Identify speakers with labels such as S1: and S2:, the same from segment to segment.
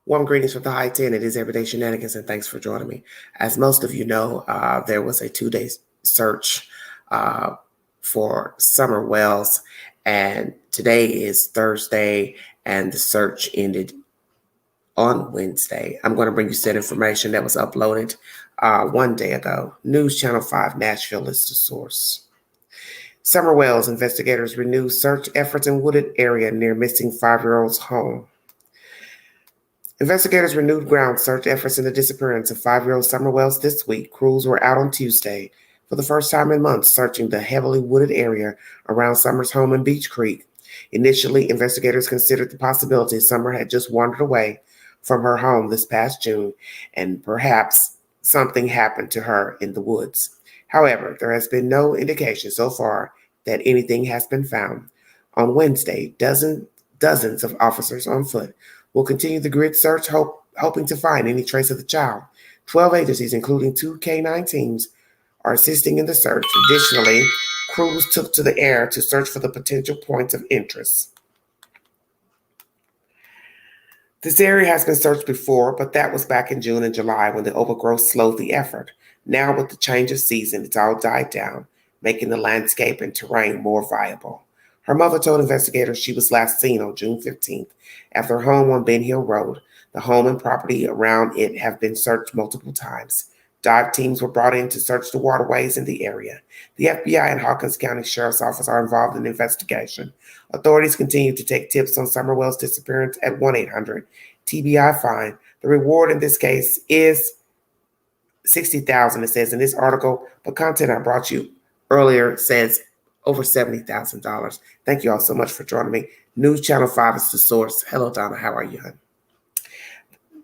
S1: Warm greetings from the high 10. It is Everyday Shenanigans, and thanks for joining me. As most of you know, there was a 2-day search for Summer Wells, and today is Thursday, and the search ended on Wednesday. I'm going to bring you said information that was uploaded 1 day ago. News Channel 5 Nashville is the source. Summer Wells investigators renew search efforts in wooded area near missing 5-year-old's home. Investigators renewed ground search efforts in the disappearance of 5-year-old Summer Wells this week. Crews were out on Tuesday for the first time in months searching the heavily wooded area around Summer's home in Beach Creek. Initially, investigators considered the possibility Summer had just wandered away from her home this past June and perhaps something happened to her in the woods. However, there has been no indication so far that anything has been found. On Wednesday, dozens of officers on foot will continue the grid search, hoping to find any trace of the child. 12 agencies, including 2 K-9 teams, are assisting in the search. Additionally, crews took to the air to search for the potential points of interest. This area has been searched before, but that was back in June and July when the overgrowth slowed the effort. Now, with the change of season, it's all died down, making the landscape and terrain more viable. Her mother told investigators she was last seen on June 15th at their home on Ben Hill Road. The home and property around it have been searched multiple times. Dive teams were brought in to search the waterways in the area. The FBI and Hawkins County Sheriff's Office are involved in the investigation. Authorities continue to take tips on Summer Wells' disappearance at 1-800-TBI-FIND. The reward in this case is $60,000, it says in this article, but content I brought you earlier says over $70,000. Thank you all so much for joining me. News Channel 5 is the source. Hello, Donna. How are you, hon?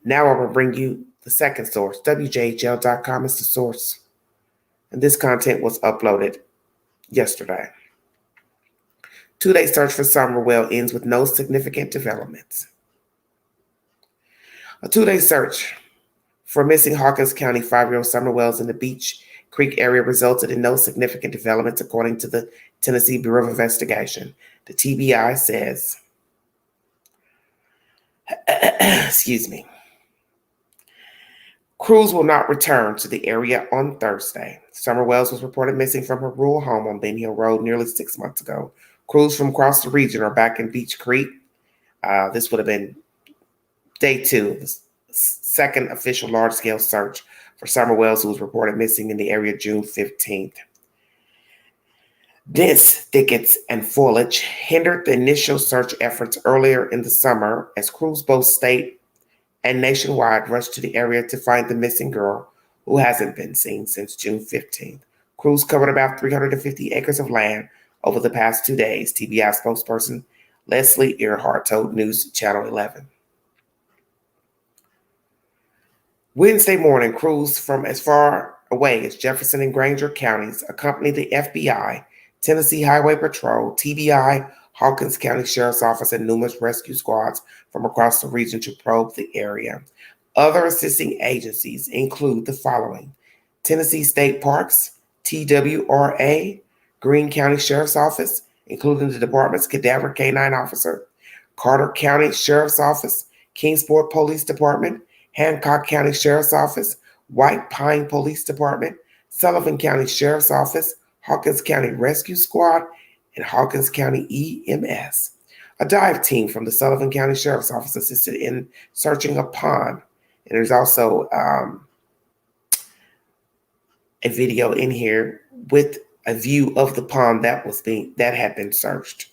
S1: Now I will bring you the second source. WJHL.com is the source. And this content was uploaded yesterday. 2-day search for Summer Wells ends with no significant developments. A 2-day search for missing Hawkins County 5-year-old Summer Wells in the Beach Creek area resulted in no significant developments, according to the Tennessee Bureau of Investigation. The TBI says, excuse me, crews will not return to the area on Thursday. Summer Wells was reported missing from her rural home on Ben Hill Road nearly 6 months ago. Crews from across the region are back in Beach Creek. This would have been day 2 of the second official large-scale search for Summer Wells, who was reported missing in the area June 15th. Dense thickets and foliage hindered the initial search efforts earlier in the summer as crews both state and nationwide rushed to the area to find the missing girl, who hasn't been seen since June 15th. Crews covered about 350 acres of land over the past 2 days, TBI spokesperson Leslie Earhart told News Channel 11. Wednesday morning, crews from as far away as Jefferson and Granger counties accompanied the FBI, Tennessee Highway Patrol, TBI, Hawkins County Sheriff's Office, and numerous rescue squads from across the region to probe the area. Other assisting agencies include the following: Tennessee State Parks, TWRA, Greene County Sheriff's Office, including the department's Cadaver K-9 officer, Carter County Sheriff's Office, Kingsport Police Department, Hancock County Sheriff's Office, White Pine Police Department, Sullivan County Sheriff's Office, Hawkins County Rescue Squad, and Hawkins County EMS. A dive team from the Sullivan County Sheriff's Office assisted in searching a pond. And there's also a video in here with a view of the pond that had been searched.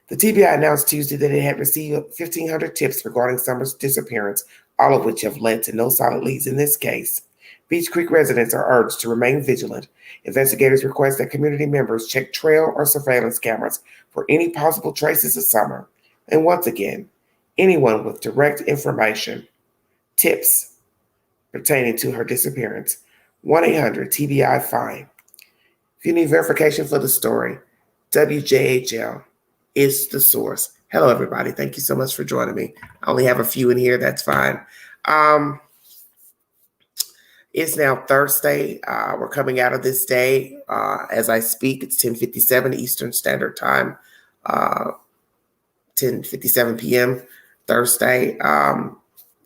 S1: The TBI announced Tuesday that it had received 1,500 tips regarding Summer's disappearance, all of which have led to no solid leads in this case. Beach Creek residents are urged to remain vigilant. Investigators request that community members check trail or surveillance cameras for any possible traces of Summer. And once again, anyone with direct information, tips pertaining to her disappearance, 1-800-TBI-FIND. If you need verification for the story, WJHL is the source. Hello, everybody. Thank you so much for joining me. I only have a few in here. That's fine. It's now Thursday. We're coming out of this day. As I speak, it's 10:57 Eastern Standard Time, 10:57 p.m. Thursday.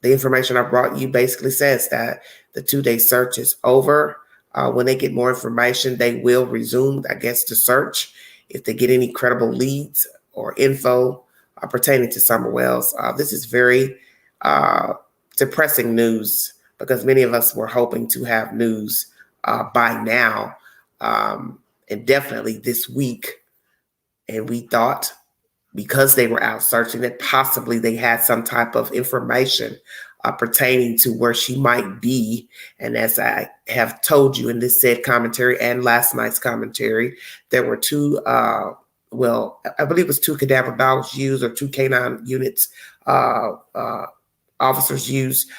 S1: the information I brought you basically says that the 2-day search is over. When they get more information, they will resume, I guess, the search if they get any credible leads or info pertaining to Summer Wells. This is very depressing news because many of us were hoping to have news by now, and definitely this week. And we thought, because they were out searching, that possibly they had some type of information pertaining to where she might be. And as I have told you in this said commentary and last night's commentary, there were two, I believe it was 2 cadaver dogs used, or 2 canine units, officers used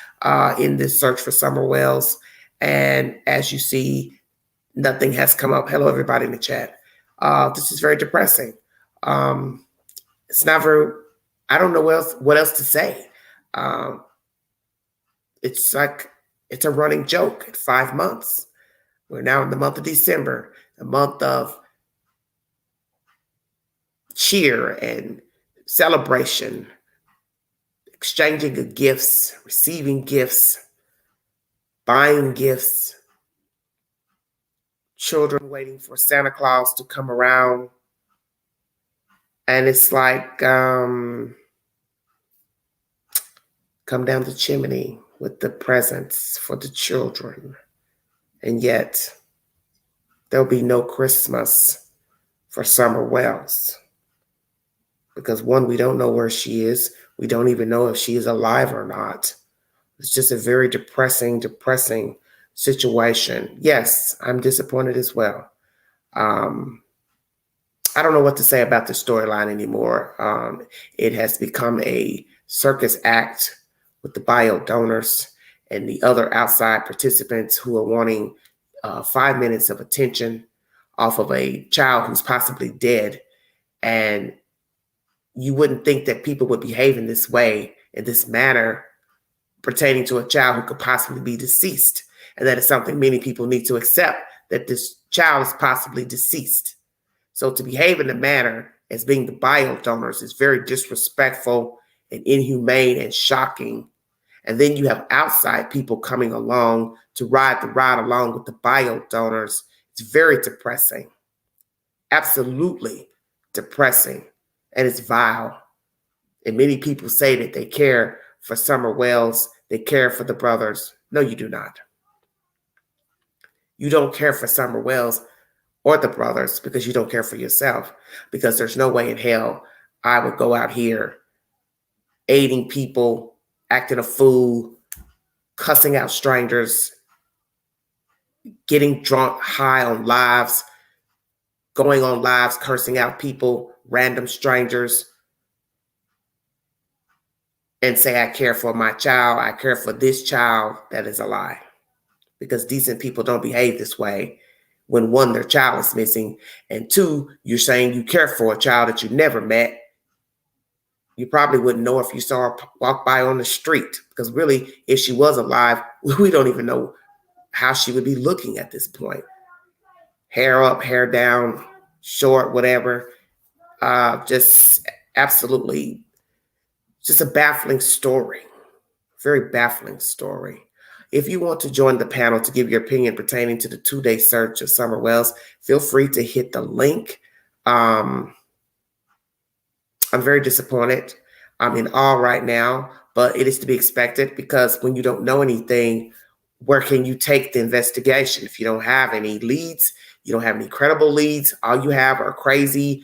S1: in this search for Summer Wells. And as you see, nothing has come up. Hello, everybody in the chat. This is very depressing. It's never, I don't know what else to say. It's like, it's a running joke at 5 months. We're now in the month of December, a month of cheer and celebration, exchanging of gifts, receiving gifts, buying gifts, children waiting for Santa Claus to come around. And it's like, come down the chimney with the presents for the children. And yet, there'll be no Christmas for Summer Wells. Because one, we don't know where she is. We don't even know if she is alive or not. It's just a very depressing situation. Yes, I'm disappointed as well. I don't know what to say about the storyline anymore. It has become a circus act with the bio donors and the other outside participants who are wanting 5 minutes of attention off of a child who's possibly dead. And you wouldn't think that people would behave in this way, in this manner, pertaining to a child who could possibly be deceased. And that is something many people need to accept, that this child is possibly deceased. So to behave in the manner as being the bio donors is very disrespectful and inhumane and shocking. And then you have outside people coming along to ride the ride along with the bio donors. It's very depressing. Absolutely depressing. And it's vile. And many people say that they care for Summer Wells, they care for the brothers. No, you do not. You don't care for Summer Wells or the brothers because you don't care for yourself. Because there's no way in hell I would go out here aiding people, acting a fool, cussing out strangers, getting drunk, high on lives, going on lives, cursing out people, random strangers, and say, I care for my child, I care for this child. That is a lie. Because decent people don't behave this way when, one, their child is missing, and two, you're saying you care for a child that you never met. You probably wouldn't know if you saw her walk by on the street, because really, if she was alive, we don't even know how she would be looking at this point. Hair up, hair down, short, whatever. Just absolutely, just a baffling story. Very baffling story. If you want to join the panel to give your opinion pertaining to the 2-day search of Summer Wells, feel free to hit the link. I'm very disappointed. I'm in awe right now, but it is to be expected because when you don't know anything, where can you take the investigation? If you don't have any leads, you don't have any credible leads, all you have are crazy,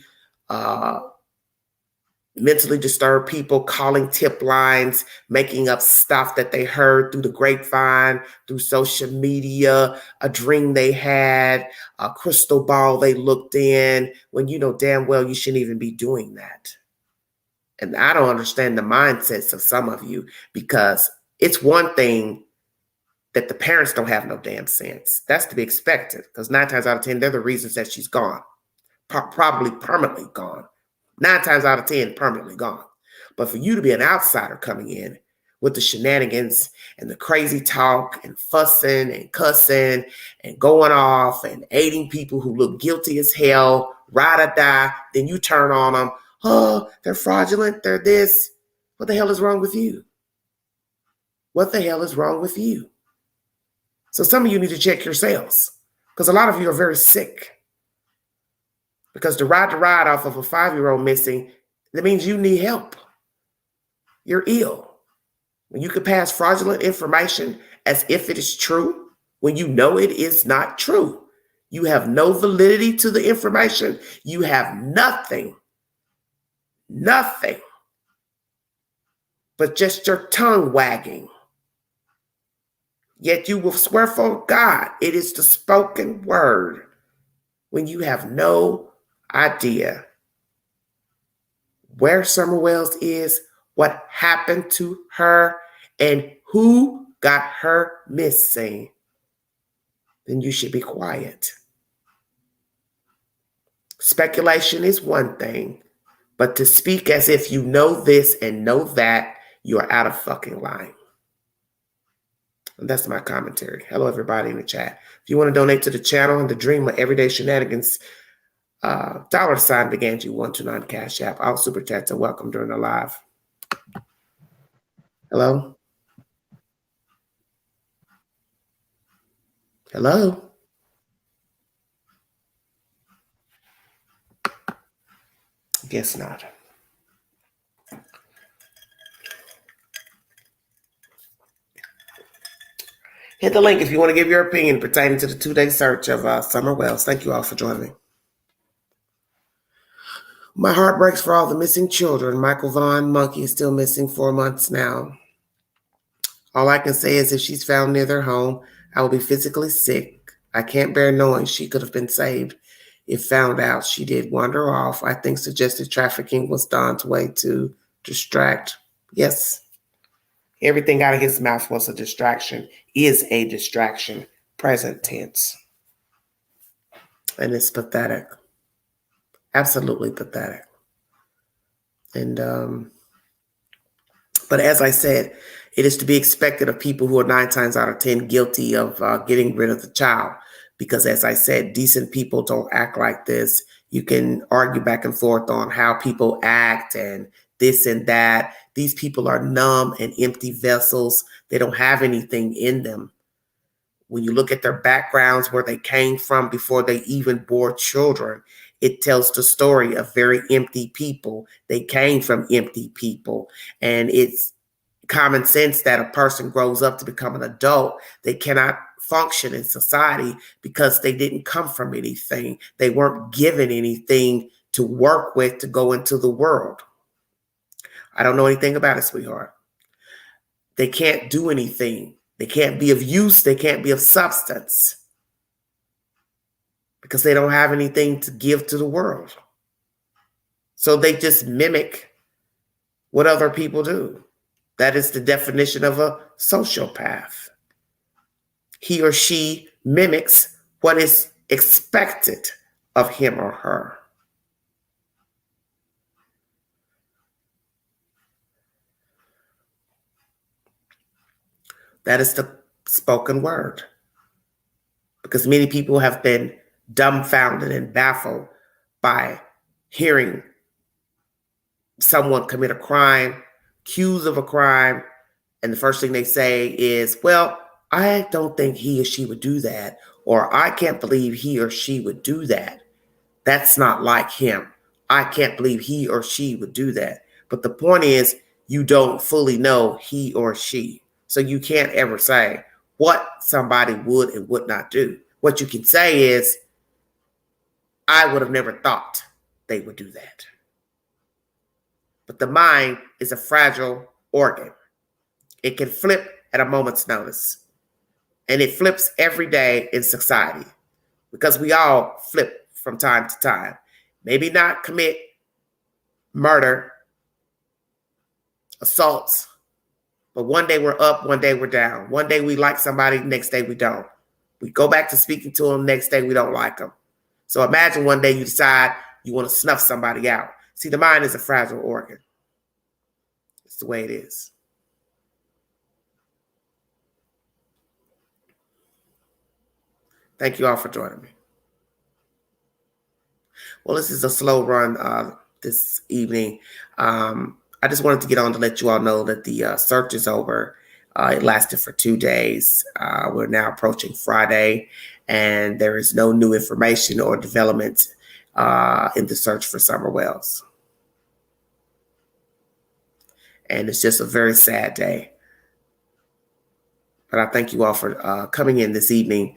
S1: mentally disturbed people calling tip lines, making up stuff that they heard through the grapevine, through social media, a dream they had, a crystal ball they looked in, when you know damn well you shouldn't even be doing that. And I don't understand the mindsets of some of you, because it's one thing that the parents don't have no damn sense. That's to be expected, because 9 times out of 10, they're the reasons that she's gone, probably permanently gone. 9 times out of 10, permanently gone. But for you to be an outsider coming in with the shenanigans and the crazy talk and fussing and cussing and going off and aiding people who look guilty as hell, ride or die, then you turn on them. Oh, they're fraudulent. They're this. What the hell is wrong with you? What the hell is wrong with you? So some of you need to check yourselves, because a lot of you are very sick. Because to ride off of a 5-year-old missing, that means you need help. You're ill. When you can pass fraudulent information as if it is true, when you know it is not true, you have no validity to the information. You have nothing but just your tongue wagging. Yet you will swear for God, it is the spoken word, when you have no idea where Summer Wells is, what happened to her, and who got her missing. Then you should be quiet. Speculation is one thing, but to speak as if you know this and know that, you are out of fucking line. And that's my commentary. Hello, everybody in the chat. If you want to donate to the channel and the Dream of Everyday Shenanigans, $, began you 129 Cash App. All super chats are welcome during the live. Hello? Hello? Guess not. Hit the link if you want to give your opinion pertaining to the 2-day search of Summer Wells. Thank you all for joining me. My heart breaks for all the missing children. Michael Vaughn Monkey is still missing 4 months now. All I can say is if she's found near their home, I will be physically sick. I can't bear knowing she could have been saved. If found out she did wander off, I think suggested trafficking was Don's way to distract. Yes. Everything out of his mouth was a distraction, is a distraction, present tense. And it's pathetic. Absolutely pathetic. And, but as I said, it is to be expected of people who are 9 times out of 10 guilty of getting rid of the child. Because as I said, decent people don't act like this. You can argue back and forth on how people act and this and that. These people are numb and empty vessels. They don't have anything in them. When you look at their backgrounds, where they came from before they even bore children, it tells the story of very empty people. They came from empty people. And it's common sense that a person grows up to become an adult. They cannot function in society because they didn't come from anything. They weren't given anything to work with to go into the world. I don't know anything about it, sweetheart. They can't do anything. They can't be of use. They can't be of substance because they don't have anything to give to the world. So they just mimic what other people do. That is the definition of a sociopath. He or she mimics what is expected of him or her. That is the spoken word. Because many people have been dumbfounded and baffled by hearing someone commit a crime, accused of a crime, and the first thing they say is, well, I don't think he or she would do that, or I can't believe he or she would do that. That's not like him. I can't believe he or she would do that. But the point is, you don't fully know he or she. So you can't ever say what somebody would and would not do. What you can say is, I would have never thought they would do that. But the mind is a fragile organ. It can flip at a moment's notice. And it flips every day in society because we all flip from time to time. Maybe not commit murder, assaults, but one day we're up, one day we're down. One day we like somebody, next day we don't. We go back to speaking to them, next day we don't like them. So imagine one day you decide you want to snuff somebody out. See, the mind is a fragile organ. It's the way it is. Thank you all for joining me. Well, this is a slow run this evening. I just wanted to get on to let you all know that the search is over. It lasted for 2 days. We're now approaching Friday, and there is no new information or development in the search for Summer Wells. And it's just a very sad day. But I thank you all for coming in this evening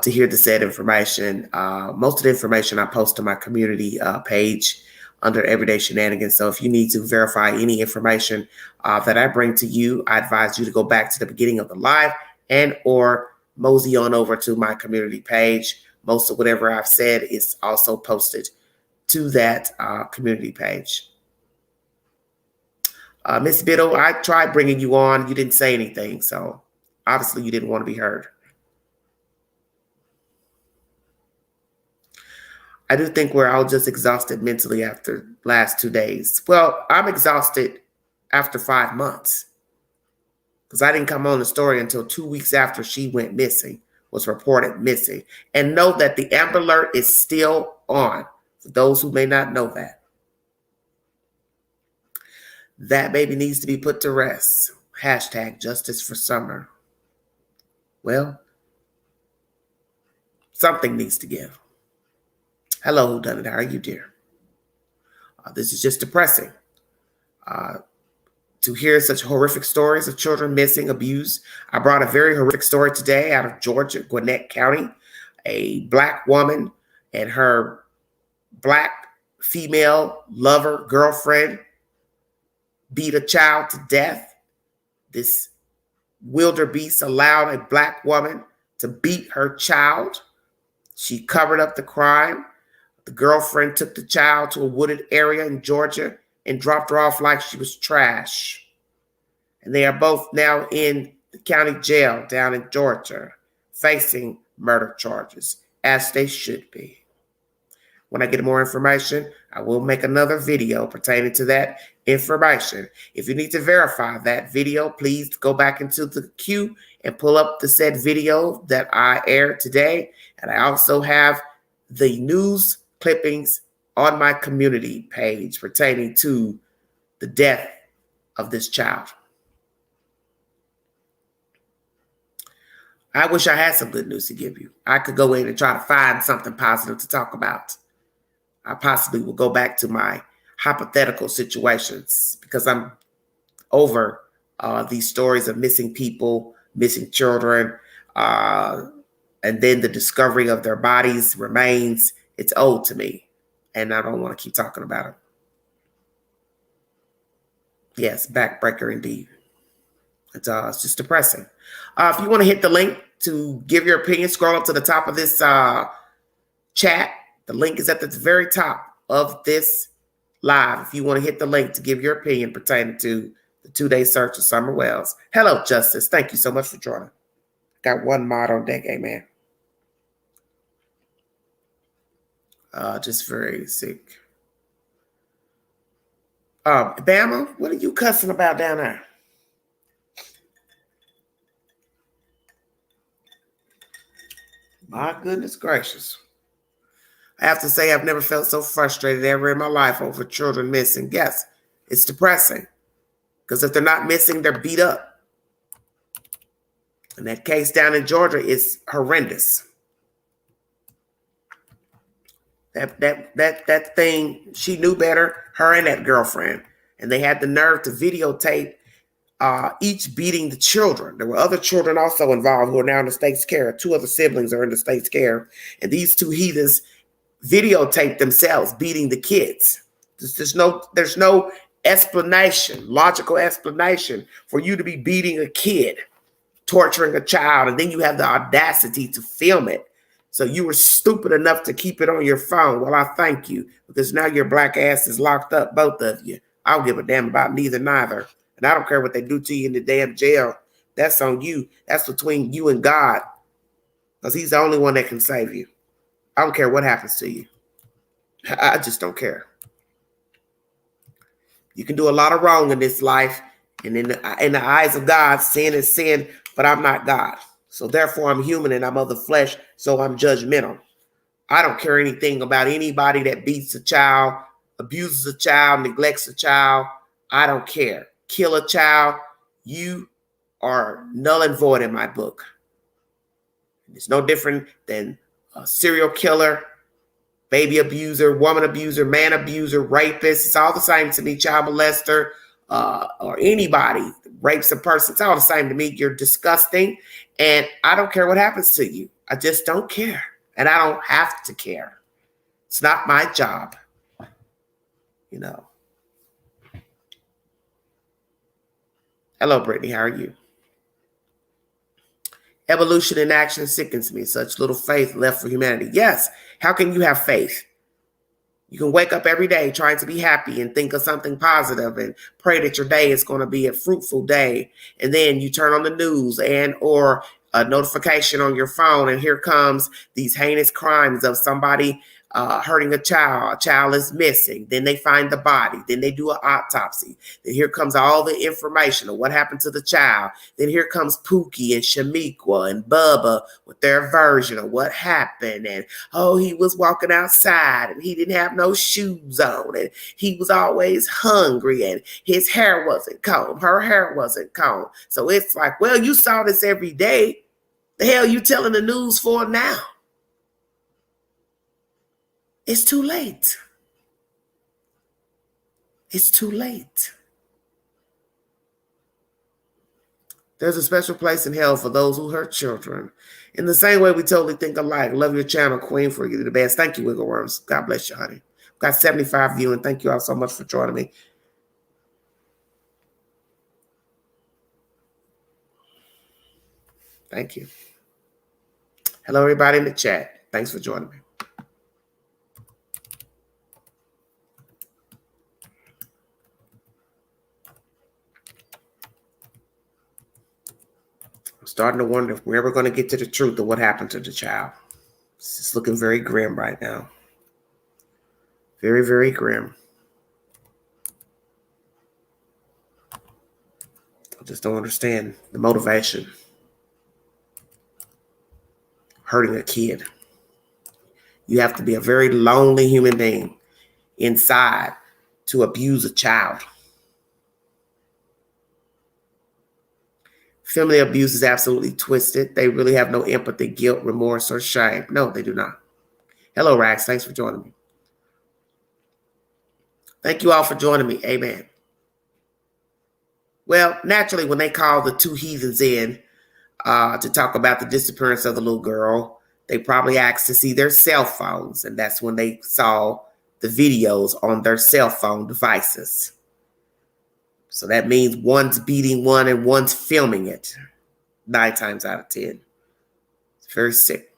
S1: to hear the said information. Most of the information I post to my community page under Everyday Shenanigans. So if you need to verify any information that I bring to you, I advise you to go back to the beginning of the live and or mosey on over to my community page. Most of whatever I've said is also posted to that community page. Miss Biddle, I tried bringing you on. You didn't say anything, so obviously you didn't want to be heard. I do think we're all just exhausted mentally after last 2 days. Well, I'm exhausted after 5 months because I didn't come on the story until 2 weeks after she went missing, was reported missing. And know that the Amber Alert is still on, for those who may not know that. That baby needs to be put to rest. Hashtag justice for Summer. Well, something needs to give. Hello, whodunit. How are you, dear? This is just depressing. To hear such horrific stories of children missing, abused. I brought a very horrific story today out of Georgia, Gwinnett County. A Black woman and her Black female lover, girlfriend, beat a child to death. This wildebeest allowed a Black woman to beat her child. She covered up the crime. The girlfriend took the child to a wooded area in Georgia and dropped her off like she was trash. And they are both now in the county jail down in Georgia, facing murder charges, as they should be. When I get more information, I will make another video pertaining to that information. If you need to verify that video, please go back into the queue and pull up the said video that I aired today. And I also have the news clippings on my community page pertaining to the death of this child. I wish I had some good news to give you. I could go in and try to find something positive to talk about. I possibly will go back to my hypothetical situations because I'm over these stories of missing people, missing children, and then the discovery of their bodies, remains. It's old to me, and I don't want to keep talking about it. Yes, backbreaker indeed. It's just depressing. If you want to hit the link to give your opinion, scroll up to the top of this chat. The link is at the very top of this live. If you want to hit the link to give your opinion pertaining to the 2-day search of Summer Wells. Hello, Justice. Thank you so much for joining. Got one mod on deck, amen. Just very sick. Bama, what are you cussing about down there? My goodness gracious. I have to say I've never felt so frustrated ever in my life over children missing. Yes, it's depressing. Because if they're not missing, they're beat up. And that case down in Georgia is horrendous. That thing, she knew better, her and that girlfriend. And they had the nerve to videotape each beating the children. There were other children also involved who are now in the state's care. 2 other siblings are in the state's care. And these 2 heathens videotaped themselves beating the kids. There's no explanation, logical explanation for you to be beating a kid, torturing a child, and then you have the audacity to film it. So you were stupid enough to keep it on your phone. Well, I thank you, because now your Black ass is locked up, both of you. I don't give a damn about neither. And I don't care what they do to you in the damn jail. That's on you. That's between you and God, because he's the only one that can save you. I don't care what happens to you. I just don't care. You can do a lot of wrong in this life, and in the eyes of God, sin is sin, but I'm not God. So therefore, I'm human and I'm of the flesh, so I'm judgmental. I don't care anything about anybody that beats a child, abuses a child, neglects a child. I don't care. Kill a child. You are null and void in my book. It's no different than a serial killer, baby abuser, woman abuser, man abuser, rapist. It's all the same to me. Child molester, or anybody rapes a person. It's all the same to me. You're disgusting. And I don't care what happens to you. I just don't care. And I don't have to care. It's not my job. You know. Hello, Brittany. How are you? Evolution in action sickens me. Such little faith left for humanity. Yes. How can you have faith? You can wake up every day trying to be happy and think of something positive and pray that your day is going to be a fruitful day. And then you turn on the news and or a notification on your phone, and here comes these heinous crimes of somebody hurting a child. A child is missing. Then they find the body. Then they do an autopsy. Then here comes all the information of what happened to the child. Then here comes Pookie and Shamiqua and Bubba with their version of what happened. And, oh, he was walking outside and he didn't have no shoes on. And he was always hungry and his hair wasn't combed. Her hair wasn't combed. So it's like, well, you saw this every day. The hell you telling the news for now? It's too late. It's too late. There's a special place in hell for those who hurt children. In the same way, we totally think alike. Love your channel, Queen, for you the best. Thank you, Wiggle Worms. God bless you, honey. Got 75 viewing. Thank you all so much for joining me. Thank you. Hello, everybody in the chat. Thanks for joining me. I'm starting to wonder if we're ever going to get to the truth of what happened to the child. It's looking very grim right now. Very, very grim. I just don't understand the motivation. Hurting a kid. You have to be a very lonely human being inside to abuse a child. Family abuse is absolutely twisted. They really have no empathy, guilt, remorse, or shame. No, they do not. Hello, Rax. Thanks for joining me. Thank you all for joining me. Amen. Well, naturally, when they called the two heathens in to talk about the disappearance of the little girl, they probably asked to see their cell phones. And that's when they saw the videos on their cell phone devices. So that means one's beating one and one's filming it 9 times out of 10. It's very sick.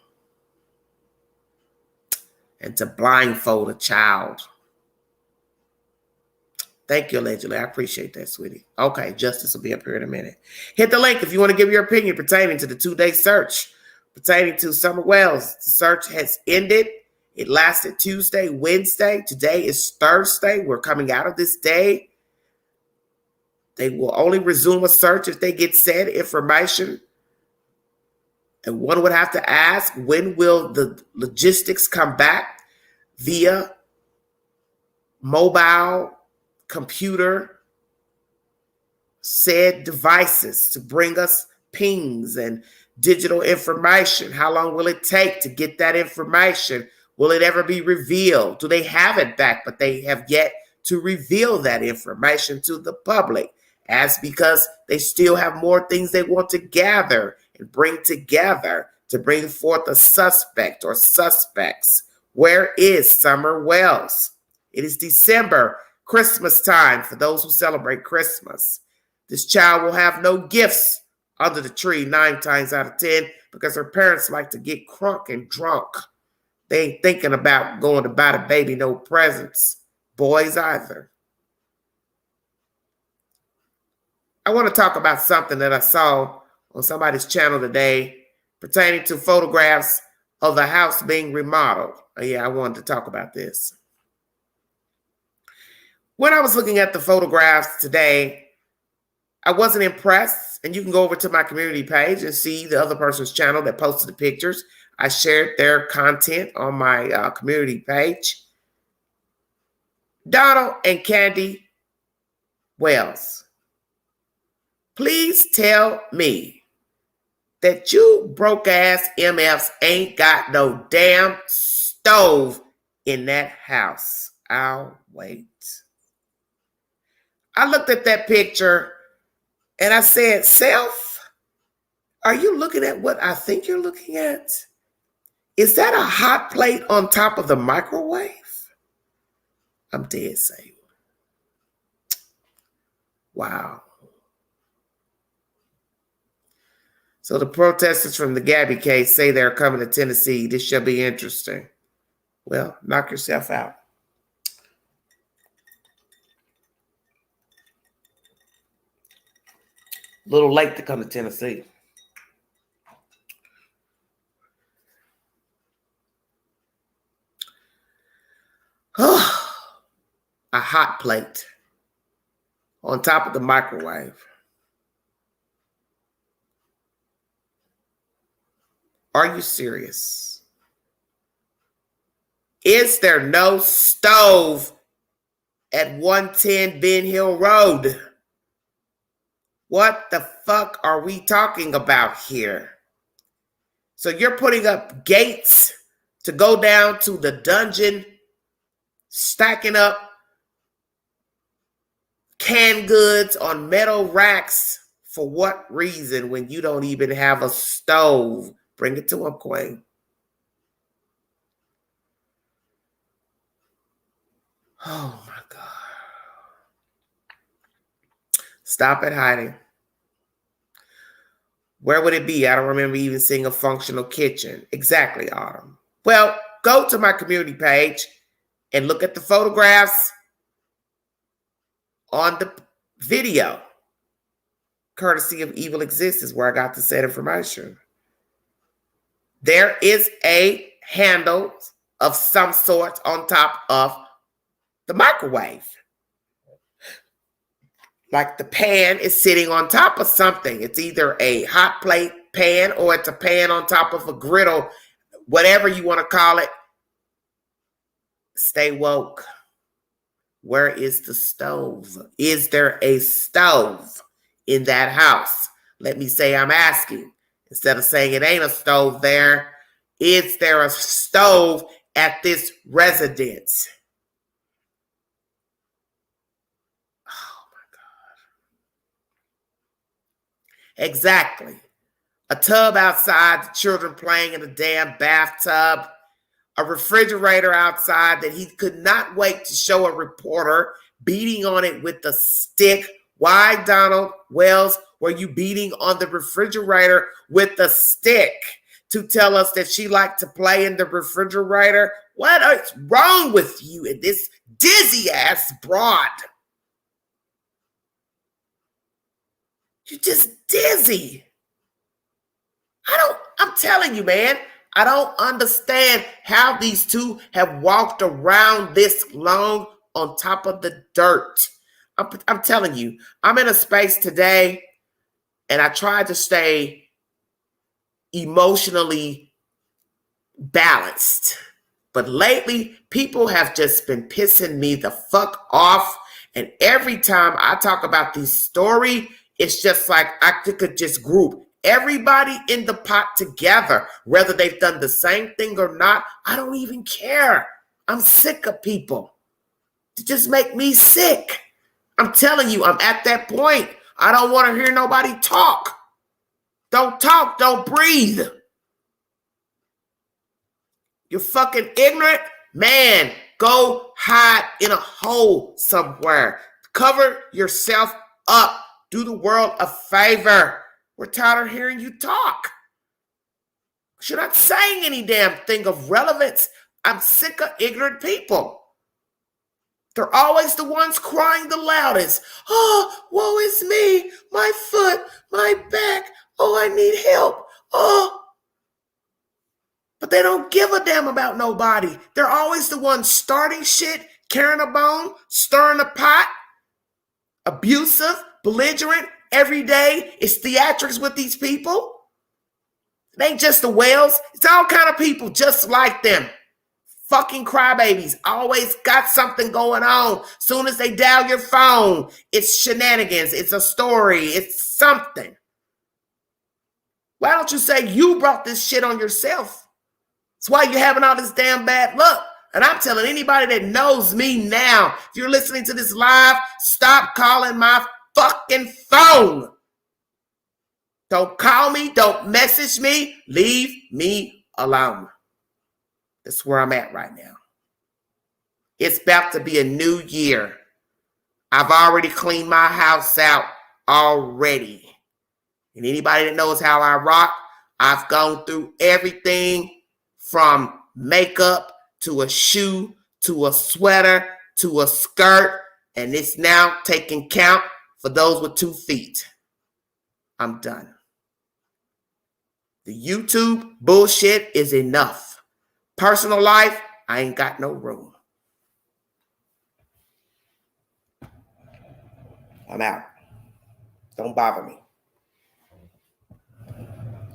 S1: And to blindfold a child. Thank you, allegedly. I appreciate that, sweetie. Okay, justice will be up here in a minute. Hit the link if you want to give your opinion pertaining to the 2-day search. Pertaining to Summer Wells, the search has ended. It lasted Tuesday, Wednesday. Today is Thursday. We're coming out of this day. They will only resume a search if they get said information. And one would have to ask, when will the logistics come back via mobile, computer, said devices to bring us pings and digital information? How long will it take to get that information? Will it ever be revealed? Do they have it back, but they have yet to reveal that information to the public? As because they still have more things they want to gather and bring together to bring forth a suspect or suspects. Where is Summer Wells? It is December, Christmas time for those who celebrate Christmas. This child will have no gifts under the tree 9 times out of 10 because her parents like to get crunk and drunk. They ain't thinking about going to buy the baby no presents. Boys either. I want to talk about something that I saw on somebody's channel today pertaining to photographs of the house being remodeled. Yeah, I wanted to talk about this. When I was looking at the photographs today, I wasn't impressed. And you can go over to my community page and see the other person's channel that posted the pictures. I shared their content on my community page. Donald and Candy Wells Please tell me that you broke ass MFs ain't got no damn stove in that house. I'll wait. I looked at that picture and I said, self, are you looking at what I think you're looking at? Is that a hot plate on top of the microwave? I'm dead serious. Wow. So the protesters from the Gabby case say they're coming to Tennessee. This shall be interesting. Well, knock yourself out. A little late to come to Tennessee. Oh, a hot plate on top of the microwave. Are you serious? Is there no stove at 110 Ben Hill Road? What the fuck are we talking about here? So you're putting up gates to go down to the dungeon, stacking up canned goods on metal racks. For what reason when you don't even have a stove? Bring it to him, Queen. Oh my God. Stop it hiding. Where would it be? I don't remember even seeing a functional kitchen. Exactly, Autumn. Well, go to my community page and look at the photographs on the video. Courtesy of Evil Exists is where I got the said information. There is a handle of some sort on top of the microwave. Like the pan is sitting on top of something. It's either a hot plate pan or it's a pan on top of a griddle, whatever you want to call it. Stay woke. Where is the stove? Is there a stove in that house? Let me say I'm asking. Instead of saying it ain't a stove there, is there a stove at this residence? Oh my God. Exactly. A tub outside, the children playing in a damn bathtub. A refrigerator outside that he could not wait to show a reporter beating on it with a stick. Why, Donald Wells, were you beating on the refrigerator with a stick? To tell us that she liked to play in the refrigerator? What is wrong with you and this dizzy ass broad? You're just dizzy. I'm telling you, man, I don't understand how these two have walked around this long on top of the dirt. I'm telling you, I'm in a space today and I tried to stay emotionally balanced. But lately, people have just been pissing me the fuck off. And every time I talk about this story, it's just like I could just group everybody in the pot together, whether they've done the same thing or not. I don't even care. I'm sick of people. To just make me sick. I'm telling you, I'm at that point. I don't want to hear nobody talk. Don't talk, don't breathe. You're fucking ignorant? Man, go hide in a hole somewhere. Cover yourself up. Do the world a favor. We're tired of hearing you talk. You're not saying any damn thing of relevance. I'm sick of ignorant people. They're always the ones crying the loudest. Oh, woe is me. My foot, my back. Oh, I need help. Oh. But they don't give a damn about nobody. They're always the ones starting shit, carrying a bone, stirring a pot, abusive, belligerent. Every day it's theatrics with these people. It ain't just the whales. It's all kind of people just like them. Fucking crybabies always got something going on. Soon as they dial your phone, it's shenanigans. It's a story. It's something. Why don't you say you brought this shit on yourself? That's why you're having all this damn bad luck. And I'm telling anybody that knows me now, if you're listening to this live, stop calling my fucking phone. Don't call me. Don't message me. Leave me alone. That's where I'm at right now. It's about to be a new year. I've already cleaned my house out already. And anybody that knows how I rock, I've gone through everything from makeup to a shoe to a sweater to a skirt. And it's now taking count for those with 2 feet. I'm done. The YouTube bullshit is enough. Personal life, I ain't got no room. I'm out. Don't bother me.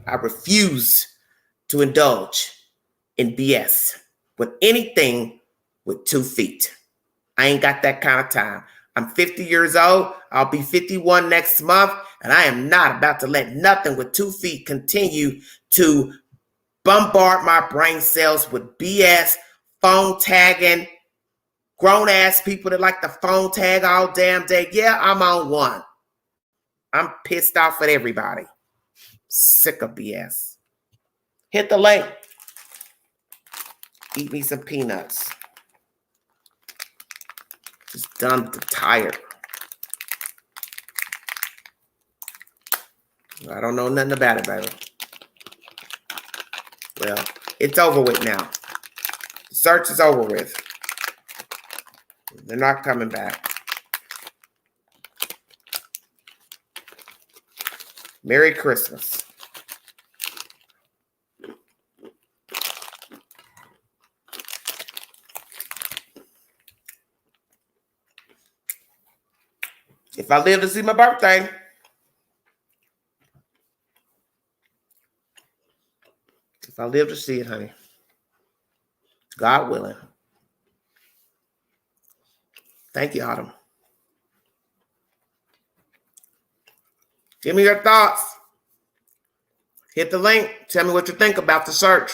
S1: I refuse to indulge in BS with anything with 2 feet. I ain't got that kind of time. I'm 50 years old. I'll be 51 next month. And I am not about to let nothing with 2 feet continue to bombard my brain cells with BS, phone tagging, grown-ass people that like to phone tag all damn day. Yeah, I'm on one. I'm pissed off at everybody. Sick of BS. Hit the link. Eat me some peanuts. Just done tired. I don't know nothing about it, baby. Well, it's over with now. The search is over with. They're not coming back. Merry Christmas. If I live to see my birthday, if I live to see it, honey, God willing. Thank you, Autumn. Give me your thoughts. Hit the link. Tell me what you think about the search.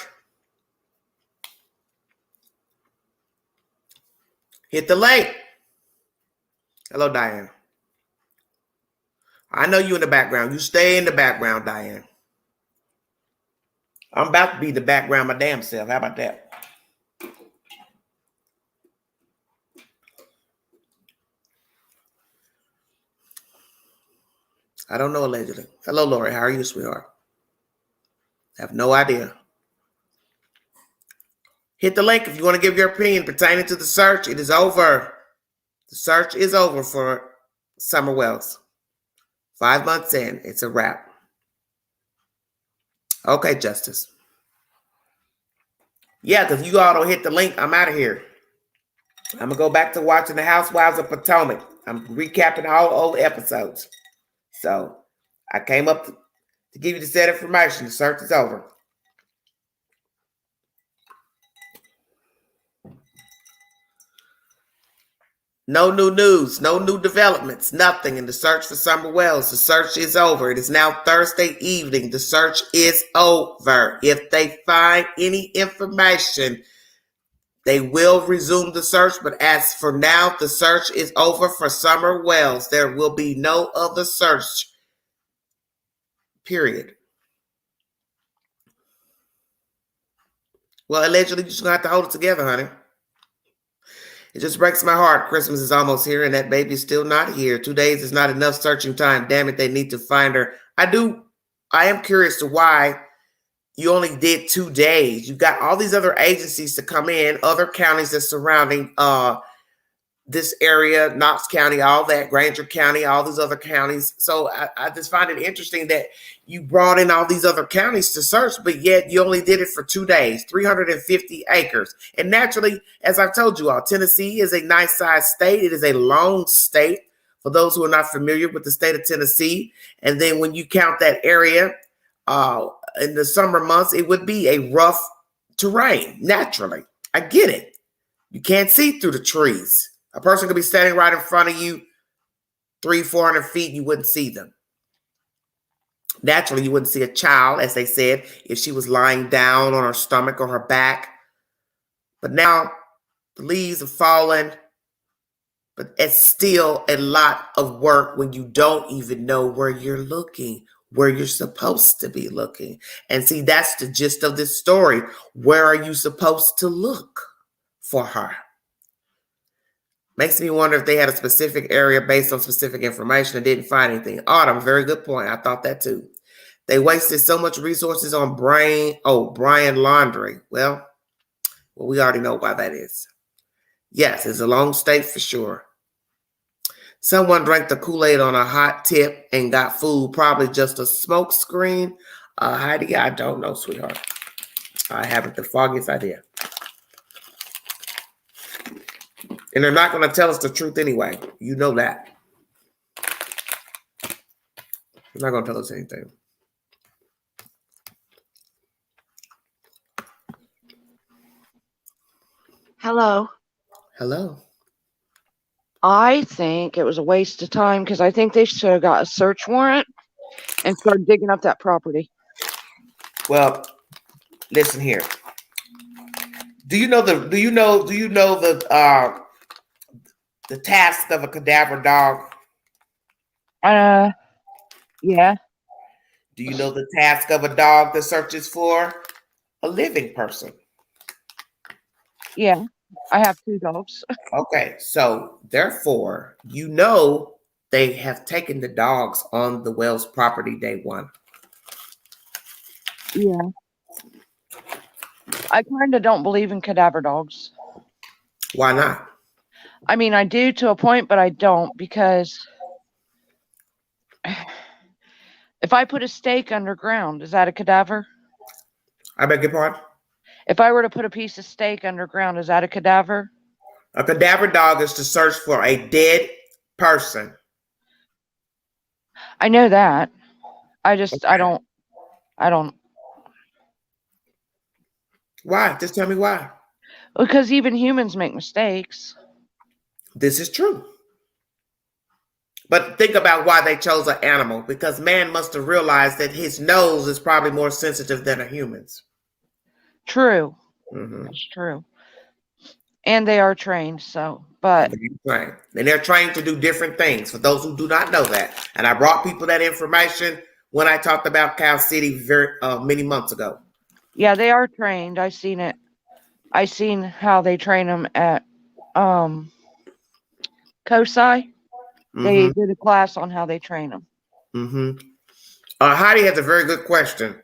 S1: Hit the link. Hello, Diane. I know you in the background. You stay in the background, Diane. I'm about to be the background my damn self. How about that? I don't know, allegedly. Hello, Lori. How are you, sweetheart? I have no idea. Hit the link if you want to give your opinion pertaining to the search. It is over. The search is over for Summer Wells. 5 months in, it's a wrap. Okay, Justice. Yeah, because you all don't hit the link, I'm out of here. I'm going to go back to watching The Housewives of Potomac. I'm recapping all old episodes. So, I came up to give you the set information. The search is over. No new news, no new developments, nothing in the search for Summer Wells. The search is over. It is now Thursday evening. The search is over. If they find any information, they will resume the search. But as for now, the search is over for Summer Wells. There will be no other search. Period. Well, allegedly, you're just going to have to hold it together, honey. It just breaks my heart. Christmas is almost here and that baby is still not here. 2 days is not enough searching time. Damn it, they need to find her. I am curious to why you only did 2 days. You got all these other agencies to come in, other counties that's surrounding this area, Knox County, all that, Granger County, all these other counties. So I just find it interesting that you brought in all these other counties to search, but yet you only did it for 2 days, 350 acres. And naturally, as I've told you all, Tennessee is a nice sized state. It is a long state for those who are not familiar with the state of Tennessee. And then when you count that area in the summer months, it would be a rough terrain, naturally. I get it. You can't see through the trees. A person could be standing right in front of you, 300-400 feet, you wouldn't see them. Naturally, you wouldn't see a child, as they said, if she was lying down on her stomach or her back. But now the leaves have fallen, but it's still a lot of work when you don't even know where you're looking, where you're supposed to be looking. And see, that's the gist of this story. Where are you supposed to look for her? Makes me wonder if they had a specific area based on specific information and didn't find anything. Autumn, very good point. I thought that too. They wasted so much resources on Brian Laundrie. Well, we already know why that is. Yes, it's a long state for sure. Someone drank the Kool-Aid on a hot tip and got food, probably just a smoke screen. Heidi, I don't know, sweetheart. I haven't the foggiest idea. And they're not going to tell us the truth anyway. You know that. They're not going to tell us anything.
S2: Hello.
S1: Hello.
S2: I think it was a waste of time because I think they should have got a search warrant and started digging up that property.
S1: Well, listen here. Do you know the task of a cadaver dog?
S2: Yeah.
S1: Do you know the task of a dog that searches for a living person?
S2: Yeah. I have 2 dogs.
S1: Okay, so therefore, you know they have taken the dogs on the Wells property day one.
S2: Yeah. I kind of don't believe in cadaver dogs.
S1: Why not?
S2: I mean, I do to a point, but I don't because if I put a stake underground, is that a cadaver?
S1: I beg your pardon?
S2: If I were to put a piece of steak underground, is that a cadaver?
S1: A cadaver dog is to search for a dead person.
S2: I know that. I just, okay. I don't.
S1: Why? Just tell me why.
S2: Because even humans make mistakes.
S1: This is true. But think about why they chose an animal. Because man must have realized that his nose is probably more sensitive than a human's.
S2: True.
S1: Mm-hmm.
S2: That's true. And they are trained, so, but.
S1: Right. And they're trained to do different things, for those who do not know that. And I brought people that information when I talked about Cow City many months ago.
S2: Yeah, they are trained. I seen it. I seen how they train them at COSI. Mm-hmm. They did a class on how they train them.
S1: Mm-hmm. Heidi has a very good question.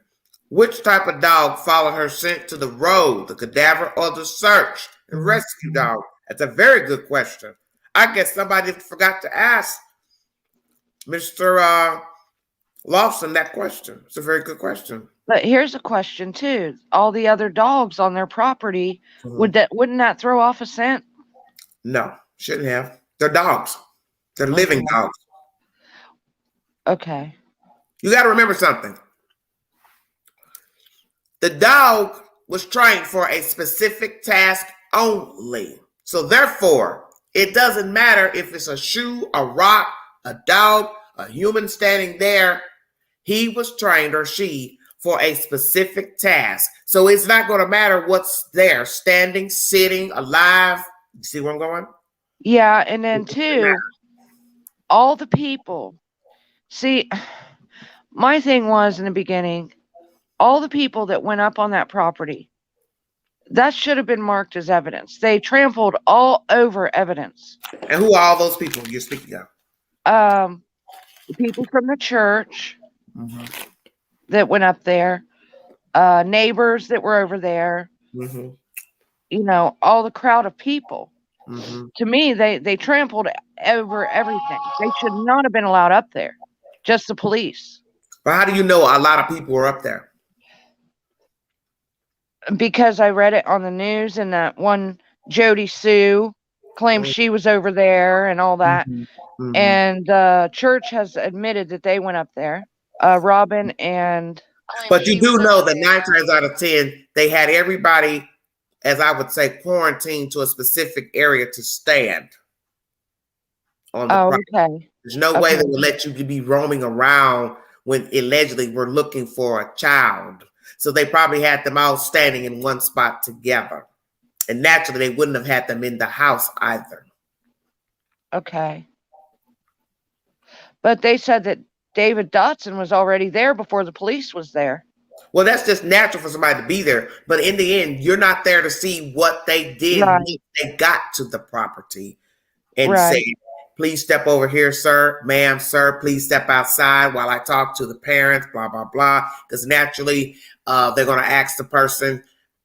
S1: Which type of dog followed her scent to the road, the cadaver or the search and rescue dog? That's a very good question. I guess somebody forgot to ask Mr. Lawson that question. It's a very good question.
S2: But here's a question too. All the other dogs on their property, wouldn't that throw off a scent?
S1: No, shouldn't have. They're dogs. They're living dogs.
S2: Okay.
S1: You got to remember something. The dog was trained for a specific task only. So therefore, it doesn't matter if it's a shoe, a rock, a dog, a human standing there. He was trained, or she, for a specific task. So it's not going to matter what's there, standing, sitting, alive. You see where I'm going?
S2: Yeah, and then too, all the people. See, my thing was in the beginning, all the people that went up on that property, that should have been marked as evidence. They trampled all over evidence.
S1: And who are all those people you're speaking of?
S2: The people from the church that went up there, neighbors that were over there, you know, all the crowd of people. To me, they trampled over everything. They should not have been allowed up there, just the police.
S1: But how do you know a lot of people were up there?
S2: Because I read it on the news, and that one Jody Sue claimed she was over there and all that. And church has admitted that they went up there. Robin and.
S1: But you do know that 9 times out of 10, they had everybody as I would say, quarantined to a specific area to stand on the property.
S2: Okay.
S1: There's no way they would let you be roaming around when allegedly we're looking for a child. So they probably had them all standing in one spot together. And naturally, they wouldn't have had them in the house either.
S2: Okay. But they said that David Dotson was already there before the police was there.
S1: Well, that's just natural for somebody to be there. But in the end, you're not there to see what they did when they got to the property and say, please step over here, sir, ma'am, sir, please step outside while I talk to the parents, blah, blah, blah. Because naturally, they're going to ask the person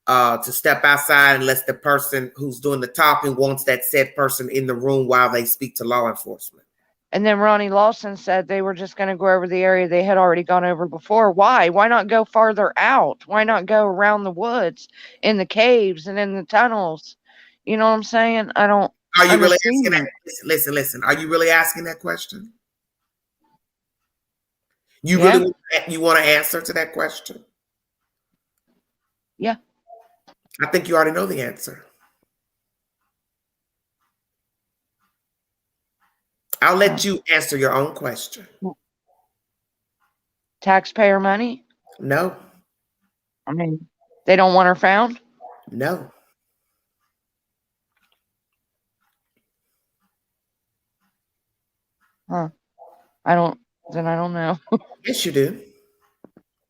S1: to step outside unless the person who's doing the talking wants that said person in the room while they speak to law enforcement.
S2: And then Ronnie Lawson said they were just going to go over the area they had already gone over before. Why? Why not go farther out? Why not go around the woods, in the caves, and in the tunnels? You know what I'm saying? I don't.
S1: Are you really asking that? Listen. Are you really asking that question? You really want to answer to that question?
S2: Yeah.
S1: I think you already know the answer. I'll let you answer your own question.
S2: Taxpayer money?
S1: No.
S2: I mean, they don't want her found?
S1: No.
S2: Huh. I don't know.
S1: Yes, you do.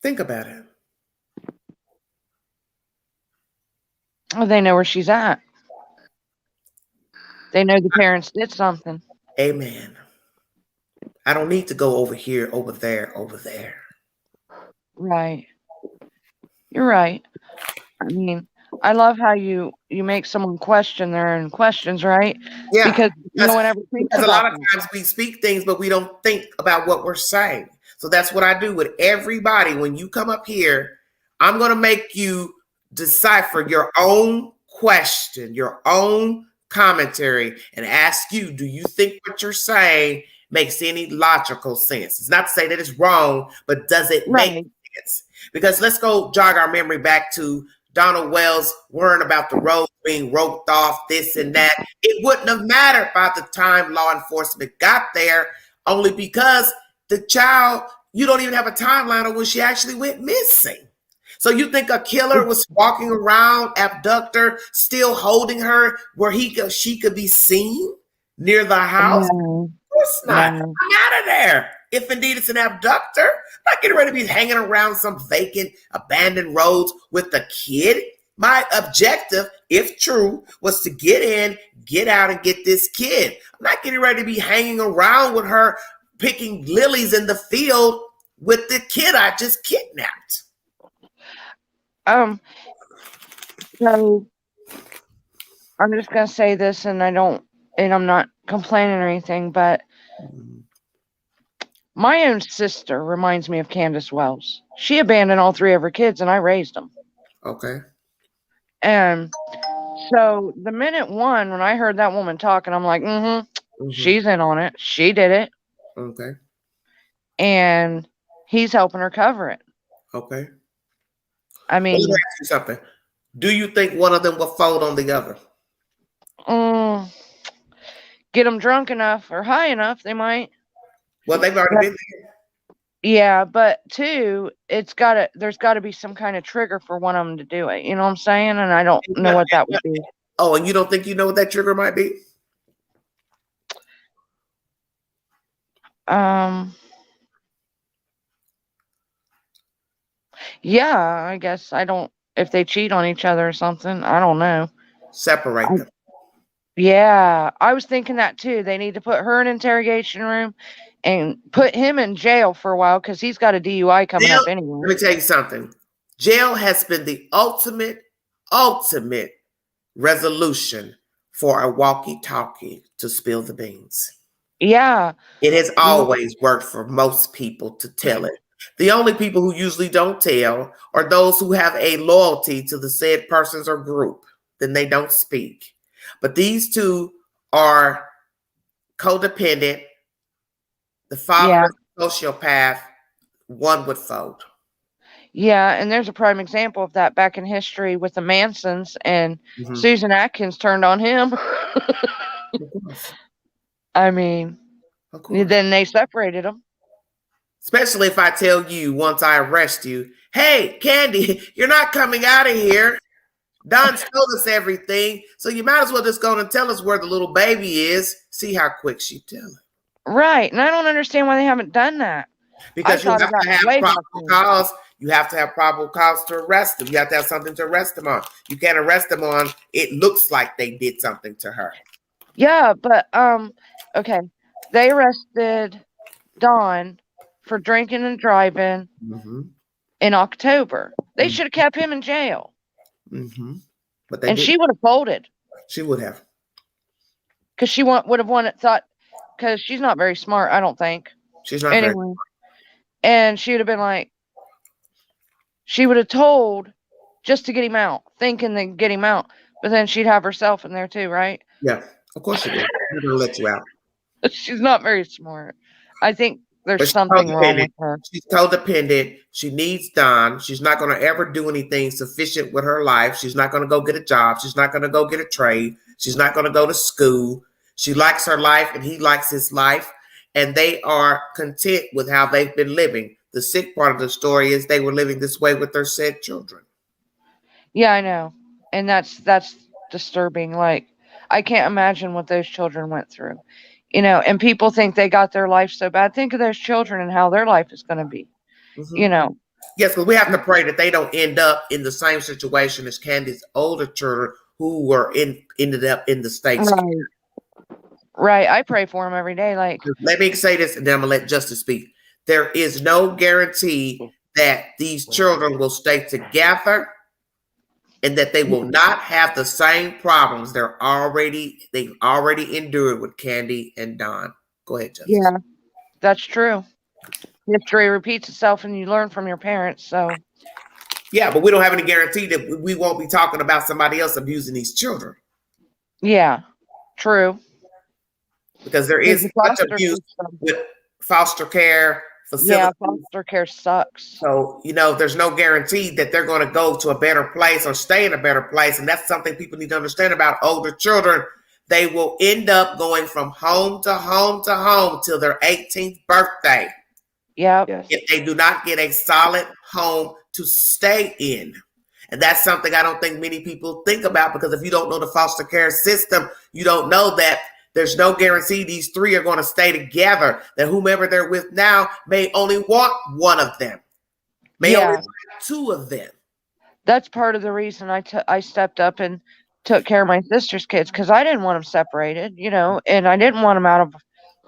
S1: Think about it.
S2: Well, they know where she's at. They know the parents did something.
S1: Amen. I don't need to go over here, over there, over there.
S2: Right. You're right. I mean, I love how you make someone question their own questions, right?
S1: Yeah.
S2: Because no one ever thinks about it.
S1: A lot of times we speak things, but we don't think about what we're saying. So that's what I do with everybody. When you come up here, I'm going to make you decipher your own question, your own commentary, and ask you, do you think what you're saying makes any logical sense? It's not to say that it's wrong, but does it make sense? Because let's go jog our memory back to Donald Wells worrying about the road being roped off, this and that. It wouldn't have mattered by the time law enforcement got there, only because the child, you don't even have a timeline of when she actually went missing. So you think a killer was walking around, abductor, still holding her where she could be seen near the house?
S2: No.
S1: Of course not.
S2: No.
S1: I'm out of there. If indeed it's an abductor, I'm not getting ready to be hanging around some vacant, abandoned roads with a kid. My objective, if true, was to get in, get out, and get this kid. I'm not getting ready to be hanging around with her, picking lilies in the field with the kid I just kidnapped.
S2: So I'm just gonna say this, and I'm not complaining or anything, but my own sister reminds me of Candace Wells. She abandoned all 3 of her kids, and I raised them.
S1: Okay.
S2: And so the minute one, when I heard that woman talking, I'm like, she's in on it. She did it.
S1: Okay.
S2: And he's helping her cover it.
S1: Okay.
S2: I mean,
S1: let me ask you something. Do you think one of them will fold on the other?
S2: Get them drunk enough or high enough, they might.
S1: Well, they've already been there.
S2: Yeah, but 2, there's got to be some kind of trigger for one of them to do it. You know what I'm saying? And I don't know what that would be.
S1: Oh, and you don't think you know what that trigger might be?
S2: Yeah, I guess if they cheat on each other or something, I don't know.
S1: Separate them.
S2: Yeah, I was thinking that too. They need to put her in an interrogation room and put him in jail for a while because he's got a DUI coming up anyway.
S1: Let me tell you something. Jail has been the ultimate resolution for a walkie-talkie to spill the beans.
S2: Yeah.
S1: It has always worked for most people to tell it. The only people who usually don't tell are those who have a loyalty to the said persons or group. Then they don't speak. But these 2 are codependent. The father is a sociopath. One would fold.
S2: Yeah, and there's a prime example of that back in history with the Mansons, and Susan Atkins turned on him.
S1: Of course.
S2: I mean, then they separated them.
S1: Especially if I tell you once I arrest you, hey, Candy, you're not coming out of here. Don's told us everything, so you might as well just go and tell us where the little baby is. See how quick she tell it.
S2: Right, and I don't understand why they haven't done that.
S1: Because you have to have probable cause. You have to have probable cause to arrest them. You have to have something to arrest them on. You can't arrest them on it looks like they did something to her.
S2: Yeah, but okay. They arrested Don for drinking and driving in October. They should have kept him in jail.
S1: But
S2: and she would have folded.
S1: She would have.
S2: Because she would have wanted thought, because she's not very smart, I don't think.
S1: She's not anyway.
S2: Very. And she would have been like, she would have told just to get him out, thinking they get him out. But then she'd have herself in there too, right?
S1: Yeah, of course she would. She's gonna let you out.
S2: She's not very smart. I think there's something wrong with her.
S1: She's codependent. She needs Don. She's not going to ever do anything sufficient with her life. She's not going to go get a job. She's not going to go get a trade. She's not going to go to school. She likes her life and he likes his life. And they are content with how they've been living. The sick part of the story is they were living this way with their said children.
S2: Yeah, I know. And that's disturbing. Like, I can't imagine what those children went through. You know, and people think they got their life so bad. Think of those children and how their life is going to be. You know.
S1: Yes, but we have to pray that they don't end up in the same situation as Candy's older children who were ended up in the States.
S2: Right. I pray for them every day. Like,
S1: let me say this, and then I'm gonna let Justice speak. There is no guarantee that these children will stay together and that they will not have the same problems they've already endured with Candy and Don. Go ahead, Justice.
S2: Yeah, that's true. History repeats itself and you learn from your parents. So
S1: yeah, but we don't have any guarantee that we won't be talking about somebody else abusing these children.
S2: Yeah, true.
S1: Because there is much abuse with foster care facilities.
S2: Yeah, foster care sucks.
S1: So, you know, there's no guarantee that they're going to go to a better place or stay in a better place. And that's something people need to understand about older children. They will end up going from home to home to home till their 18th birthday.
S2: Yeah.
S1: If they do not get a solid home to stay in. And that's something I don't think many people think about, because if you don't know the foster care system, you don't know that there's no guarantee these three are going to stay together, that whomever they're with now may only want one of them, may only want two of them.
S2: That's part of the reason I stepped up and took care of my sister's kids, because I didn't want them separated, you know, and I didn't want them out of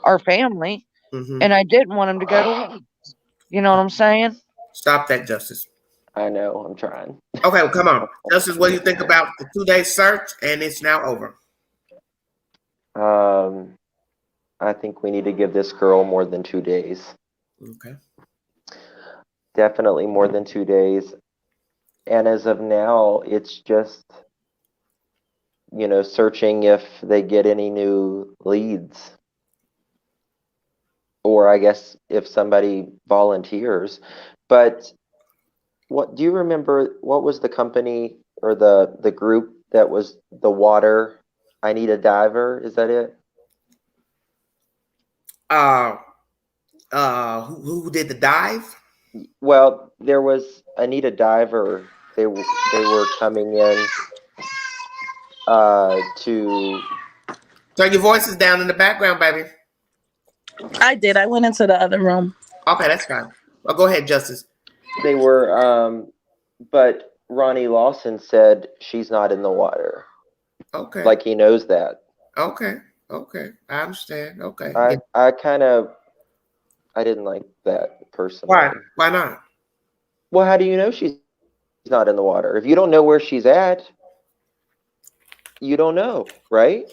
S2: our family, and I didn't want them to go to work. You know what I'm saying?
S1: Stop that, Justice.
S3: I know, I'm trying.
S1: Okay, well, come on. Justice, what do you think about the 2-day search, and it's now over?
S3: I think we need to give this girl more than 2 days.
S1: Okay.
S3: Definitely more than 2 days. And as of now, it's just, you know, searching if they get any new leads. Or I guess if somebody volunteers. But what do you remember, what was the company or the group that was the water? I Need a Diver, is that it?
S1: Who did the dive?
S3: Well, there was I Need a Diver. They were coming in to
S1: turn your voices down in the background, baby.
S4: I did. I went into the other room.
S1: Okay, that's fine. Well, go ahead, Justice.
S3: They were but Ronnie Lawson said she's not in the water.
S1: Okay.
S3: Like he knows that.
S1: Okay. I understand. Okay.
S3: I didn't like that personally.
S1: Why not?
S3: Well, how do you know she's not in the water? If you don't know where she's at, you don't know, right?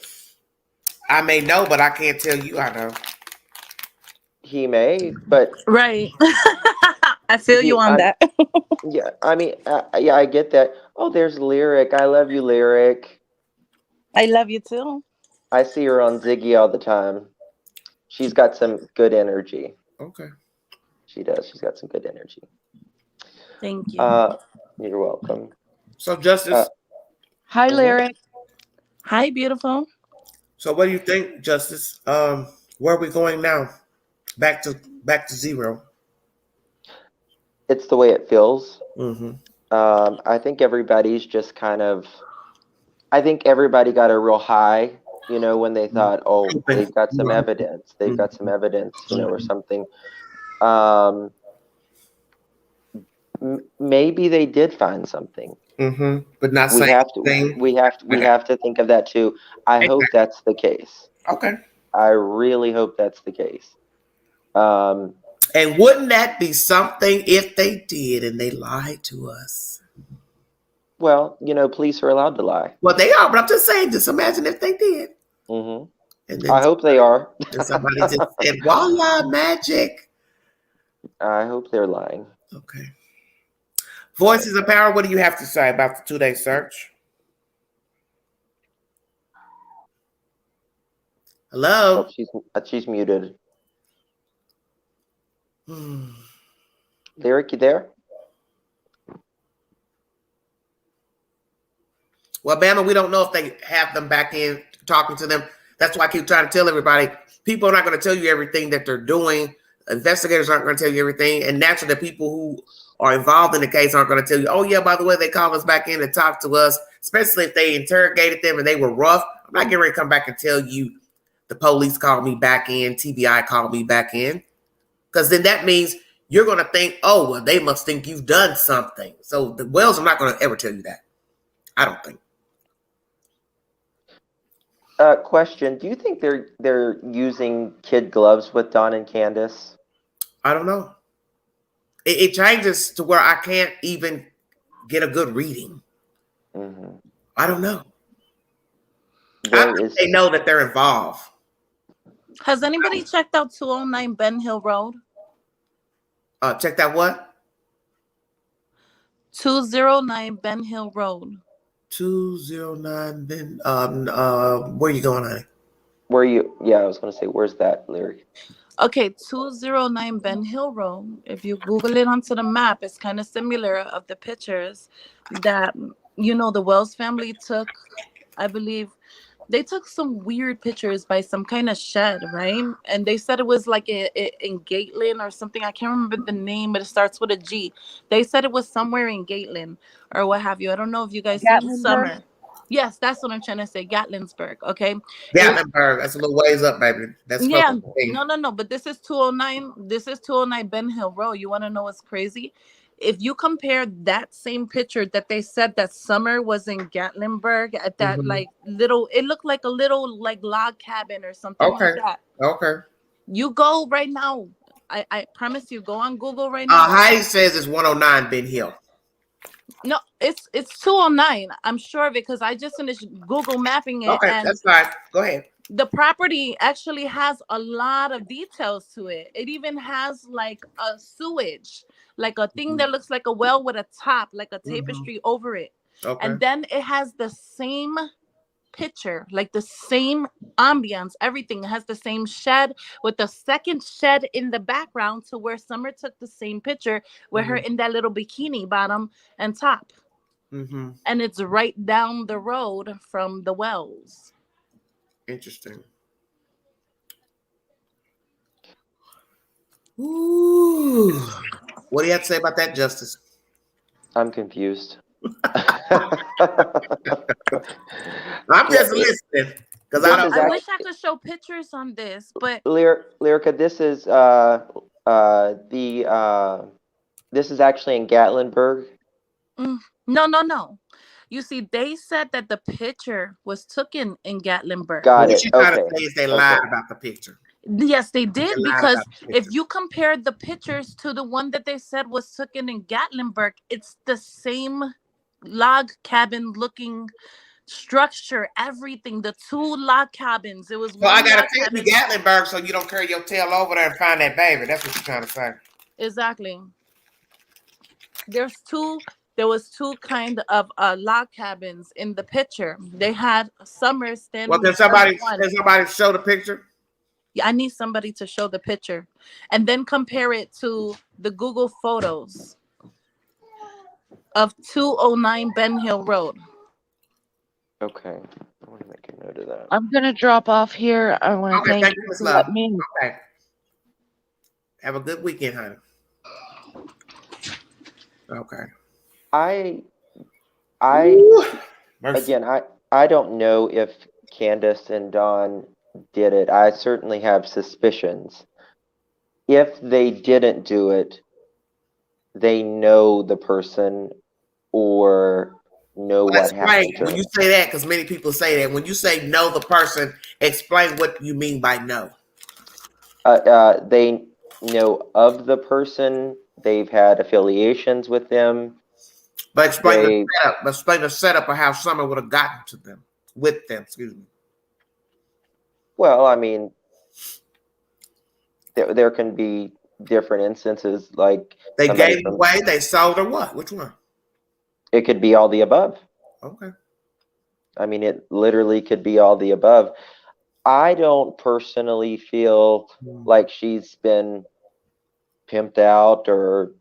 S1: I may know, but I can't tell you I know.
S3: He may, but
S4: right. I feel you on that.
S3: Yeah, I mean, yeah, I get that. Oh, there's Lyric. I love you, Lyric.
S4: I love you too.
S3: I see her on Ziggy all the time. She's got some good energy.
S1: Okay.
S3: She does. She's got some good energy.
S4: Thank you.
S3: You're welcome.
S1: So, Justice,
S2: Hi, Lyric.
S4: Hi, beautiful.
S1: so what do you think, Justice? Where are we going now? Back to zero.
S3: It's the way it feels.
S1: Mm-hmm.
S3: I think everybody's just kind of. I think everybody got a real high, when they thought, oh, they've got some evidence. They've got some evidence, or something. Maybe they did find something.
S1: Mm-hmm. But not
S3: We
S1: saying
S3: have to.
S1: anything.
S3: We have to think of that too. I hope that's the case.
S1: Okay.
S3: I really hope that's the case.
S1: And wouldn't that be something if they did and they lied to us?
S3: Well, police are allowed to lie.
S1: Well, they are, but I'm just saying, just imagine if they did.
S3: Mm-hmm.
S1: And then
S3: I hope they are.
S1: and somebody just said, voila, magic.
S3: I hope they're lying.
S1: Okay. Voices of Power, what do you have to say about the 2-day search? Hello?
S3: Oh, she's muted. Lyric, you there?
S1: Well, Bama, we don't know if they have them back in talking to them. That's why I keep trying to tell everybody, people are not going to tell you everything that they're doing. Investigators aren't going to tell you everything. And naturally, the people who are involved in the case aren't going to tell you, oh, yeah, by the way, they called us back in to talk to us, especially if they interrogated them and they were rough. I'm not getting ready to come back and tell you the police called me back in, TBI called me back in. Because then that means you're going to think, oh, well, they must think you've done something. So the Wells, I'm not going to ever tell you that. I don't think.
S3: Question: do you think they're using kid gloves with Don and Candace?
S1: I don't know. It changes to where I can't even get a good reading.
S3: Mm-hmm.
S1: I don't know. They know that they're involved.
S4: Has anybody checked out 209 Ben Hill Road?
S1: Check that what?
S4: 209 Ben Hill Road.
S1: 209 Ben. Where you going, honey?
S3: Where you? Yeah, I was going to say, where's that, Lyric?
S4: Okay, 209 Ben Hill Road. If you Google it onto the map, it's kind of similar of the pictures that the Wells family took. I believe they took some weird pictures by some kind of shed, right? And they said it was like in Gatelin or something. I can't remember the name, but it starts with a G. They said it was somewhere in Gatelin or what have you. I don't know if you guys seen Summer. Yes, that's what I'm trying to say. Gatlinburg, okay?
S1: Gatlinburg. That's a little ways up, baby. That's
S4: no. But this is 209. This is 209 Ben Hill Road. You want to know what's crazy? If you compare that same picture that they said that Summer was in Gatlinburg at that little, it looked like a little log cabin or something like that.
S1: Okay.
S4: You go right now. I promise you, go on Google right now.
S1: Heidi says it's 109 Ben Hill.
S4: No, it's 209. I'm sure of it because I just finished Google mapping it.
S1: Okay,
S4: and
S1: that's fine. Go ahead.
S4: The property actually has a lot of details to it. It even has like a sewage, like a thing that looks like a well with a top, like a tapestry over it. Okay. And then it has the same picture, like the same ambience, everything. It has the same shed with the second shed in the background to where Summer took the same picture with her in that little bikini bottom and top. And it's right down the road from the Wells.
S1: Interesting. Ooh. What do you have to say about that, Justice?
S3: I'm confused.
S1: I'm just listening because
S4: I wish I could show pictures on this, but
S3: Lyrica, this is this is actually in Gatlinburg.
S4: No. You see, they said that the picture was taken in Gatlinburg.
S3: Got it.
S1: What you trying to say is they lied about the picture.
S4: Yes, they did, because if you compare the pictures to the one that they said was taken in Gatlinburg, it's the same log cabin looking structure, everything. The two log cabins. It was.
S1: Well, I gotta take you Gatlinburg so you don't carry your tail over there and find that baby. That's what you're trying to say.
S4: Exactly. There was two kind of log cabins in the picture. They had Summer standing.
S1: Well, can somebody show the picture?
S4: Yeah, I need somebody to show the picture and then compare it to the Google photos. of 209 Ben Hill Road.
S3: Okay. I want to make a note of that.
S2: I'm gonna drop off here. I want to
S1: Okay,
S2: thank
S1: thank
S2: you
S1: you, Miss
S2: for
S1: Love.
S2: letting me.
S1: Okay. Have a good weekend, honey. Okay.
S3: I
S1: Ooh, mercy.
S3: again, I don't know if Candace and Don did it. I certainly have suspicions. If they didn't do it, they know the person or know
S1: Well,
S3: what
S1: that's right.
S3: happened to
S1: When
S3: her.
S1: you say that, because many people say that. When you say know the person, explain what you mean by know.
S3: They know of the person. They've had affiliations with them.
S1: But explain the setup. But explain the setup of how someone would have gotten to them, with them. Excuse me.
S3: Well, I mean, there can be different instances, like
S1: They
S3: somebody
S1: gave
S3: from.
S1: away. They sold or what? Which one?
S3: It could be all the above.
S1: Okay.
S3: I mean, it literally could be all the above. I don't personally feel like she's been pimped out or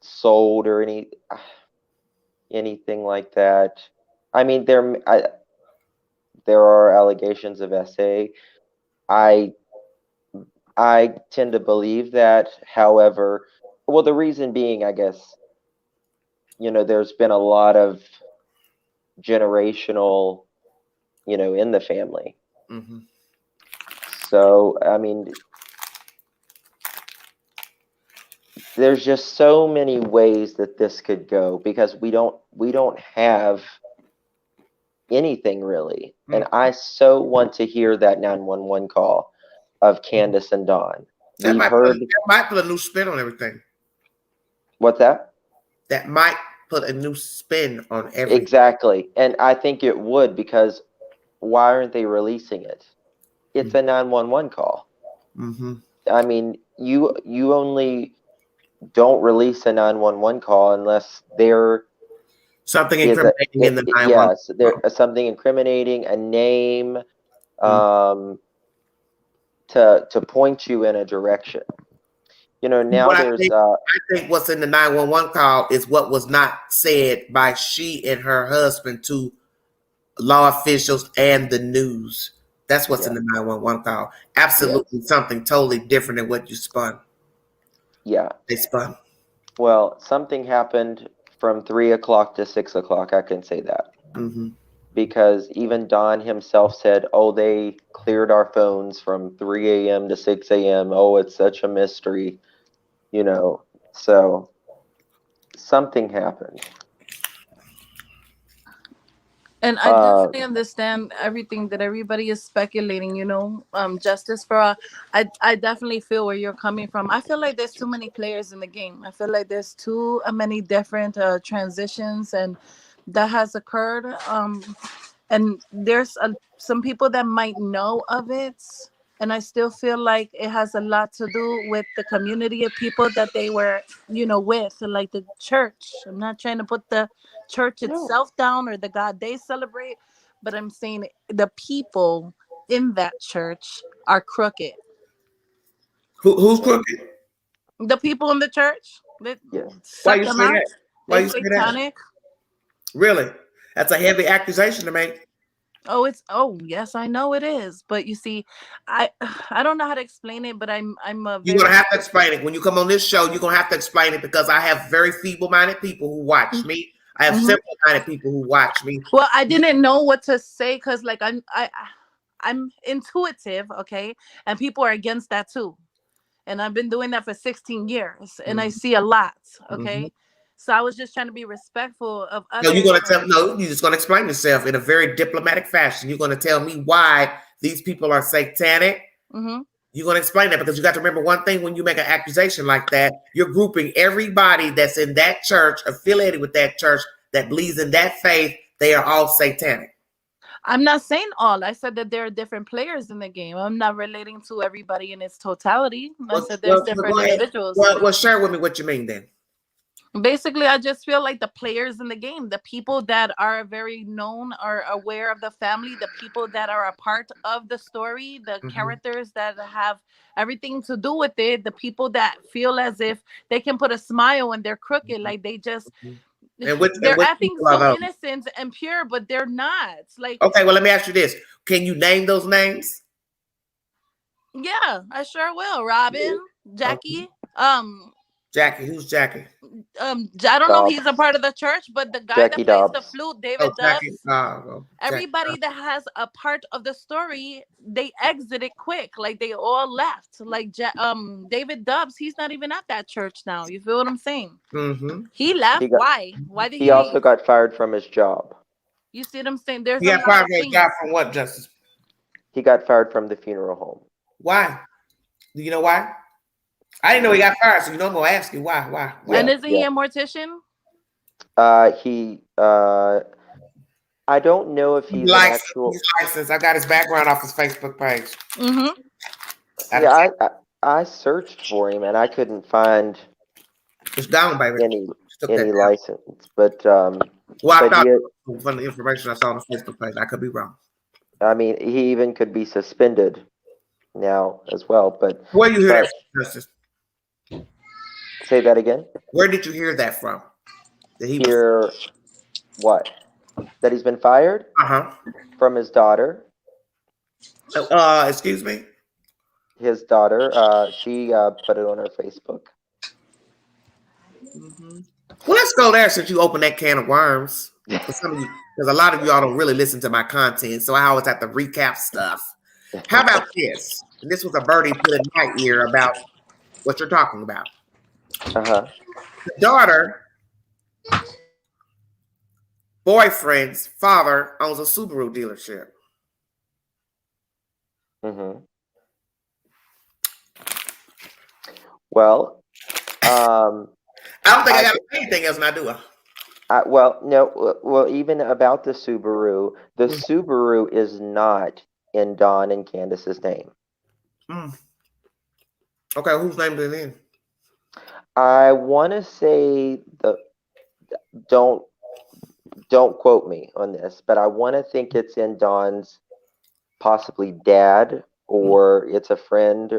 S3: sold or anything like that. I mean, there are allegations of SA. I tend to believe that. However, well, the reason being, I guess, there's been a lot of generational, in the family.
S1: Mm-hmm.
S3: So, I mean, there's just so many ways that this could go because we don't have anything really. And I so want to hear that 911 call of Candace and Dawn.
S1: That
S3: We've
S1: might
S3: heard
S1: put a new spin on everything.
S3: what's that?
S1: That might put a new spin on everything.
S3: Exactly. And I think it would, because why aren't they releasing it? It's a 911 call.
S1: Mm-hmm.
S3: I mean, you only don't release a 911 call unless there
S1: something
S3: is
S1: incriminating in the 911.
S3: yes, there something incriminating, a name, to point you in a direction. Now there's
S1: I think what's in the 911 call is what was not said by she and her husband to law officials and the news. That's what's in the 911 call. Absolutely something totally different than what you spun.
S3: Yeah.
S1: They spun.
S3: Well, something happened from 3 o'clock to 6 o'clock. I can say that.
S1: Mm-hmm.
S3: Because even Don himself said, oh, they cleared our phones from 3 a.m. to 6 a.m. Oh, it's such a mystery. So something happened.
S4: And I definitely understand everything that everybody is speculating, justice for all. I definitely feel where you're coming from. I feel like there's too many players in the game. I feel like there's too many different transitions and that has occurred. And there's some people that might know of it. And I still feel like it has a lot to do with the community of people that they were, with, like the church. I'm not trying to put the church itself down or the God they celebrate, but I'm saying the people in that church are crooked.
S1: Who's crooked?
S4: The people in the church.
S1: Why you say that? Why you say
S4: satanic.
S1: That? Really? That's a heavy accusation to make.
S4: Oh yes, I know it is, but you see, I don't know how to explain it, but I'm
S1: you're gonna have to explain it when you come on this show. You're gonna have to explain it because I have very feeble-minded people who watch me. I have simple-minded people who watch me.
S4: Well, I didn't know what to say because like I'm intuitive, okay, and people are against that too, and I've been doing that for 16 years, and I see a lot, okay. So I was just trying to be respectful of others.
S1: No, you're gonna tell. No, you're just gonna explain yourself in a very diplomatic fashion. You're gonna tell me why these people are satanic. You're gonna explain that because you got to remember one thing: when you make an accusation like that, you're grouping everybody that's in that church, affiliated with that church, that believes in that faith. They are all satanic.
S4: I'm not saying all. I said that there are different players in the game. I'm not relating to everybody in its totality. I said there's different individuals.
S1: Well, share with me what you mean then.
S4: Basically, I just feel like the players in the game, the people that are very known or aware of the family, the people that are a part of the story, the characters that have everything to do with it, the people that feel as if they can put a smile when they're crooked, like they just they're acting so innocent and pure, but they're not. Like,
S1: okay, well, let me ask you this: can you name those names?
S4: Yeah, I sure will. Robin, Jackie,
S1: Jackie, who's Jackie?
S4: I don't know if he's a part of the church, but the guy
S3: Jackie
S4: that plays
S3: Dobbs.
S4: the flute, David Dobbs.
S1: Jackie.
S4: Everybody that has a part of the story, they exited quick. Like they all left. Like David Dobbs, he's not even at that church now. You feel what I'm saying? He left. Why? Why did he
S3: also
S4: leave?
S3: got fired from his job.
S4: You see what I'm saying? There's
S1: he got fired from his job from what, Justice?
S3: He got fired from the funeral home.
S1: Why? Do you know why? I didn't know he got fired, so you know I'm gonna ask you why.
S4: And isn't he a mortician?
S3: I don't know if he's an actual.
S1: He's licensed. I got his background off his Facebook page.
S3: Yeah, I searched for him and I couldn't find.
S1: It's down, baby.
S3: Any license, but
S1: well, I thought from the information I saw on the Facebook page, I could be wrong.
S3: I mean, he even could be suspended now as well. But
S1: where you hear that from, Justice?
S3: Say that again.
S1: Where did you hear that from? That he
S3: what? That he's been fired? From his daughter.
S1: Excuse me?
S3: His daughter. She put it on her Facebook.
S1: Well, let's go there since you opened that can of worms. For some of you, because a lot of y'all don't really listen to my content, so I always have to recap stuff. How about this? And this was a birdie put in my ear about what you're talking about. The daughter, boyfriend's father owns a Subaru dealership.
S3: Well,
S1: I don't think I got anything else, now do I?
S3: Well, no. Well, even about the Subaru is not in Don and Candace's name.
S1: Okay, whose name is it in?
S3: I want to say don't quote me on this, but I want to think it's in Don's possibly dad or it's a friend.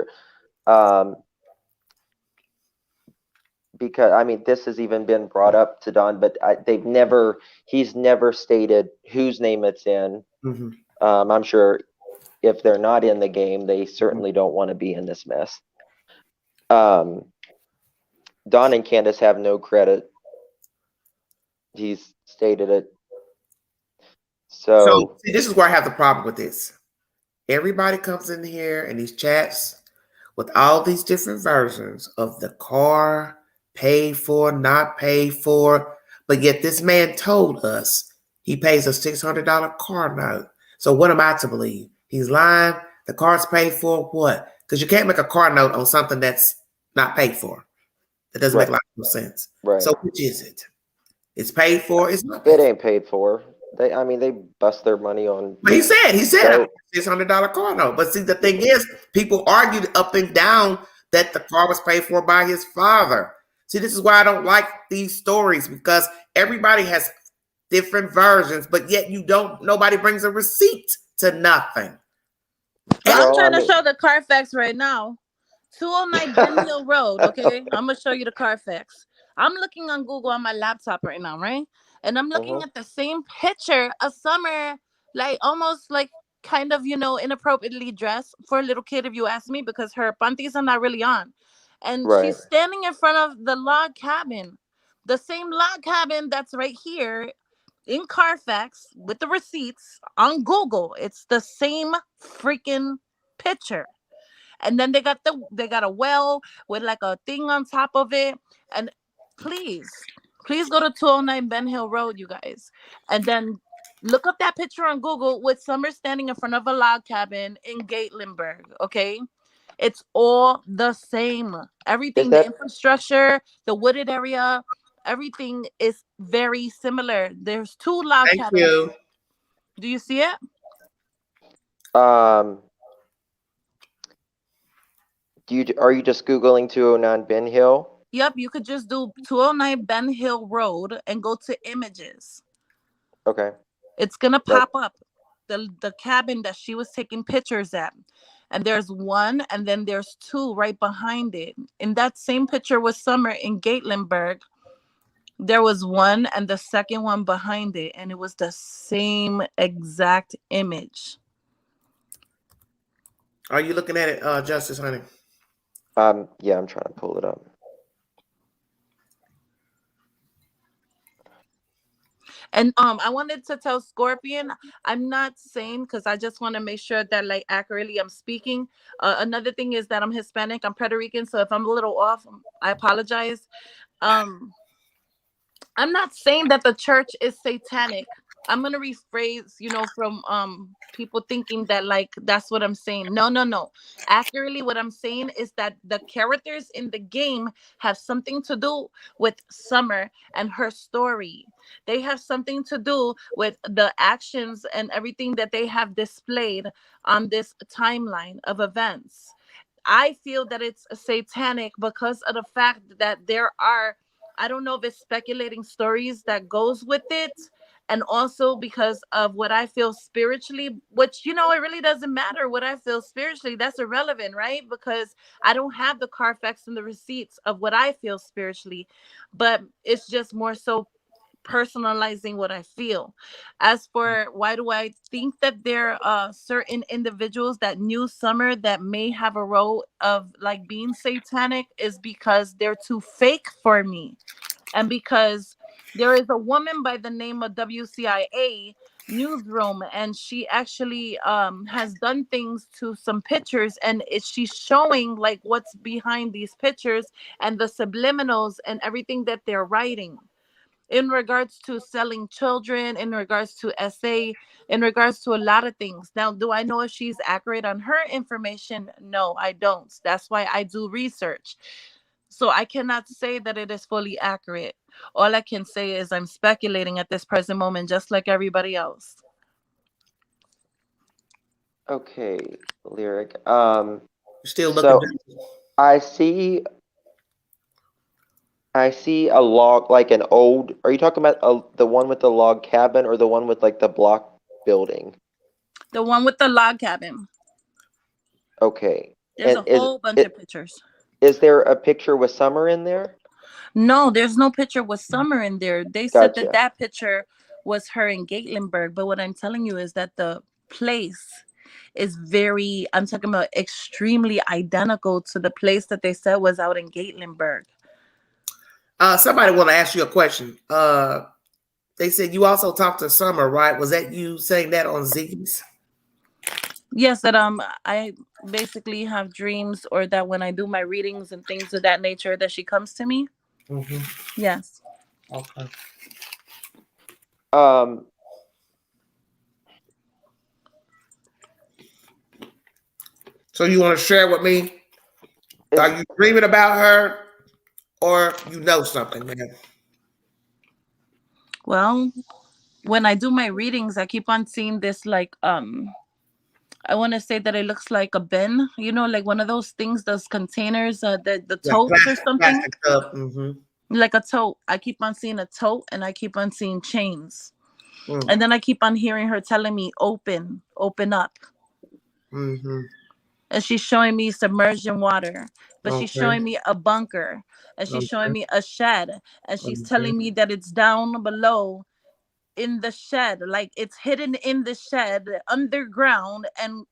S3: Because I mean, this has even been brought up to Don, but he's never stated whose name it's in. I'm sure if they're not in the game, they certainly don't want to be in this mess. Don and Candace have no credit. He's stated it. So
S1: see, this is where I have the problem with this. Everybody comes in here and these chats with all these different versions of the car, paid for, not paid for, but yet this man told us he pays a $600 car note. So what am I to believe? He's lying. The car's paid for. What? Because you can't make a car note on something that's not paid for. That doesn't make a lot of sense.
S3: Right.
S1: So which is it? It's paid for. It's not. It
S3: ain't paid for. They bust their money on.
S1: But he said $600 car note. But see, the thing is, people argued up and down that the car was paid for by his father. See, this is why I don't like these stories, because everybody has different versions, but yet nobody brings a receipt to nothing.
S4: I'm trying to show the Carfax right now. 209 Ben Hill Road, okay? I'm going to show you the Carfax. I'm looking on Google on my laptop right now, right? And I'm looking at the same picture of Summer, like almost like kind of, inappropriately dressed for a little kid, if you ask me, because her panties are not really on. And she's standing in front of the log cabin. The same log cabin that's right here in Carfax with the receipts on Google. It's the same freaking picture. And then they got a well with like a thing on top of it. And please go to 209 Ben Hill Road, you guys. And then look up that picture on Google with Summer standing in front of a log cabin in Gatlinburg, okay? It's all the same. Everything, the infrastructure, the wooded area, everything is very similar. There's 2 log cabins. Thank you. Do you see it?
S3: Are you just Googling 209 Ben Hill?
S4: Yep, you could just do 209 Ben Hill Road and go to images.
S3: Okay.
S4: It's gonna pop up the cabin that she was taking pictures at. And there's one, and then there's two right behind it. In that same picture with Summer in Gatlinburg, there was one and the second one behind it, and it was the same exact image.
S1: Are you looking at it, Justice, honey?
S3: Yeah, I'm trying to pull it up.
S4: And I wanted to tell Scorpion, I'm not saying, because I just want to make sure that like accurately I'm speaking. Another thing is that I'm Hispanic, I'm Puerto Rican, so if I'm a little off, I apologize. I'm not saying that the church is satanic. I'm gonna rephrase, from people thinking that like that's what I'm saying. No. Accurately, what I'm saying is that the characters in the game have something to do with Summer and her story. They have something to do with the actions and everything that they have displayed on this timeline of events. I feel that it's satanic because of the fact that there are, I don't know if it's speculating stories that goes with it, and also because of what I feel spiritually, which it really doesn't matter what I feel spiritually. That's irrelevant, right? Because I don't have the Carfax and the receipts of what I feel spiritually, but it's just more so personalizing what I feel. As for why do I think that there are certain individuals that knew Summer that may have a role of like being satanic, is because they're too fake for me. And because there is a woman by the name of WCIA newsroom, and she actually has done things to some pictures, and she's showing like what's behind these pictures and the subliminals and everything that they're writing in regards to selling children, in regards to SA, in regards to a lot of things. Now, do I know if she's accurate on her information? No, I don't. That's why I do research. So I cannot say that it is fully accurate. All I can say is I'm speculating at this present moment, just like everybody else.
S3: Okay, Lyric.
S1: Still
S3: So
S1: looking.
S3: I see a log, like an old. Are you talking about the one with the log cabin, or the one with like the block building?
S4: The one with the log cabin.
S3: Okay.
S4: There's
S3: And
S4: a whole bunch of pictures.
S3: Is there a picture with Summer in there?
S4: No, there's no picture with Summer in there. They said
S3: Gotcha.
S4: that picture was her in Gatlinburg. But what I'm telling you is that the place is very, I'm talking about extremely identical to the place that they said was out in Gatlinburg.
S1: Somebody want to ask you a question. They said you also talked to Summer, right? Was that you saying that on Z's?
S4: Yes, that I basically have dreams, or that when I do my readings and things of that nature, that she comes to me.
S1: Mm-hmm.
S4: Yes.
S1: Okay. So you want to share with me? Are you dreaming about her, or you know something, man?
S4: Well, when I do my readings, I keep on seeing this like I want to say that it looks like a bin, like one of those things, those containers, the totes or something.
S1: Mm-hmm.
S4: Like a tote. I keep on seeing a tote, and I keep on seeing chains. And then I keep on hearing her telling me, open up.
S1: Mm-hmm.
S4: And she's showing me submersion water, but she's showing me a bunker, and she's showing me a shed, and she's telling me that it's down below in the shed, like it's hidden in the shed underground, and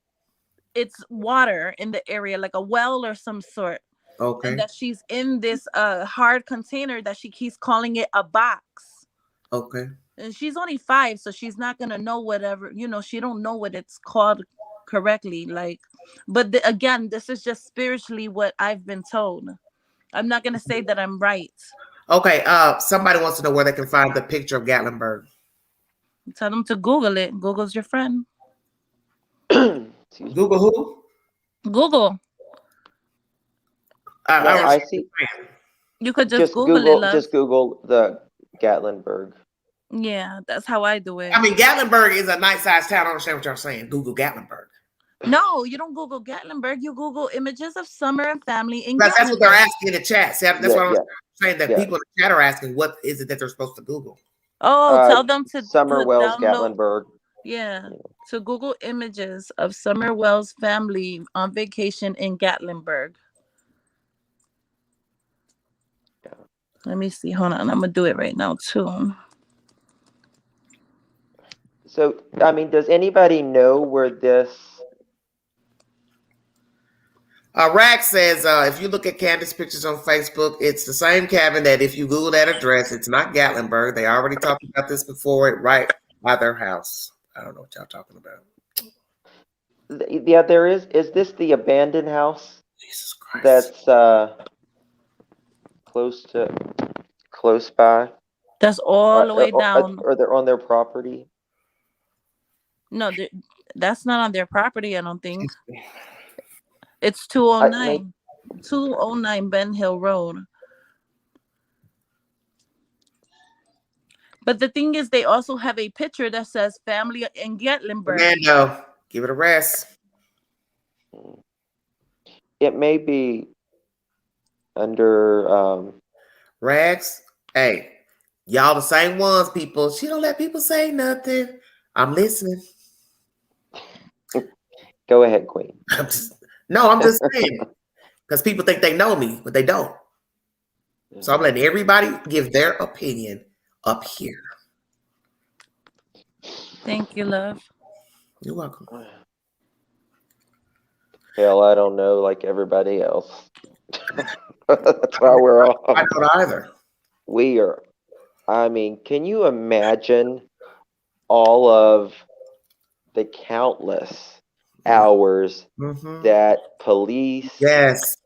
S4: it's water in the area, like a well or some sort.
S1: Okay.
S4: And that she's in this hard container that she keeps calling it a box.
S1: Okay.
S4: And she's only 5, so she's not gonna know whatever, she don't know what it's called correctly, like. But again, this is just spiritually what I've been told. I'm not gonna say that I'm right.
S1: Okay. Somebody wants to know where they can find the picture of Gatlinburg.
S4: Tell them to Google it. Google's your friend.
S1: Google who?
S4: Google.
S3: I see.
S4: You could just Google it, love.
S3: Just Google the Gatlinburg.
S4: Yeah, that's how I do it.
S1: I mean, Gatlinburg is a nice sized town. I don't understand what y'all saying. Google Gatlinburg.
S4: No, you don't Google Gatlinburg. You Google images of summer and family in
S1: That's what they're
S4: Gatlinburg.
S1: asking in the chat. See, that's what I'm saying. That people in the chat are asking, what is it that they're supposed to Google?
S4: Oh, tell them to
S3: Summer Wells
S4: download.
S3: Gatlinburg.
S4: Yeah, to Google images of Summer Wells family on vacation in Gatlinburg.
S3: Yeah.
S4: Let me see. Hold on. I'm going to do it right now, too.
S3: So, I mean, does anybody know where this...
S1: Rack says, if you look at Candace's pictures on Facebook, it's the same cabin that if you Google that address, it's not Gatlinburg. They already talked about this before, right by their house. I don't know what y'all talking about.
S3: Yeah, there is. Is this the abandoned house?
S1: Jesus Christ.
S3: That's close by?
S4: That's all the way down.
S3: Or they're on their property?
S4: No, that's not on their property, I don't think. It's 209. 209 Ben Hill Road. But the thing is, they also have a picture that says family in Gatlinburg.
S1: Fernando, give it a rest.
S3: It may be under
S1: Rags. Hey, y'all the same ones, people. She don't let people say nothing. I'm listening.
S3: Go ahead, Queen.
S1: I'm just saying. Because people think they know me, but they don't. So I'm letting everybody give their opinion up here.
S4: Thank you, love.
S1: You're welcome.
S3: Hell, I don't know, like everybody else. That's why we're all...
S1: I don't either.
S3: We are... I mean, can you imagine all of the countless hours that police...
S1: Yes.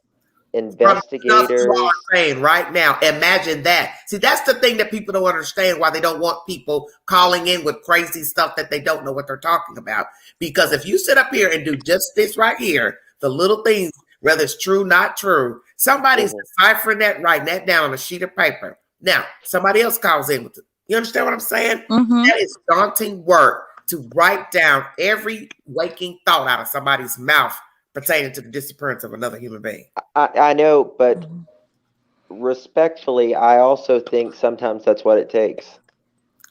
S3: Investigators
S1: saying right now, imagine that. See, that's the thing that people don't understand, why they don't want people calling in with crazy stuff that they don't know what they're talking about. Because if you sit up here and do just this right here, the little things, whether it's true, not true, somebody's deciphering that, writing that down on a sheet of paper. Now, somebody else calls in with it. You understand what I'm saying? That is daunting work to write down every waking thought out of somebody's mouth pertaining to the disappearance of another human being.
S3: I know, but respectfully, I also think sometimes that's what it takes.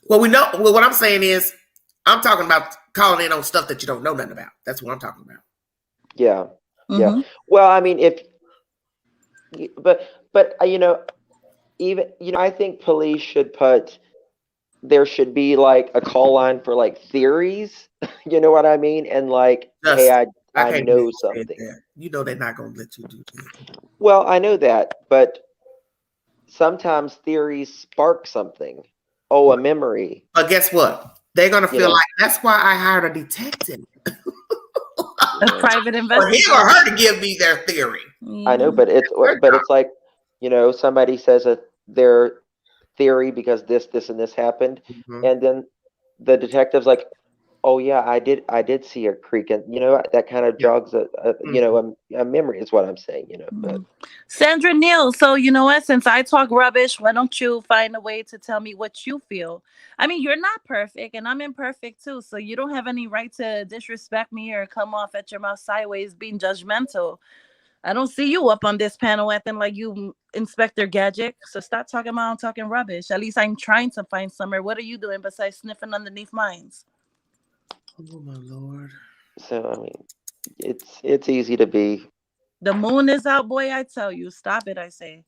S1: Well, we know. Well, what I'm saying is, I'm talking about calling in on stuff that you don't know nothing about. That's what I'm talking about.
S3: Yeah, yeah. Well, I mean, but even I think police should there should be like a call line for like theories. You know what I mean? And like, hey, I know something.
S1: You know they're not going to let you do that.
S3: Well, I know that, but sometimes theories spark something. Oh, a memory.
S1: But guess what? They're going to feel like, that's why I hired a detective.
S4: A private investigator.
S1: For him or her to give me their theory.
S3: I know, but it's like, somebody says their theory because this, and this happened. And then the detective's like, oh yeah, I did see a creek, and that kind of jogs a memory is what I'm saying, But
S4: Sandra Neal, so you know what? Since I talk rubbish, why don't you find a way to tell me what you feel? I mean, you're not perfect, and I'm imperfect too, so you don't have any right to disrespect me or come off at your mouth sideways being judgmental. I don't see you up on this panel acting like you Inspector Gadget, so stop talking about I'm talking rubbish. At least I'm trying to find somewhere. What are you doing besides sniffing underneath mines?
S1: Oh my Lord.
S3: So I mean, it's easy to be.
S4: The moon is out, boy. I tell you, stop it. I say.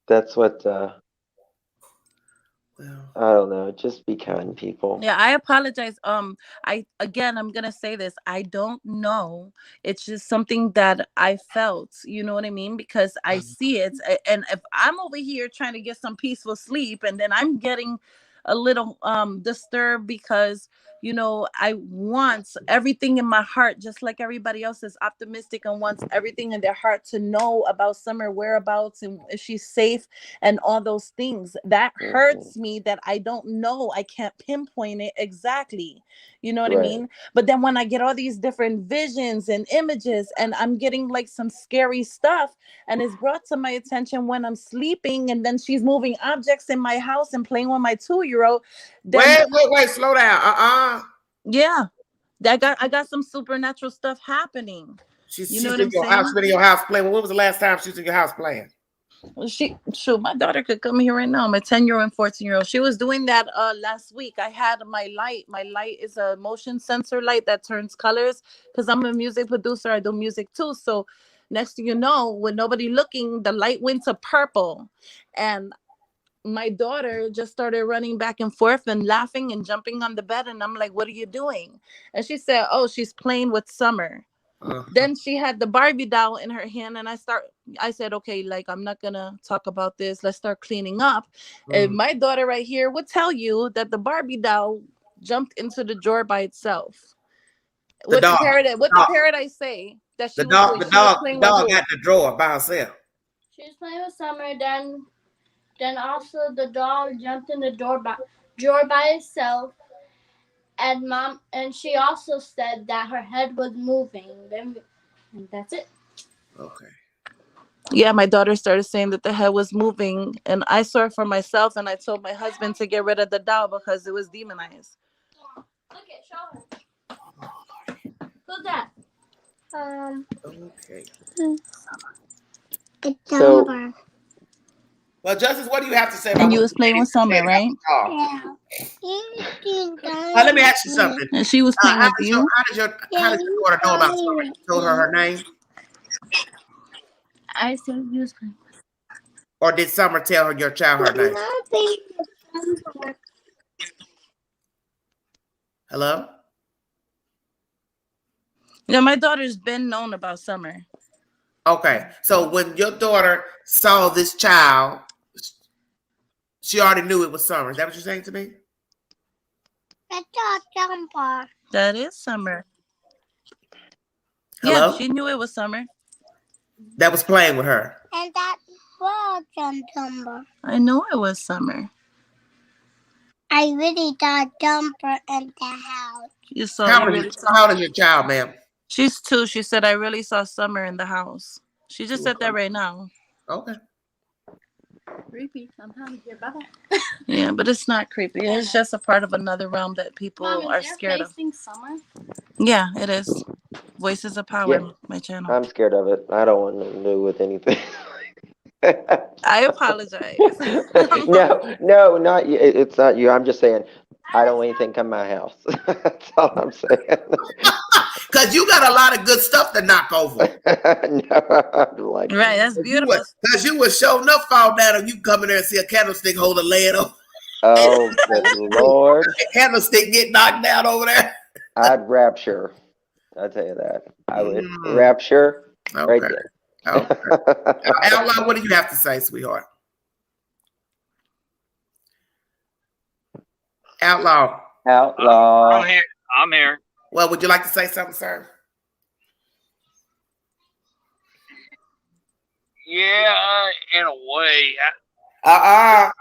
S3: That's what.
S1: Well,
S3: I don't know. Just be kind, people.
S4: Yeah, I apologize. I'm gonna say this. I don't know. It's just something that I felt. You know what I mean? Because I see it, and if I'm over here trying to get some peaceful sleep, and then I'm getting a little disturbed because I want everything in my heart, just like everybody else is optimistic and wants everything in their heart to know about Summer whereabouts and if she's safe and all those things. That hurts me that I don't know. I can't pinpoint it exactly. You know what I mean? But then when I get all these different visions and images and I'm getting like some scary stuff and it's brought to my attention when I'm sleeping and then she's moving objects in my house and playing with my 2-year-old.
S1: Wait, slow down.
S4: Yeah. I got some supernatural stuff happening.
S1: She's in your house. She's been in your house playing. When was the last time she was in your house playing?
S4: My daughter could come here right now. My 10-year-old and 14-year-old. She was doing that last week. I had my light. My light is a motion sensor light that turns colors because I'm a music producer. I do music too. So next thing you know, with nobody looking, the light went to purple. And my daughter just started running back and forth and laughing and jumping on the bed. And I'm like, what are you doing? And she said, oh, she's playing with Summer. Then she had the Barbie doll in her hand, and I said, okay, like, I'm not gonna talk about this. Let's start cleaning up. And my daughter right here would tell you that the Barbie doll jumped into the drawer by itself. What did Paradise say that she was doing?
S1: The dog got the drawer by herself.
S5: She was playing with Summer, then also the doll jumped in the drawer by itself. And she also said that her head was moving. And that's it.
S1: Okay.
S4: Yeah, my daughter started saying that the head was moving, and I saw it for myself, and I told my husband to get rid of the doll because it was demonized.
S5: Look at, show her. Who's that?
S1: Okay.
S5: It's Summer.
S1: Well, Justice, what do you have to say about?
S4: And you was playing with Summer, right?
S5: Yeah.
S1: Let me ask you something.
S4: And she was playing with you.
S1: How did your daughter know about Summer? You told her name?
S5: I said you was playing.
S1: Or did Summer tell her your child her name? Hello?
S4: Yeah, my daughter's been known about Summer.
S1: Okay, so when your daughter saw this child, she already knew it was Summer. Is that what you're saying to me?
S4: That is Summer.
S1: Hello?
S4: Yeah, she knew it was Summer.
S1: That was playing with her.
S5: And that was Summer.
S4: I know it was Summer.
S5: I really saw Jumper in the house.
S4: You saw.
S1: How old is your child, ma'am?
S4: She's 2. She said, I really saw Summer in the house. She just said that right now.
S1: Okay.
S5: Creepy. I'm out of here. Bye-bye.
S4: Yeah, but it's not creepy. It's just a part of another realm that people are scared of.
S5: Summer?
S4: Yeah, it is. Voices of Power, my channel.
S3: I'm scared of it. I don't want to do with anything.
S4: I apologize.
S3: No, not you. It's not you. I'm just saying I don't want anything come my house. That's all I'm saying.
S1: Because you got a lot of good stuff to knock over.
S3: No, like,
S4: right, that's beautiful.
S1: Because you would show enough fall down and you come in there and see a candlestick hold a lid on.
S3: Oh, good Lord.
S1: A candlestick get knocked down over there.
S3: I'd rapture. I'll tell you that. I would rapture right there.
S1: Okay. Outlaw, what do you have to say, sweetheart? Outlaw.
S6: I'm here.
S1: Well, would you like to say something, sir?
S6: Yeah, in a way.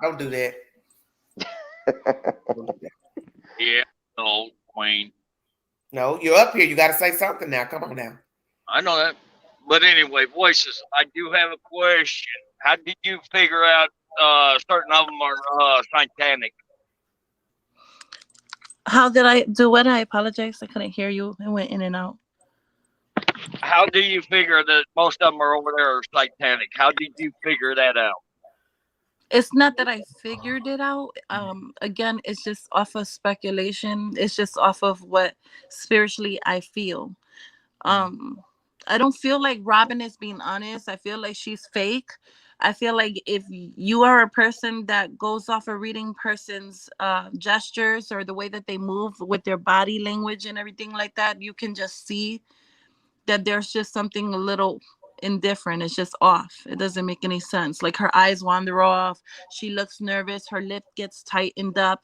S1: Don't do that.
S6: Yeah, no, Queen.
S1: No, you're up here. You got to say something now. Come on now.
S6: I know that. But anyway, voices, I do have a question. How did you figure out certain of them are satanic?
S4: How did I do what? I apologize. I couldn't hear you. It went in and out.
S6: How do you figure that most of them are over there are satanic? How did you figure that out?
S4: It's not that I figured it out. Again, it's just off of speculation. It's just off of what spiritually I feel. I don't feel like Robin is being honest. I feel like she's fake. I feel like if you are a person that goes off of reading person's gestures or the way that they move with their body language and everything like that, you can just see that there's just something a little indifferent. It's just off. It doesn't make any sense. Like her eyes wander off. She looks nervous. Her lip gets tightened up.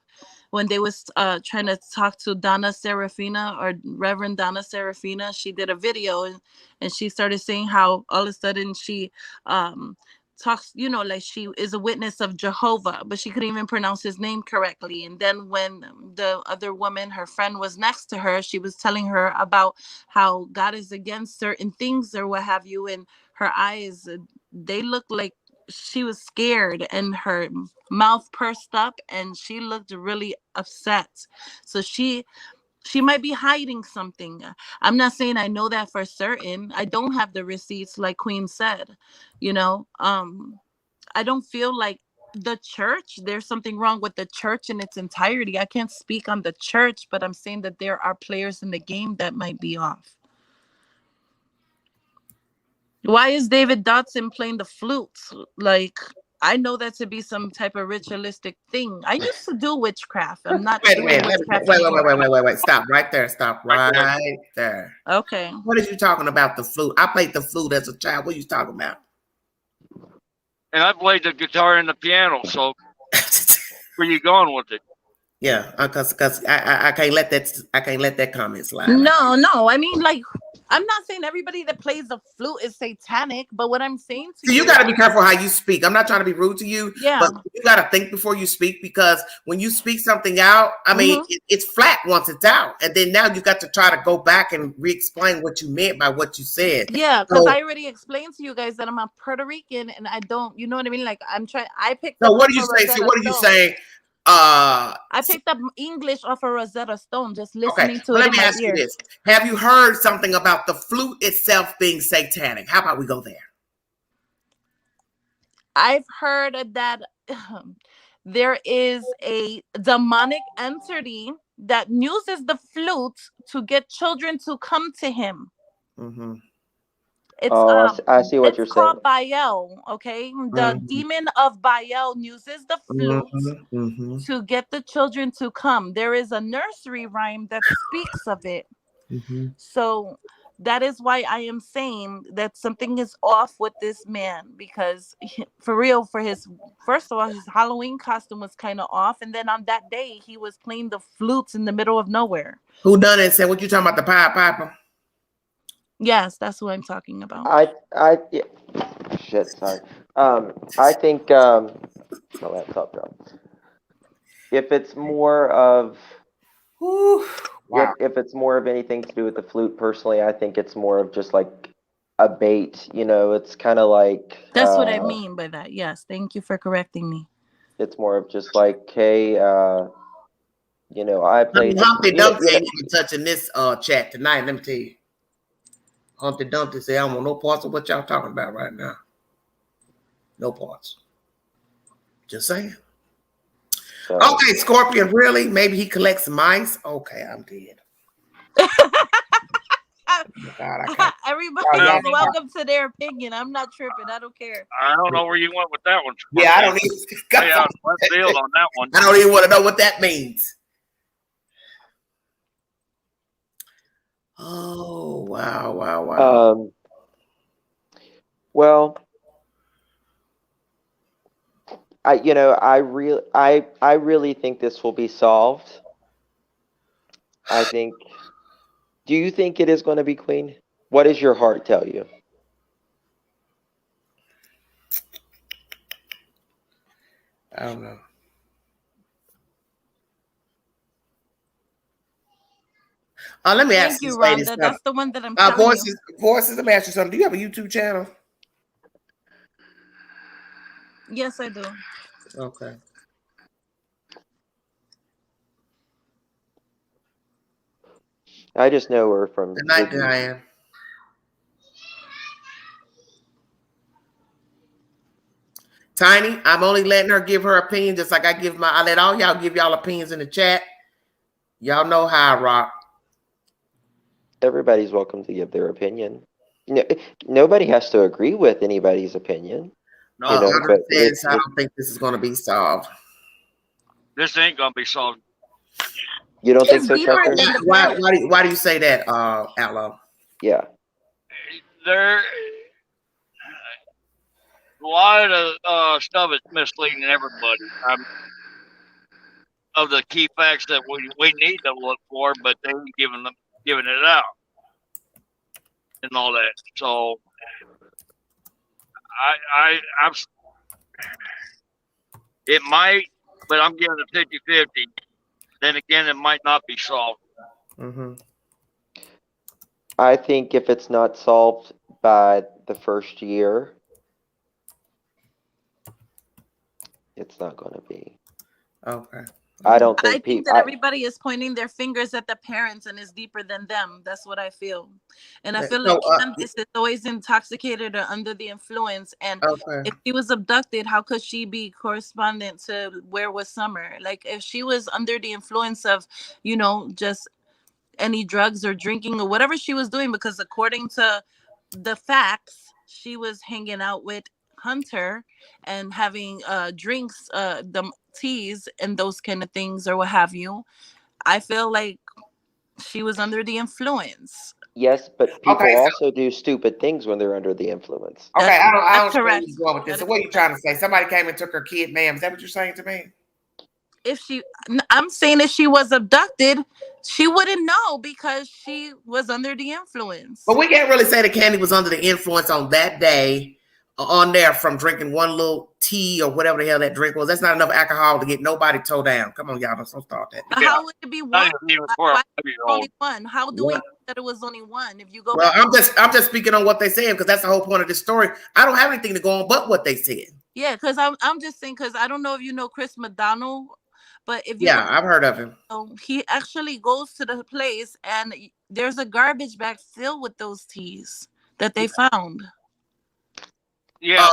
S4: When they was trying to talk to Donna Serafina or Reverend Donna Serafina, she did a video and she started saying how all of a sudden she talks, like she is a witness of Jehovah, but she couldn't even pronounce his name correctly. And then when the other woman, her friend, was next to her, she was telling her about how God is against certain things or what have you. And her eyes, they look like she was scared and her mouth pursed up and she looked really upset. So she She might be hiding something. I'm not saying I know that for certain. I don't have the receipts, like Queen said. You know, I don't feel like the church, there's something wrong with the church in its entirety. I can't speak on the church, but I'm saying that there are players in the game that might be off. Why is David Dotson playing the flute? Like, I know that to be some type of ritualistic thing. I used to do witchcraft. I'm not
S1: Wait a
S4: doing
S1: minute.
S4: witchcraft
S1: Wait,
S4: anymore.
S1: wait. Stop right there. Stop
S6: Right there.
S1: right there.
S4: Okay.
S1: What are you talking about? The flute? I played the flute as a child. What are you talking about?
S6: And I played the guitar and the piano. So where you going with it?
S1: Yeah, because I can't let that comment slide.
S4: No. I mean, like, I'm not saying everybody that plays the flute is satanic, but what I'm saying to
S1: So you got to be careful how you speak. I'm not trying to be rude to you,
S4: Yeah.
S1: but you got to think before you speak, because when you speak something out, I mean, it's flat once it's out, and then now you got to try to go back and re-explain what you meant by what you said.
S4: Yeah, because I already explained to you guys that I'm a Puerto Rican, and I don't, you know what I mean? Like, I'm trying. I picked.
S1: So
S4: up
S1: what do you
S4: off a
S1: say? So
S4: Rosetta
S1: what are you
S4: Stone.
S1: saying?
S4: I picked up English off a Rosetta Stone, just listening to it
S1: let
S4: in
S1: me
S4: my
S1: ask you
S4: ear.
S1: this: have you heard something about the flute itself being satanic? How about we go there?
S4: I've heard that there is a demonic entity that uses the flute to get children to come to him.
S1: Mm-hmm.
S4: It's
S3: I see what you're saying.
S4: called Baal, okay? The demon of Baal uses the flute to get the children to come. There is a nursery rhyme that speaks of it. So that is why I am saying that something is off with this man, because for real, first of all, his Halloween costume was kind of off, and then on that day he was playing the flutes in the middle of nowhere.
S1: Who done it? Said, what you talking about, the Pied Piper?
S4: Yes, that's what I'm talking about.
S3: Yeah. Shit, sorry. I think my laptop dropped. If it's more of if it's more of anything to do with the flute, personally, I think it's more of just like a bait. You know, it's kind of like
S4: that's what I mean by that. Yes, thank you for correcting me.
S3: It's more of just like, hey, you know, I played.
S1: Humpty Dumpty ain't even touching this chat tonight. Let me tell you. Humpty Dumpty say, I don't want no parts of what y'all talking about right now. No parts. Just saying. So, okay, Scorpion, really? Maybe he collects mice? Okay, I'm dead.
S4: Oh God, everybody's welcome to their opinion. I'm not tripping. I don't care.
S6: I don't know where you went with that one.
S1: Yeah, I don't even.
S6: On that one.
S1: I don't even want to know what that means. Oh, wow.
S3: Well, I really think this will be solved. I think. Do you think it is going to be, Queen? What does your heart tell you?
S1: I don't know. Let me ask you,
S4: Rhonda. That's the one that I'm telling
S1: Voices,
S4: you.
S1: Voices, let me ask you something. Do you have a YouTube channel?
S4: Yes, I do.
S1: Okay.
S3: I just know her from
S1: Good night, Diane. Tiny, I'm only letting her give her opinion, just like I let all y'all give y'all opinions in the chat. Y'all know how I rock.
S3: Everybody's welcome to give their opinion. Nobody has to agree with anybody's opinion.
S1: No, I don't think this is going to be solved.
S6: This ain't going to be solved.
S3: You don't think so, Chucker?
S1: Why do you say that, Outlaw?
S3: Yeah.
S6: A lot of stuff is misleading everybody. Of the key facts that we need to look for, but they ain't giving it out and all that. So I'm it might, but I'm giving it 50-50. Then again, it might not be solved.
S3: I think if it's not solved by the first year, it's not going to be.
S1: Okay.
S3: I don't
S4: I
S3: think
S4: think
S3: people.
S4: that everybody is pointing their fingers at the parents and it's deeper than them. That's what I feel. And I feel like Candace is always intoxicated or under the influence. And if she was abducted, how could she be correspondent to where was Summer? Like if she was under the influence of, just any drugs or drinking or whatever she was doing, because according to the facts, she was hanging out with Hunter and having drinks, the teas and those kind of things or what have you. I feel like she was under the influence.
S3: Yes, but people also do stupid things when they're under the influence.
S1: Okay, I don't
S4: That's
S1: know where
S4: correct.
S1: you're going with this. So what are you trying to say? Somebody came and took her kid, ma'am. Is that what you're saying to me?
S4: I'm saying if she was abducted, she wouldn't know because she was under the influence.
S1: But we can't really say that Candy was under the influence on that day on there from drinking one little tea or whatever the hell that drink was. That's not enough alcohol to get nobody towed down. Come on, y'all. Don't start that.
S4: Yeah. How would it be one? Only one. How do we know that it was only one? If you go back,
S1: I'm just speaking on what they said because that's the whole point of this story. I don't have anything to go on but what they said.
S4: Yeah, because I'm just saying, because I don't know if you know Chris McDonald, but if you
S1: I've heard of him.
S4: He actually goes to the place and there's a garbage bag filled with those teas that they found.
S6: Yeah,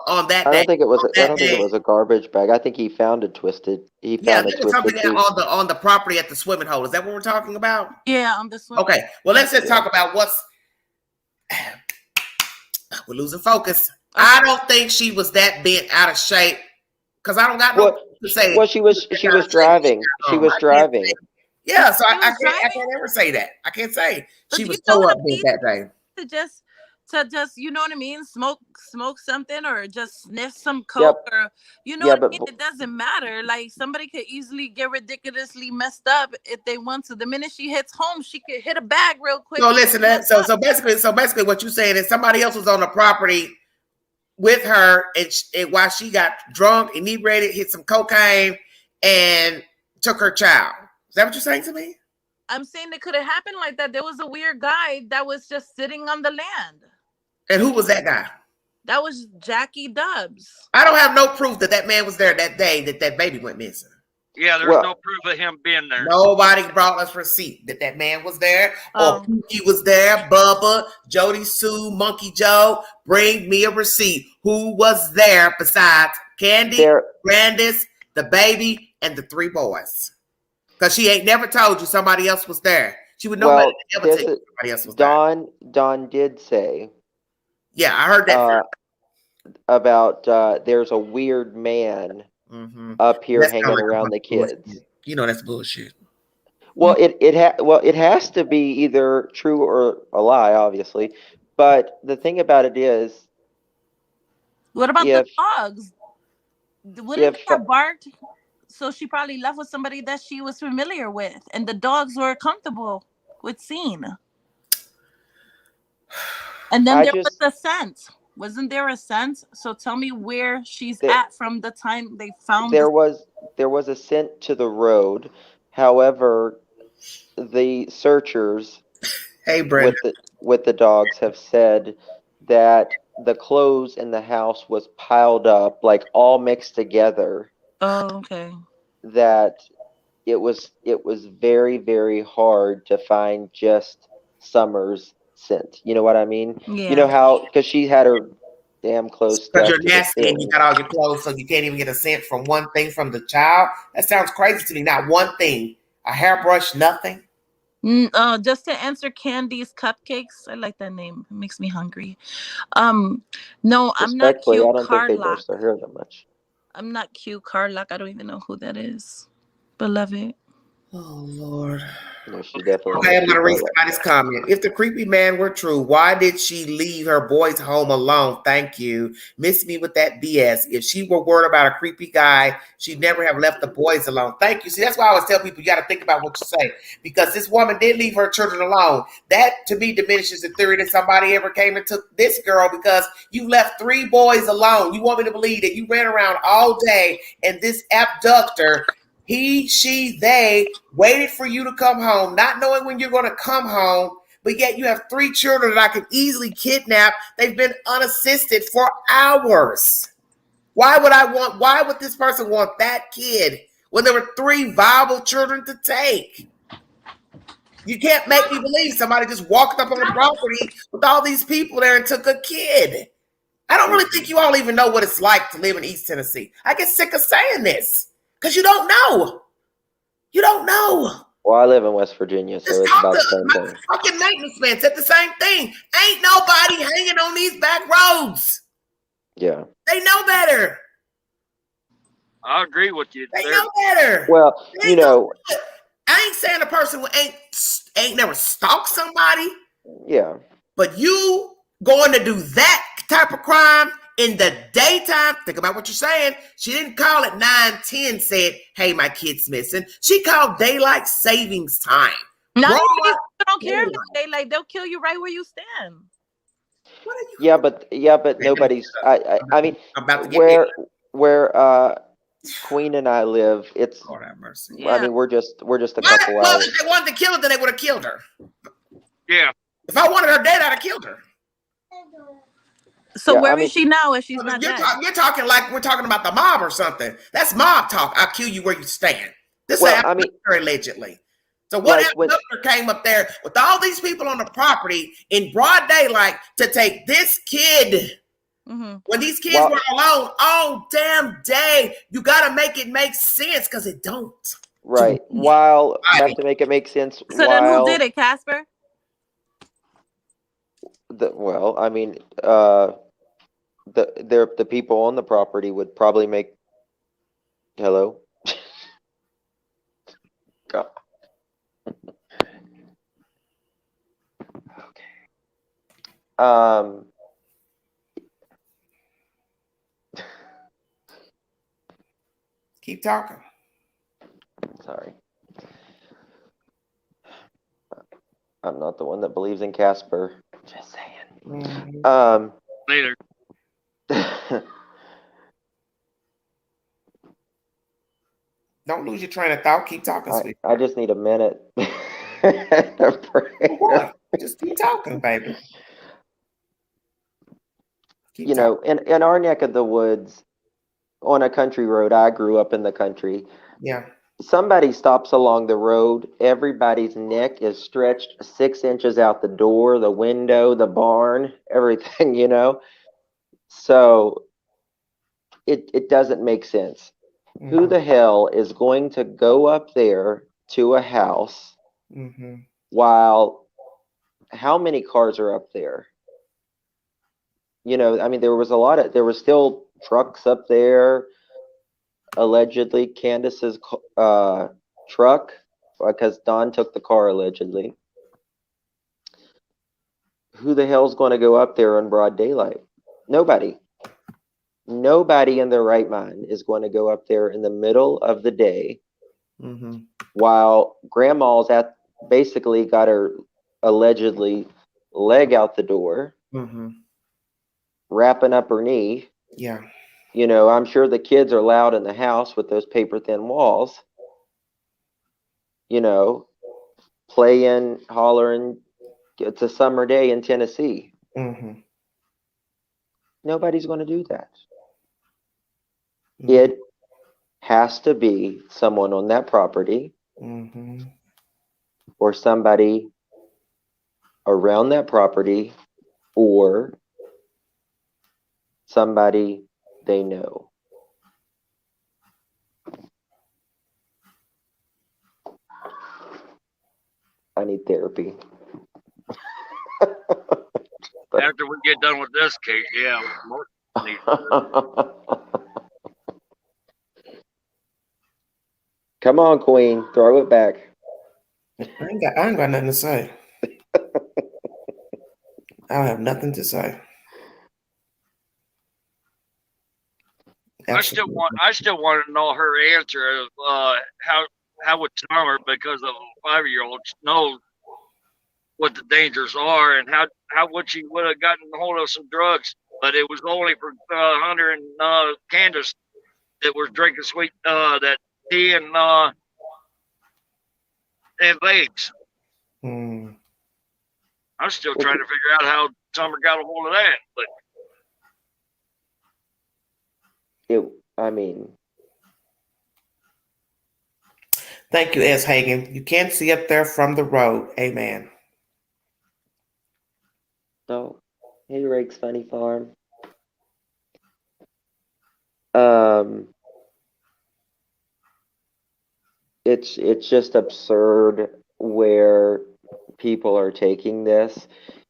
S1: on that
S3: day. I don't think it was a garbage bag. I think he found it twisted. He found it twisted too.
S1: on the property at the swimming hole. Is that what we're talking about?
S4: Yeah, on the swimming.
S1: Okay. Well, let's just talk about we're losing focus. Okay. I don't think she was that bent out of shape because I don't got no to say.
S3: Well, she was driving. She was driving.
S1: Yeah, so I can't ever say that. I can't say she was so upbeat that day.
S4: To just you know what I mean, smoke something or just sniff some coke or what I mean. It doesn't matter. Like somebody could easily get ridiculously messed up if they want to. The minute she hits home, she could hit a bag real quick.
S1: So listen, so basically, what you're saying is somebody else was on the property with her, and while she got drunk, inebriated, hit some cocaine, and took her child. Is that what you're saying to me?
S4: I'm saying it could have happened like that. There was a weird guy that was just sitting on the land.
S1: And who was that guy?
S4: That was Jackie Dubs.
S1: I don't have no proof that man was there that day that baby went missing.
S6: Yeah, there's no proof of him being there.
S1: Nobody brought us receipt that man was there or he was there. Bubba, Jody Sue, Monkey Joe, bring me a receipt. Who was there besides Candy, Brandis, the baby, and the 3 boys? Because she ain't never told you somebody else was there. She would know ever tell you somebody else was there.
S3: Dawn did say.
S1: Yeah, I heard that.
S3: About there's a weird man up here hanging around the kids.
S1: Bullshit. You know that's bullshit.
S3: Well, it has to be either true or a lie, obviously. But the thing about it is,
S4: what about the dogs? Wouldn't they have barked? So she probably left with somebody that she was familiar with, and the dogs were comfortable with seeing. And then there was a scent. Wasn't there a scent? So tell me where she's at from the time they found.
S3: There was a scent to the road. However, the searchers, with the dogs, have said that the clothes in the house was piled up, like all mixed together.
S4: Oh, okay.
S3: That it was very, very hard to find just Summer's scent. You know what I mean?
S4: Yeah.
S3: You know how, because she had her damn clothes.
S1: Because you're nasty and you got all your clothes, so you can't even get a scent from one thing from the child. That sounds crazy to me. Not one thing, a hairbrush, nothing.
S4: Just to answer Candy's Cupcakes, I like that name. It makes me hungry. No, I'm not cute.
S3: I don't think they burst their hair that much.
S4: I'm not cute. Carlock, I don't even know who that is. Beloved.
S1: Oh, Lord.
S3: No, she definitely.
S1: Okay, I'm going to read somebody's comment. If the creepy man were true, why did she leave her boys home alone? Thank you. Miss me with that BS. If she were worried about a creepy guy, she'd never have left the boys alone. Thank you. See, that's why I always tell people you got to think about what you say. Because this woman did leave her children alone. That, to me, diminishes the theory that somebody ever came and took this girl because you left 3 boys alone. You want me to believe that you ran around all day and this abductor, he, she, they waited for you to come home, not knowing when you're going to come home, but yet you have 3 children that I could easily kidnap. They've been unassisted for hours. Why would this person want that kid when there were 3 viable children to take. You can't make me believe somebody just walked up on the property with all these people there and took a kid. I don't really think you all even know what it's like to live in East Tennessee. I get sick of saying this because you don't know. You don't know.
S3: Well, I live in West Virginia, so it's about the same thing.
S1: Fucking maintenance man said the same thing. Ain't nobody hanging on these back roads.
S3: Yeah.
S1: They know better.
S6: I agree with you.
S1: They know better.
S3: Well, you know,
S1: I ain't saying a person who ain't never stalked somebody.
S3: Yeah.
S1: But you going to do that type of crime in the daytime? Think about what you're saying. She didn't call it 9:10, said, hey, my kid's missing. She called daylight savings time.
S4: No, people don't care if it's daylight. They'll kill you right where you stand.
S3: Yeah, but nobody's. I mean,
S1: I'm about to get
S3: where Queen and I live, it's.
S1: Lord have mercy.
S3: I mean, we're just a couple
S1: well,
S3: hours.
S1: if they wanted to kill her, then they would have killed her.
S6: Yeah.
S1: If I wanted her dead, I'd have killed her.
S4: So where is she now if she's not dead?
S1: You're talking like we're talking about the mob or something. That's mob talk. I'll kill you where you stand. This happened allegedly. So what abductor came up there with all these people on the property in broad daylight to take this kid? Mm-hmm. When these kids were alone all damn day, you got to make it make sense because it don't.
S3: Right. While have to make it make sense.
S4: So then who did it, Casper?
S3: Well, I mean, the people on the property would probably make. Hello. God. Okay.
S1: Keep talking.
S3: Sorry. I'm not the one that believes in Casper. Just saying.
S6: Later.
S1: Don't lose your train of thought. Keep talking.
S3: I just need a minute.
S1: Just keep talking, baby.
S3: You know, in our neck of the woods, on a country road, I grew up in the country.
S1: Yeah.
S3: Somebody stops along the road, everybody's neck is stretched 6 inches out the door, the window, the barn, everything, you know. So it doesn't make sense. Mm-hmm. Who the hell is going to go up there to a house while how many cars are up there? You know, I mean, there was still trucks up there. Allegedly, Candace's truck, because Don took the car allegedly. Who the hell's going to go up there in broad daylight? Nobody. Nobody in their right mind is going to go up there in the middle of the day while grandma's basically got her allegedly leg out the door, wrapping up her knee.
S1: Yeah.
S3: You know, I'm sure the kids are loud in the house with those paper thin walls. You know, playing, hollering. It's a summer day in Tennessee. Nobody's going to do that. It has to be someone on that property or somebody around that property or somebody they know. I need therapy.
S6: After we get done with this case, yeah.
S3: Come on, Queen, throw it back.
S1: I ain't got nothing to say. I don't have nothing to say.
S6: I still want to know her answer of how would Summer, because of a 5-year-old, know what the dangers are and how would she would have gotten hold of some drugs, but it was only for Hunter and Candace that was drinking sweet that tea and eggs. I'm still trying to figure out how Summer got a hold of that, but
S3: I mean,
S1: Thank you, S. Hagen. You can't see up there from the road. Amen.
S3: Oh, hey, Rake's Funny Farm. It's just absurd where people are taking this,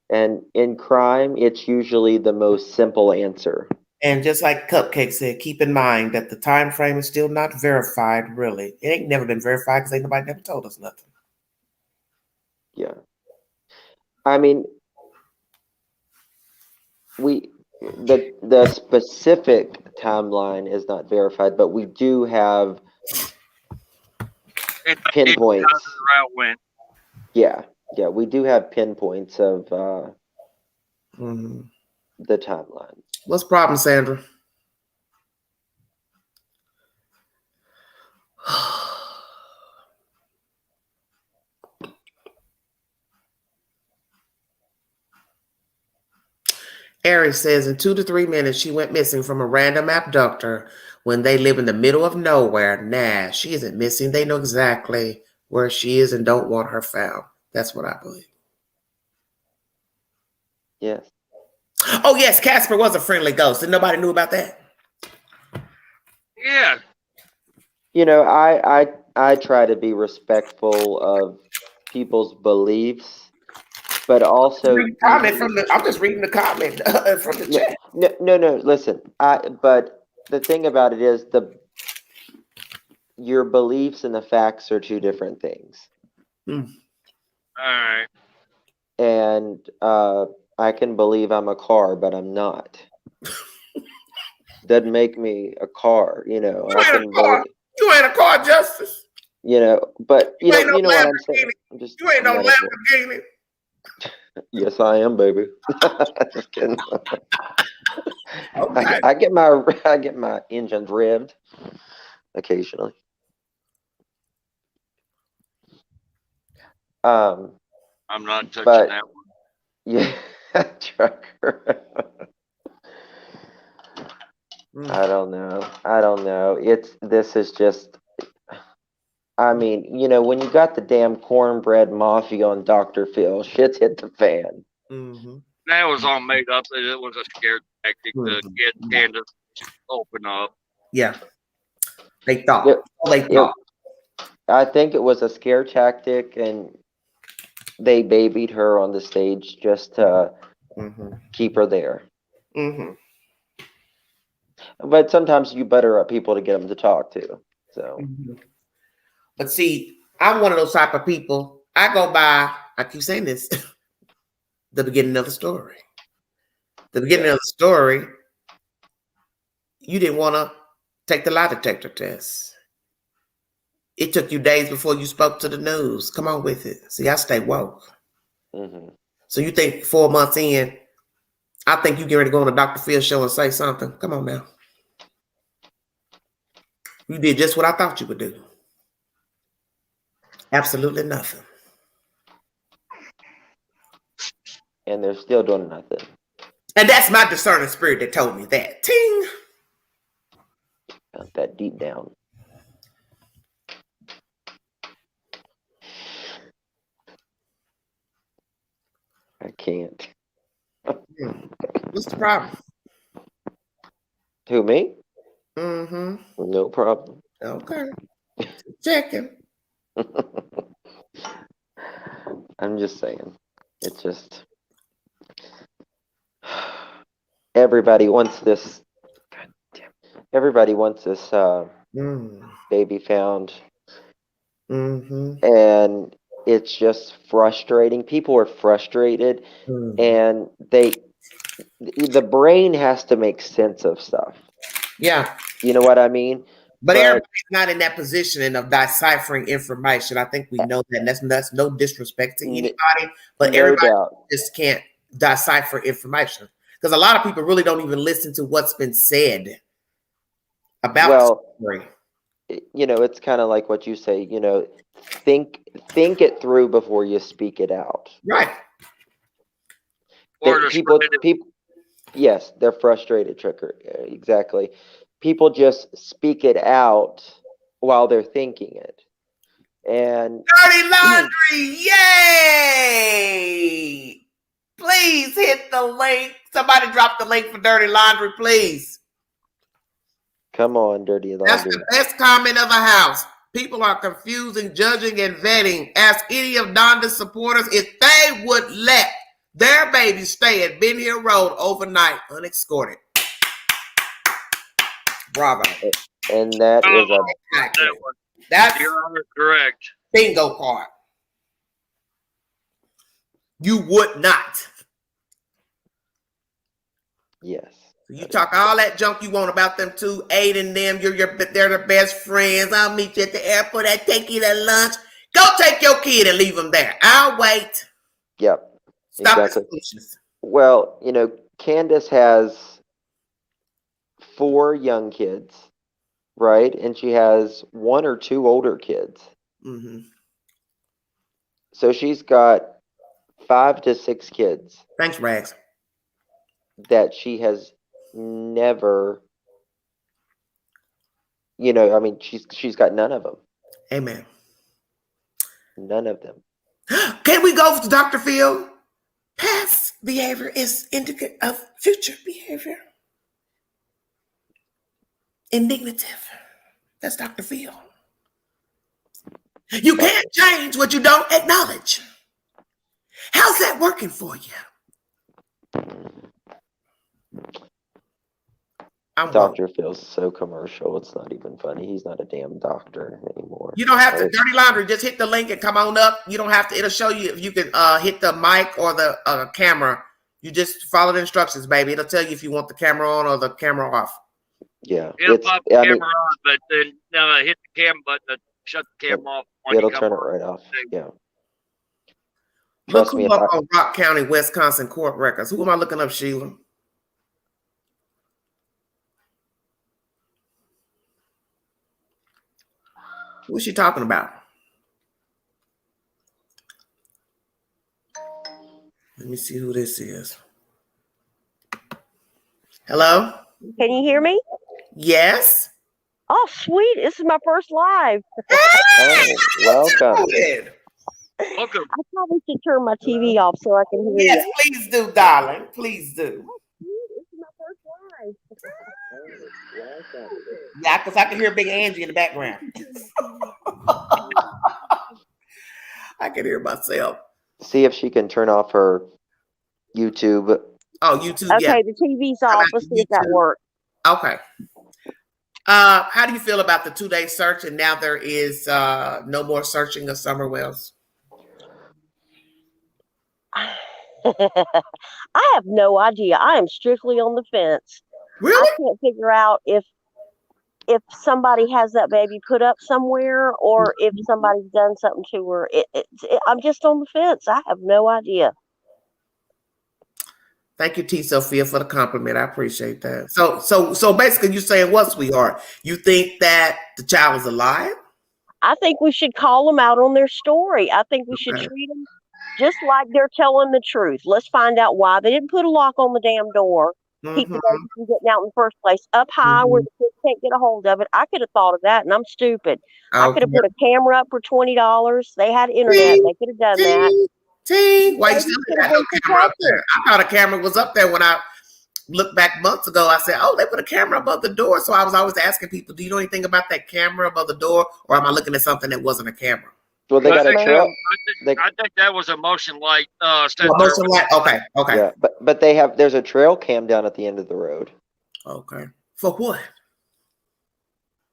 S3: and in crime, it's usually the most simple answer.
S1: And just like Cupcake said, keep in mind that the time frame is still not verified, really. It ain't never been verified because ain't nobody never told us nothing.
S3: Yeah. I mean, the specific timeline is not verified, but we do have pinpoints.
S6: How the route went.
S3: Yeah, we do have pinpoints of the timeline.
S1: What's the problem, Sandra? Eric says in 2 to 3 minutes, she went missing from a random abductor when they live in the middle of nowhere. Nah, she isn't missing. They know exactly where she is and don't want her found. That's what I believe.
S3: Yes.
S1: Oh, yes, Casper was a friendly ghost. And nobody knew about that?
S6: Yeah.
S3: You know, I try to be respectful of people's beliefs, but also
S1: I'm just reading the comment from the chat.
S3: No. Listen, but the thing about it is your beliefs and the facts are two different things.
S6: All right.
S3: And I can believe I'm a car, but I'm not. Doesn't make me a car, you know.
S1: You ain't a car, Justice.
S3: You know, but you know what I'm saying.
S1: You ain't no Lamborghini.
S3: Yes, I am, baby. Just kidding.
S1: Okay.
S3: I get my engines revved occasionally.
S6: I'm not touching that one.
S3: Yeah, trucker. I don't know. This is just. I mean, you know, when you got the damn cornbread mafia on Dr. Phil, shit's hit the fan.
S1: Mm-hmm.
S6: That was all made up. It was a scare tactic to get Candace to open up.
S1: Yeah. They thought.
S3: I think it was a scare tactic, and they babied her on the stage just to keep her there.
S1: Mm-hmm.
S3: But sometimes you butter up people to get them to talk to. So.
S1: Mm-hmm. But see, I'm one of those type of people. I go by, I keep saying this, the beginning of the story. The beginning of the story, you didn't want to take the lie detector test. It took you days before you spoke to the news. Come on with it. See, I stay woke.
S3: Mm-hmm.
S1: So you think 4 months in, I think you get ready to go on a Dr. Phil show and say something. Come on now. You did just what I thought you would do. Absolutely nothing.
S3: And they're still doing nothing.
S1: And that's my discerning spirit that told me that. Ting!
S3: Felt that deep down. I can't.
S1: What's the problem?
S3: Who, me?
S1: Mm-hmm.
S3: No problem.
S1: Okay. Checking.
S3: I'm just saying. It's just... Everybody wants this... God damn. Everybody wants this baby found.
S1: Mm-hmm.
S3: And it's just frustrating. People are frustrated. And the brain has to make sense of stuff.
S1: Yeah.
S3: You know what I mean?
S1: But everybody's not in that position of deciphering information. I think we know that. And that's no disrespect to anybody, but everybody just can't decipher information. Because a lot of people really don't even listen to what's been said about the story.
S3: You know, it's kind of like what you say, you know, think it through before you speak it out.
S1: Right.
S3: People, yes, they're frustrated, Tricker. Exactly. People just speak it out while they're thinking it. And
S1: Dirty Laundrie, yay! Please hit the link. Somebody drop the link for Dirty Laundrie, please.
S3: Come on, Dirty Laundrie.
S1: That's the best comment of the house. People are confusing, judging, and vetting. Ask any of Donda's supporters if they would let their baby stay at Ben Hill Road overnight unescorted. Bravo.
S3: And that is a
S1: that's
S6: you're correct.
S1: bingo card. You would not.
S3: yes.
S1: You talk all that junk you want about them two, aiding them. They're the best friends. I'll meet you at the airport. I take you to lunch. Go take your kid and leave them there. I'll wait.
S3: Yep.
S1: Stop
S3: exactly.
S1: the foolishness.
S3: Well, Candace has 4 young kids, right? And she has 1 or 2 older kids.
S1: Mm-hmm.
S3: So she's got 5 to 6 kids
S1: Thanks, Rags.
S3: that she has never, she's got none of them.
S1: Amen.
S3: None of them.
S1: Can we go to Dr. Phil? Past behavior is indicative of future behavior. Indicative. That's Dr. Phil. You can't change what you don't acknowledge. How's that working for you?
S3: Dr. Phil's so commercial, it's not even funny. He's not a damn doctor anymore.
S1: You don't have to, Dirty Laundrie, just hit the link and come on up. You don't have to, it'll show you if you can hit the mic or the camera. You just follow the instructions, baby. It'll tell you if you want the camera on or the camera off.
S3: Yeah.
S6: It'll pop the camera on, but then hit the cam button to shut the cam off.
S3: It'll turn it right off. Yeah.
S1: Look who up on Rock County, Wisconsin court records. Who am I looking up, Sheila? What's she talking about? Let me see who this is. Hello?
S7: Can you hear me?
S1: Yes.
S7: Oh, sweet. This is my first live.
S3: Oh, welcome.
S6: Welcome.
S7: I probably should turn my TV off so I can hear you.
S1: Yes, please do, darling. Please do.
S7: Oh, sweet. This is my first live.
S1: Yeah, because I can hear Big Angie in the background. I can hear myself.
S3: See if she can turn off her YouTube.
S1: Oh, YouTube.
S7: Okay,
S1: yeah.
S7: the TV's off. Let's see if that works.
S1: Okay. How do you feel about the 2-day search? And now there is no more searching of summer wells.
S7: I have no idea. I am strictly on the fence.
S1: Really?
S7: I can't figure out if somebody has that baby put up somewhere or if somebody's done something to her. I'm just on the fence. I have no idea.
S1: Thank you, T. Sophia, for the compliment. I appreciate that. So basically, you're saying what, sweetheart? You think that the child is alive?
S7: I think we should call them out on their story. I think we should treat them just like they're telling the truth. Let's find out why they didn't put a lock on the damn door. Keep the baby from getting out in the first place, up high where the kids can't get a hold of it. I could have thought of that, and I'm stupid. I could have put a camera up for $20. They had internet. They could have done that.
S1: Why you still got no camera up there? I thought a camera was up there when I looked back months ago. I said, oh, they put a camera above the door. So I was always asking people, do you know anything about that camera above the door? Or am I looking at something that wasn't a camera?
S3: Well, they got a trail.
S6: I think that was a motion light.
S1: Motion light. Okay.
S3: Yeah, but there's a trail cam down at the end of the road.
S1: Okay. For what?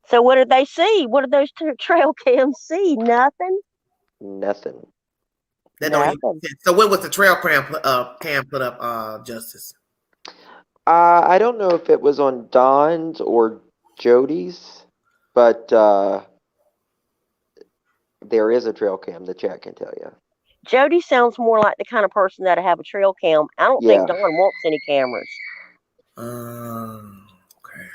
S7: So what did they see? What did those trail cams see? Nothing.
S3: Nothing.
S1: So when was the trail cam put up, Justice?
S3: I don't know if it was on Don's or Jody's, but there is a trail cam. The chat can tell you.
S7: Jody sounds more like the kind of person that'd have a trail cam. I don't think Don wants any cameras.
S1: Okay.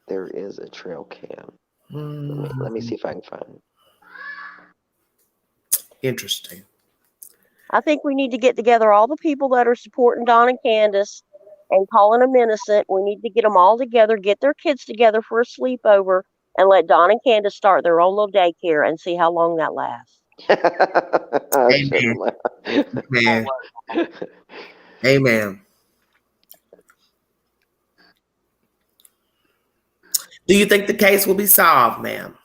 S3: There is a trail cam. Let me see if I can find it.
S1: Interesting.
S7: I think we need to get together all the people that are supporting Don and Candace and calling them innocent. We need to get them all together, get their kids together for a sleepover, and let Don and Candace start their own little daycare and see how long that lasts.
S1: Amen. Amen. Do you think the case will be solved, ma'am?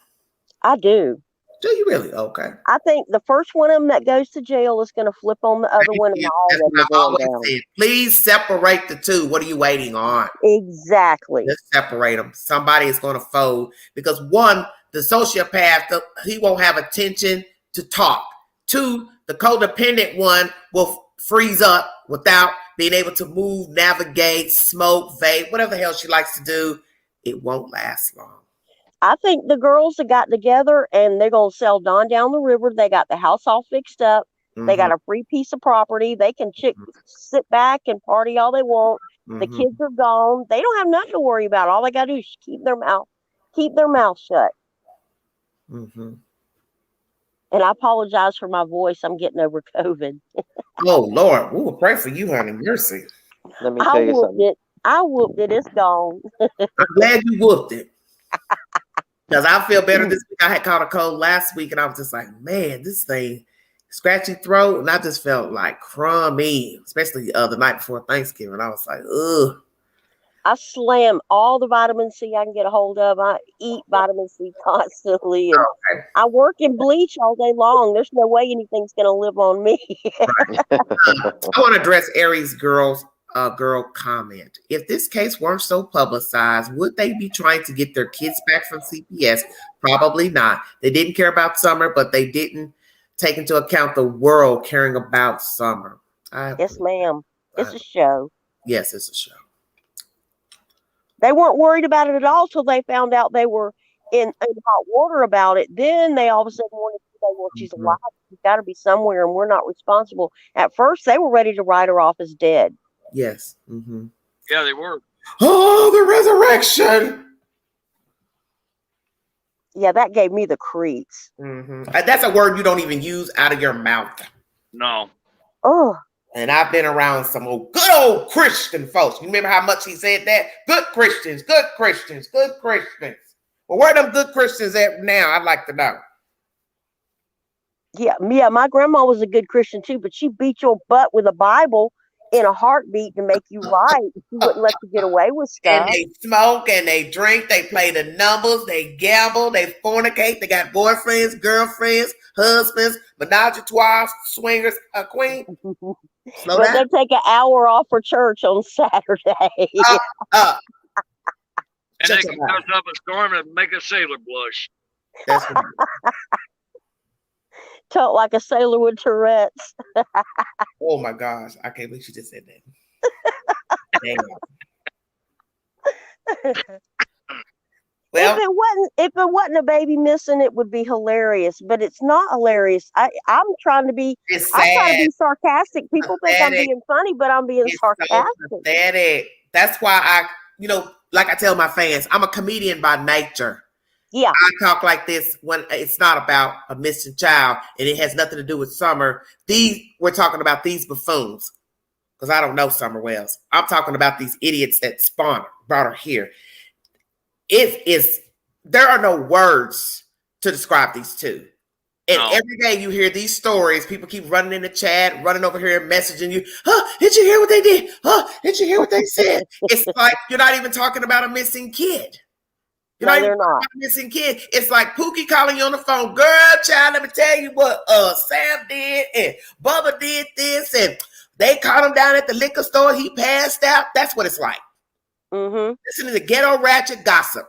S7: I do.
S1: Do you really? Okay.
S7: I think the first one of them that goes to jail is going to flip on the other one, and all of them are going down.
S1: Please separate the two. What are you waiting on?
S7: Exactly.
S1: Let's separate them. Somebody is going to fold because one, the sociopath, he won't have attention to talk. Two, the codependent one will freeze up without being able to move, navigate, smoke, vape, whatever the hell she likes to do. It won't last long.
S7: I think the girls have got together and they're going to sell Don down the river. They got the house all fixed up. Mm-hmm. They got a free piece of property. They can sit back and party all they want. Mm-hmm. The kids are gone. They don't have nothing to worry about. All they got to do is keep their mouth shut.
S1: Mm-hmm.
S7: And I apologize for my voice. I'm getting over COVID.
S1: Oh, Lord. We will pray for you, honey. Mercy.
S3: Let me tell you something.
S7: I whooped it. It's gone.
S1: I'm glad you whooped it. Because I feel better this week. I had caught a cold last week, and I was just like, man, this thing, scratchy throat. And I just felt like crummy, especially the night before Thanksgiving. I was like, ugh.
S7: I slam all the vitamin C I can get a hold of. I eat vitamin C constantly. And I work in bleach all day long. There's no way anything's going to live on me.
S1: I want to address Aries girl comment. If this case weren't so publicized, would they be trying to get their kids back from CPS? Probably not. They didn't care about Summer, but they didn't take into account the world caring about Summer.
S7: Yes, ma'am. It's a show.
S1: Yes, it's a show.
S7: They weren't worried about it at all till they found out they were in hot water about it. Then they all of a sudden wanted to say, well, she's alive. She's got to be somewhere, and we're not responsible. At first, they were ready to write her off as dead.
S1: Yes. Mm-hmm.
S6: Yeah, they were.
S1: Oh, the resurrection.
S7: Yeah, that gave me the creeps.
S1: Mm-hmm. That's a word you don't even use out of your mouth.
S6: No.
S7: Oh.
S1: And I've been around some good old Christian folks. You remember how much he said that? Good Christians, good Christians, good Christians. Well, where are them good Christians at now? I'd like to know.
S7: Yeah, my grandma was a good Christian too, but she beat your butt with a Bible in a heartbeat to make you right. She wouldn't let you get away with stuff.
S1: And they smoke and they drink, they play the numbers, they gamble, they fornicate, they got boyfriends, girlfriends, husbands, menage a trois, swingers, a queen.
S7: But they take an hour off for church on Saturday.
S6: And they can cuss up a storm and make a sailor blush.
S1: That's right.
S7: Talk like a sailor with Tourette's.
S1: Oh my gosh, I can't believe she just said that. Well,
S7: if it wasn't a baby missing, it would be hilarious. But it's not hilarious. I'm trying to be. I'm trying to be sarcastic. People think I'm being funny, but I'm being sarcastic.
S1: So pathetic. That's why like I tell my fans, I'm a comedian by nature.
S7: Yeah,
S1: I talk like this when it's not about a missing child and it has nothing to do with Summer. We're talking about these buffoons because I don't know Summer Wells. I'm talking about these idiots that brought her here. There are no words to describe these two. And every day you hear these stories, people keep running in the chat, running over here and messaging you. Did you hear what they did? Did you hear what they said? It's like you're not even talking about a missing kid.
S7: No, they're not.
S1: Missing kid. It's like Pookie calling you on the phone. Girl, child, let me tell you what Sam did and Bubba did this and they caught him down at the liquor store. He passed out. That's what it's like.
S7: Mm-hmm.
S1: Listen to the ghetto ratchet gossip.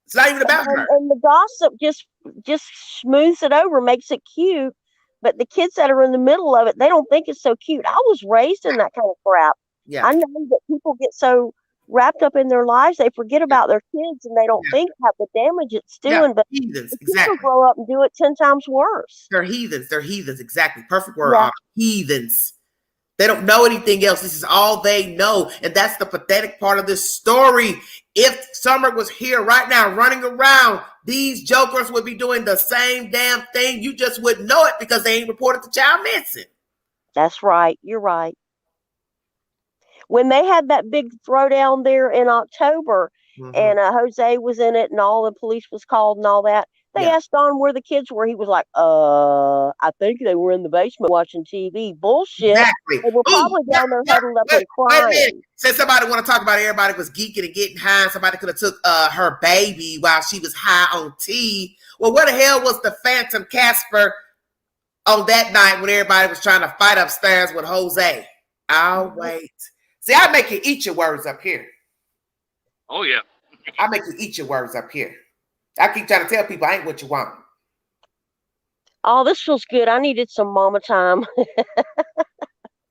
S1: It's not even about her.
S7: And the gossip just smooths it over, makes it cute. But the kids that are in the middle of it, they don't think it's so cute. I was raised in that kind of crap.
S1: Yeah.
S7: I know that people get so wrapped up in their lives, they forget about their kids and they don't think about the damage it's doing. But
S1: heathens,
S7: exactly. People grow up and do it 10 times worse.
S1: They're heathens. They're heathens. Exactly. Perfect word. Yeah. Heathens. They don't know anything else. This is all they know. And that's the pathetic part of this story. If Summer was here right now running around, these jokers would be doing the same damn thing. You just wouldn't know it because they ain't reported the child missing.
S7: That's right. You're right. When they had that big throwdown there in October, and Jose was in it, and all the police was called and all that. They asked Don where the kids were. He was like, I think they were in the basement watching TV. Bullshit.
S1: Exactly.
S7: They were probably down there huddled up and crying.
S1: Wait a minute. Since somebody want to talk about everybody was geeking and getting high, somebody could have took her baby while she was high on tea. Well, where the hell was the Phantom Casper on that night when everybody was trying to fight upstairs with Jose? I'll wait. See, I make you eat your words up here.
S6: Oh, yeah.
S1: I make you eat your words up here. I keep trying to tell people I ain't what you want.
S7: Oh, this feels good. I needed some mama time.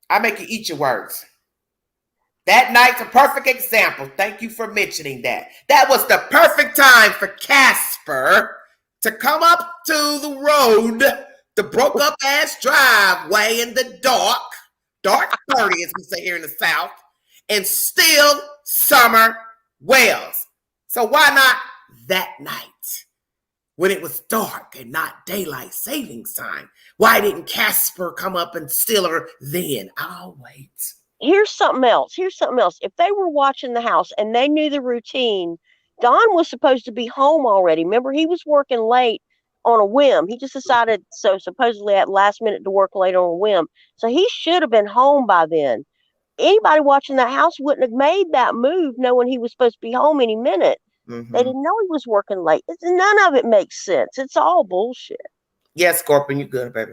S1: I make you eat your words. That night's a perfect example. Thank you for mentioning that. That was the perfect time for Casper to come up to the road, the broke up ass driveway in the dark 30 as we say here in the South, and steal Summer Wells. So why not that night when it was dark and not daylight savings time? Why didn't Casper come up and steal her then? I'll wait.
S7: Here's something else. If they were watching the house and they knew the routine, Don was supposed to be home already. Remember, he was working late on a whim. He just decided, so supposedly at last minute, to work late on a whim. So he should have been home by then. Anybody watching that house wouldn't have made that move knowing he was supposed to be home any minute. They didn't know he was working late. None of it makes sense. It's all bullshit.
S1: Yes, Scorpion, you good, baby.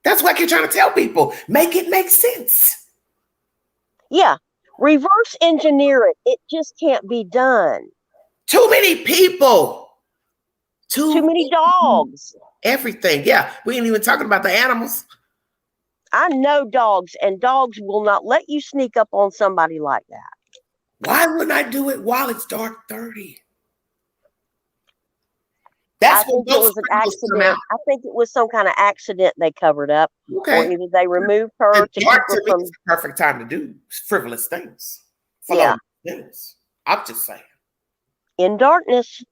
S1: That's what you're trying to tell people. Make it make sense.
S7: Yeah. Reverse engineer it. It just can't be done.
S1: Too many people.
S7: Too many dogs.
S1: Everything. Yeah. We ain't even talking about the animals.
S7: I know dogs, and dogs will not let you sneak up on somebody like that.
S1: Why wouldn't I do it while it's dark 30? That's
S7: I think it was an accident. I think it was some kind of accident they covered up.
S1: Okay.
S7: Or either they removed her to keep her from.
S1: It's the perfect time to do frivolous things.
S7: Yeah.
S1: Things. I'm just saying.
S7: In darkness.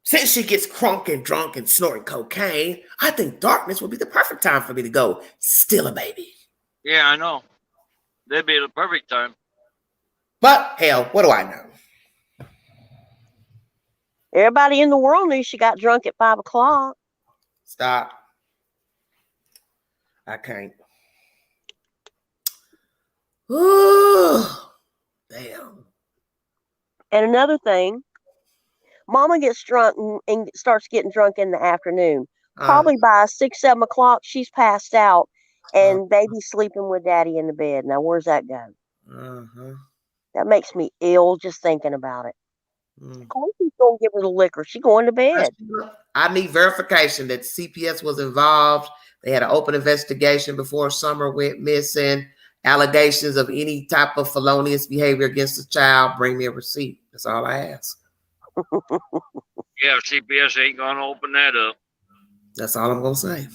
S1: Since she gets crunk and drunk and snorting cocaine, I think darkness would be the perfect time for me to go steal a baby.
S6: Yeah, I know. That'd be the perfect time.
S1: But hell, what do I know?
S7: Everybody in the world knew she got drunk at 5 o'clock.
S1: Stop. I can't. Ooh, damn.
S7: And another thing, Mama gets drunk and starts getting drunk in the afternoon. Probably by 6, 7 o'clock, she's passed out, and baby's sleeping with Daddy in the bed. Now, where's that go? That makes me ill just thinking about it. Of course, she's going to give her the liquor. She's going to bed.
S1: I need verification that CPS was involved. They had an open investigation before Summer went missing. Allegations of any type of felonious behavior against the child. Bring me a receipt. That's all I ask.
S6: Yeah, CPS ain't gonna open that up.
S1: That's all I'm gonna say.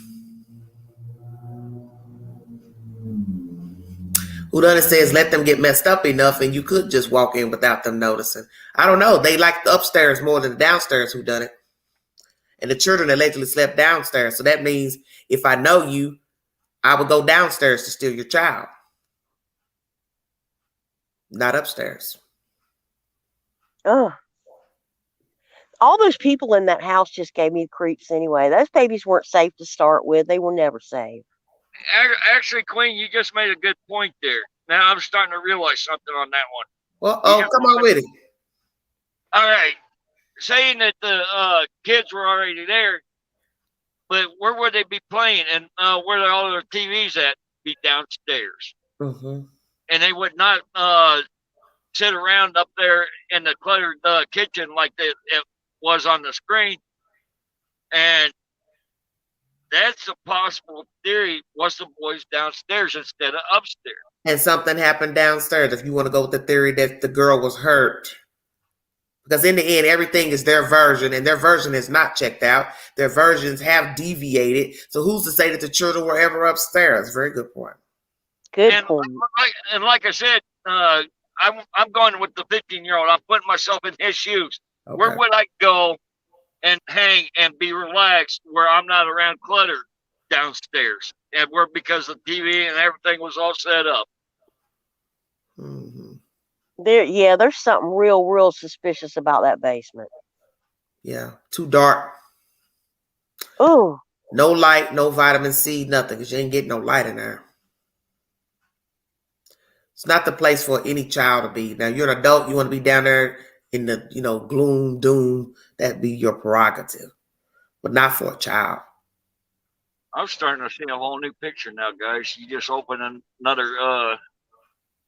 S1: Whodunit says let them get messed up enough and you could just walk in without them noticing. I don't know. They like the upstairs more than the downstairs whodunit. And the children allegedly slept downstairs. So that means if I know you, I would go downstairs to steal your child. Not upstairs.
S7: Ugh. All those people in that house just gave me the creeps anyway. Those babies weren't safe to start with. They were never safe.
S6: Actually, Queen, you just made a good point there. Now I'm starting to realize something on that one.
S1: Well, come on with it.
S6: All right. Saying that the kids were already there, but where would they be playing? And where are all their TVs at? Be downstairs. And they would not sit around up there in the cluttered kitchen like it was on the screen. And that's a possible theory. Was the boys downstairs instead of upstairs?
S1: And something happened downstairs. If you want to go with the theory that the girl was hurt. Because in the end, everything is their version, and their version is not checked out. Their versions have deviated. So who's to say that the children were ever upstairs? Very good point.
S7: Good point.
S6: And like I said, I'm going with the 15-year-old. I'm putting myself in his shoes. Okay. Where would I go and hang and be relaxed where I'm not around clutter downstairs? And where because the TV and everything was all set up.
S7: There's something real suspicious about that basement.
S1: Yeah, too dark.
S7: Oh,
S1: No light, no vitamin C, nothing, because you ain't getting no light in there. It's not the place for any child to be. Now, you're an adult, you want to be down there in the, gloom, doom, that'd be your prerogative, but not for a child.
S6: I'm starting to see a whole new picture now, guys. You just opened another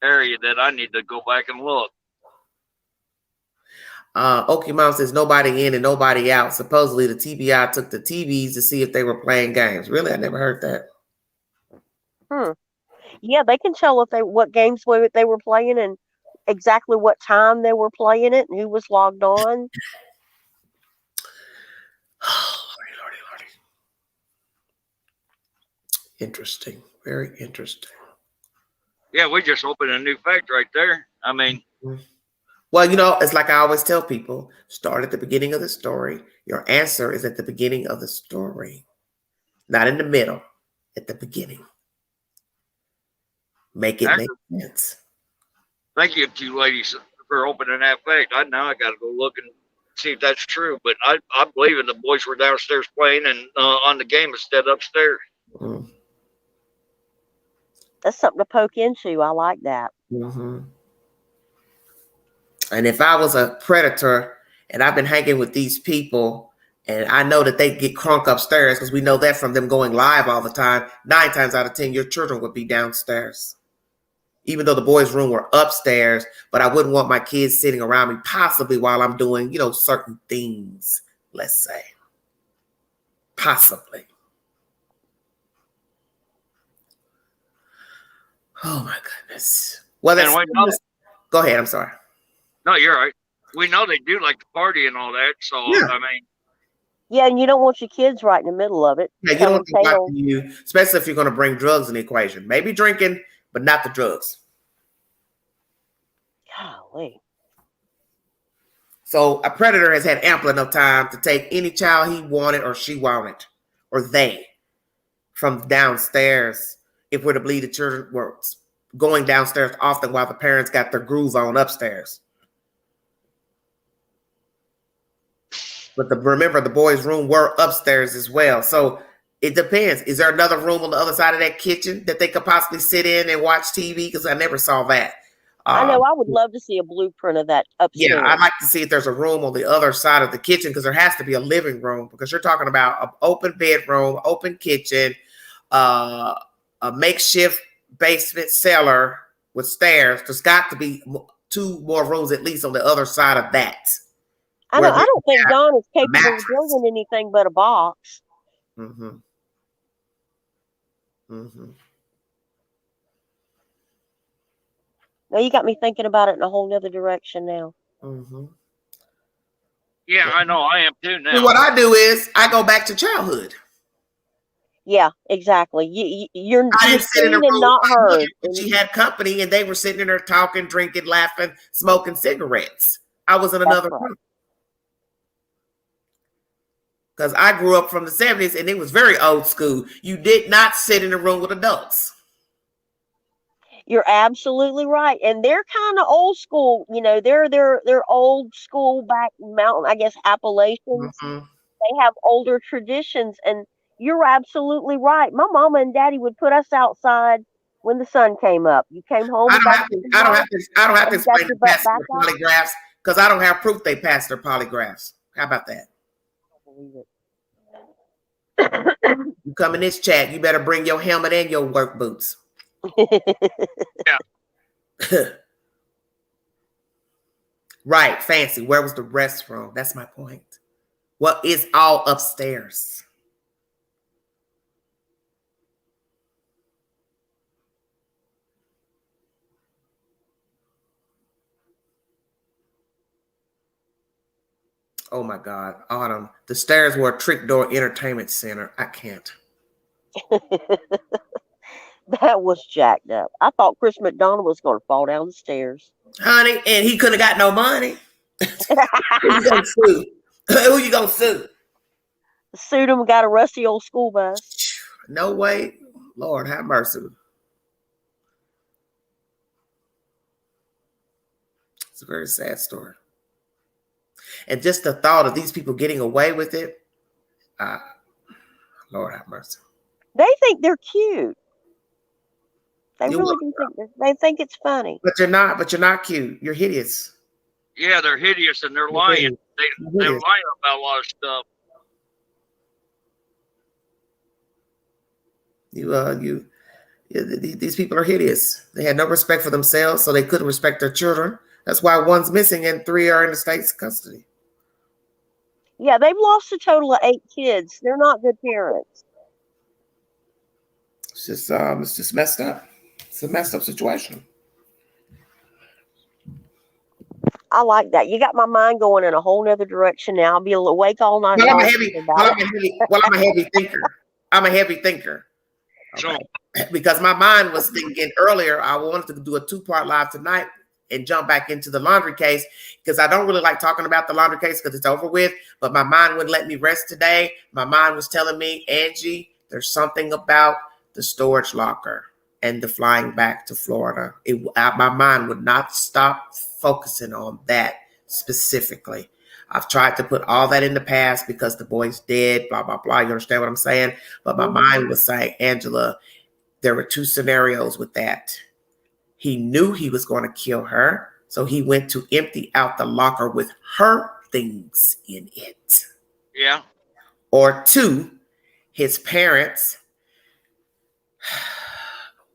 S6: area that I need to go back and look.
S1: Okie Mom says nobody in and nobody out. Supposedly the TBI took the TVs to see if they were playing games. Really? I never heard that.
S7: Yeah, they can tell what games they were playing and exactly what time they were playing it and who was logged on.
S1: Lordy. Interesting. Very interesting.
S6: Yeah, we just opened a new fact right there. I mean,
S1: well, it's like I always tell people, start at the beginning of the story. Your answer is at the beginning of the story, not in the middle, at the beginning. Make it make sense.
S6: Thank you, two ladies, for opening that fact. Now I got to go look and see if that's true. But I believe it. The boys were downstairs playing and on the game instead upstairs.
S1: Mm.
S7: That's something to poke into. I like that.
S1: Mm-hmm. And if I was a predator and I've been hanging with these people and I know that they get crunk upstairs, because we know that from them going live all the time, 9 times out of 10, your children would be downstairs. Even though the boys' room were upstairs, but I wouldn't want my kids sitting around me possibly while I'm doing, certain things, let's say. Possibly. Oh my goodness. Well, go ahead. I'm sorry.
S6: No, you're right. We know they do like to party and all that. So, yeah. I mean.
S7: Yeah, and you don't want your kids right in the middle of it.
S1: Yeah, you don't want them watching you, especially if you're going to bring drugs in the equation. Maybe drinking, but not the drugs.
S7: Golly.
S1: So a predator has had ample enough time to take any child he wanted or she wanted, or they, from downstairs. If we're to believe the children were going downstairs often while the parents got their groove on upstairs. But remember, the boys' room were upstairs as well. So it depends. Is there another room on the other side of that kitchen that they could possibly sit in and watch TV? Because I never saw that.
S7: I know. I would love to see a blueprint of that upstairs.
S1: Yeah, I'd like to see if there's a room on the other side of the kitchen, because there has to be a living room, because you're talking about an open bedroom, open kitchen, a makeshift basement cellar with stairs. There's got to be 2 more rooms at least on the other side of that.
S7: I know. I don't think Don is capable of building anything but a box.
S1: Mm-hmm. Mm-hmm.
S7: Now you got me thinking about it in a whole nother direction now.
S1: Mm-hmm.
S6: Yeah, I know. I am too now.
S1: What I do is I go back to childhood.
S7: Yeah, exactly. You're
S1: sitting in a room
S7: not heard.
S1: She had company, and they were sitting in there talking, drinking, laughing, smoking cigarettes. I was in another room. Because I grew up from the 70s, and it was very old school. You did not sit in a room with adults.
S7: You're absolutely right, and they're kind of old school. They're old school back mountain, I guess, Appalachians.
S1: Mm-hmm.
S7: They have older traditions, and you're absolutely right. My mama and daddy would put us outside when the sun came up. You came home.
S1: I don't have to explain to pass their polygraphs, because I don't have proof they passed their polygraphs. How about that? You come in this chat, you better bring your helmet and your work boots.
S6: Yeah.
S1: Right, fancy. Where was the restroom? That's my point. Well, it's all upstairs. Oh my God, Autumn. The stairs were a trick door entertainment center. I can't.
S7: That was jacked up. I thought Chris McDonald was going to fall down the stairs.
S1: Honey, and he couldn't have got no money. Who you gonna sue? Who you gonna sue?
S7: Sued him, got a rusty old school bus.
S1: No way. Lord have mercy. It's a very sad story. And just the thought of these people getting away with it, Lord have mercy.
S7: They think they're cute. They really do think they think it's funny.
S1: But you're not. But you're not cute. You're hideous.
S6: Yeah, they're hideous and they're lying. They're lying about a lot of stuff.
S1: These people are hideous. They had no respect for themselves, so they couldn't respect their children. That's why one's missing and 3 are in the state's custody.
S7: Yeah, they've lost a total of 8 kids. They're not good parents.
S1: It's just messed up. It's a messed up situation.
S7: I like that. You got my mind going in a whole nother direction now. I'll be awake all night.
S1: I'm a heavy thinker. I'm a heavy thinker. Okay. Because my mind was thinking earlier, I wanted to do a 2-part live tonight and jump back into the Laundrie case, because I don't really like talking about the Laundrie case because it's over with, but my mind wouldn't let me rest today. My mind was telling me, Angie, there's something about the storage locker and the flying back to Florida. My mind would not stop focusing on that specifically. I've tried to put all that in the past because the boy's dead, blah, blah, blah. You understand what I'm saying? But my mind was saying, Angela, there were 2 scenarios with that. He knew he was going to kill her, so he went to empty out the locker with her things in it.
S6: Yeah.
S1: Or 2, his parents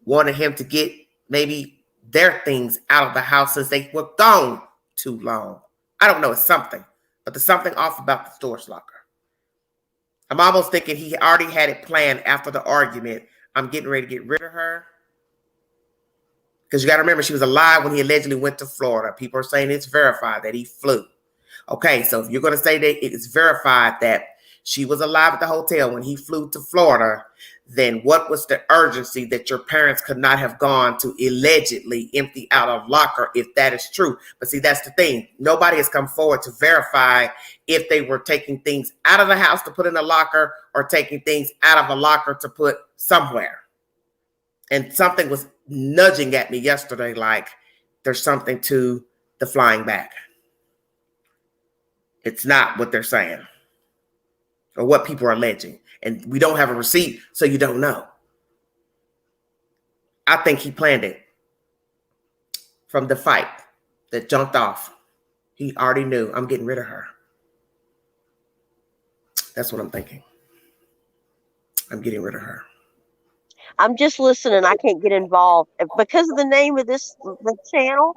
S1: wanted him to get maybe their things out of the house since they were gone too long. I don't know, it's something, but there's something off about the storage locker. I'm almost thinking he already had it planned after the argument. I'm getting ready to get rid of her. Because you got to remember, she was alive when he allegedly went to Florida. People are saying it's verified that he flew. Okay, so if you're going to say that it's verified that she was alive at the hotel when he flew to Florida, then what was the urgency that your parents could not have gone to allegedly empty out a locker if that is true? But see, that's the thing. Nobody has come forward to verify if they were taking things out of the house to put in a locker or taking things out of a locker to put somewhere. And something was nudging at me yesterday, like there's something to the flying back. It's not what they're saying or what people are alleging. And we don't have a receipt, so you don't know. I think he planned it from the fight that jumped off. He already knew, I'm getting rid of her. That's what I'm thinking. I'm getting rid of her.
S7: I'm just listening. I can't get involved because of the name of the channel.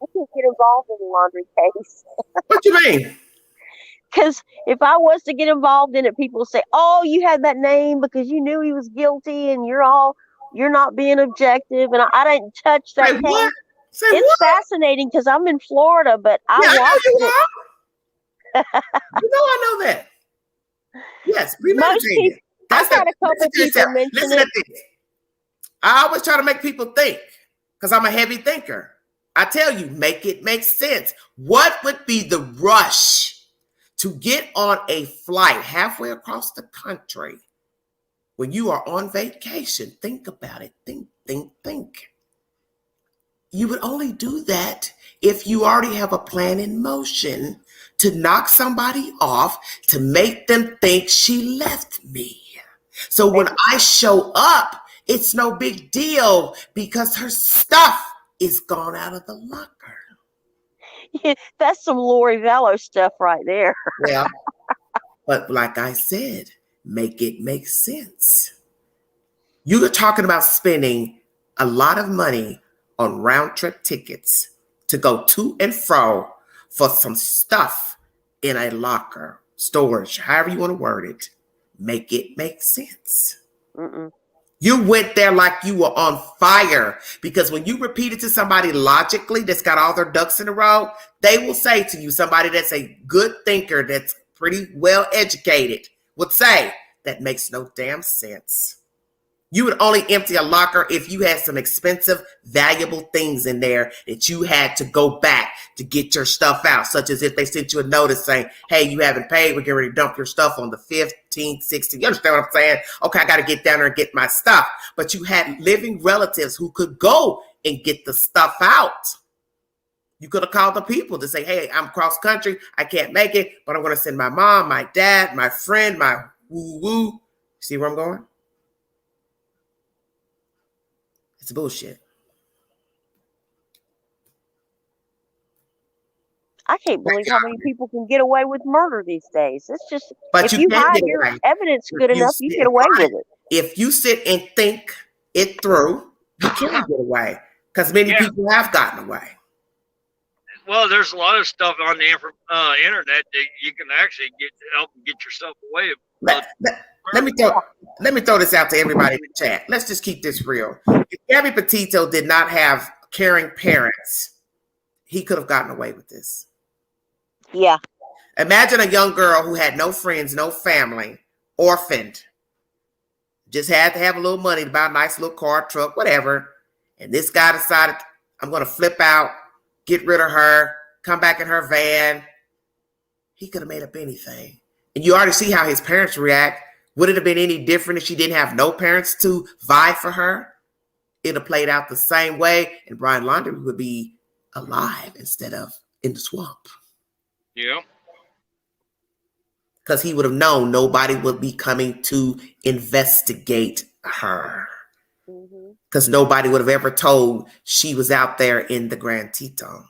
S7: I can't get involved in the Laundrie case.
S1: What you mean?
S7: Because if I was to get involved in it, people say, "Oh, you had that name because you knew he was guilty, and you're not being objective." And I didn't touch that case.
S1: What?
S7: It's fascinating because I'm in Florida, but I watched it.
S1: I know that. Yes, premeditated.
S7: I've had a couple people mention it.
S1: I always try to make people think because I'm a heavy thinker. I tell you, make it make sense. What would be the rush to get on a flight halfway across the country when you are on vacation? Think about it. Think. You would only do that if you already have a plan in motion to knock somebody off, to make them think she left me. So when I show up, it's no big deal because her stuff is gone out of the locker.
S7: Yeah, that's some Lori Vallow stuff right there.
S1: Well, but like I said, make it make sense. You are talking about spending a lot of money on round trip tickets to go to and fro for some stuff in a locker, storage, however you want to word it. Make it make sense.
S7: Mm-mm.
S1: You went there like you were on fire because when you repeat it to somebody logically that's got all their ducks in a row, they will say to you, somebody that's a good thinker, that's pretty well educated, would say, that makes no damn sense. You would only empty a locker if you had some expensive, valuable things in there that you had to go back to get your stuff out, such as if they sent you a notice saying, hey, you haven't paid, we're getting ready to dump your stuff on the 15th, 16th. You understand what I'm saying? Okay, I got to get down there and get my stuff. But you had living relatives who could go and get the stuff out. You could have called the people to say, hey, I'm cross country. I can't make it, but I'm going to send my mom, my dad, my friend, my woo-woo. See where I'm going? It's bullshit.
S7: I can't believe how many people can get away with murder these days. It's just,
S1: But
S7: if
S1: you
S7: you
S1: can
S7: hide
S1: get
S7: your
S1: away.
S7: evidence good enough, you get away with it.
S1: If you sit and think it through, you can get away. Because many people have gotten away.
S6: Well, there's a lot of stuff on the internet that you can actually help get yourself away.
S1: Let me throw this out to everybody in the chat. Let's just keep this real. If Gabby Petito did not have caring parents, he could have gotten away with this.
S7: Yeah.
S1: Imagine a young girl who had no friends, no family, orphaned, just had to have a little money to buy a nice little car, truck, whatever. And this guy decided, I'm going to flip out, get rid of her, come back in her van. He could have made up anything. And you already see how his parents react. Would it have been any different if she didn't have no parents to vie for her? It'd have played out the same way, and Brian Laundrie would be alive instead of in the swamp.
S6: Yeah.
S1: Because he would have known nobody would be coming to investigate her. Because nobody would have ever told she was out there in the Grand Teton.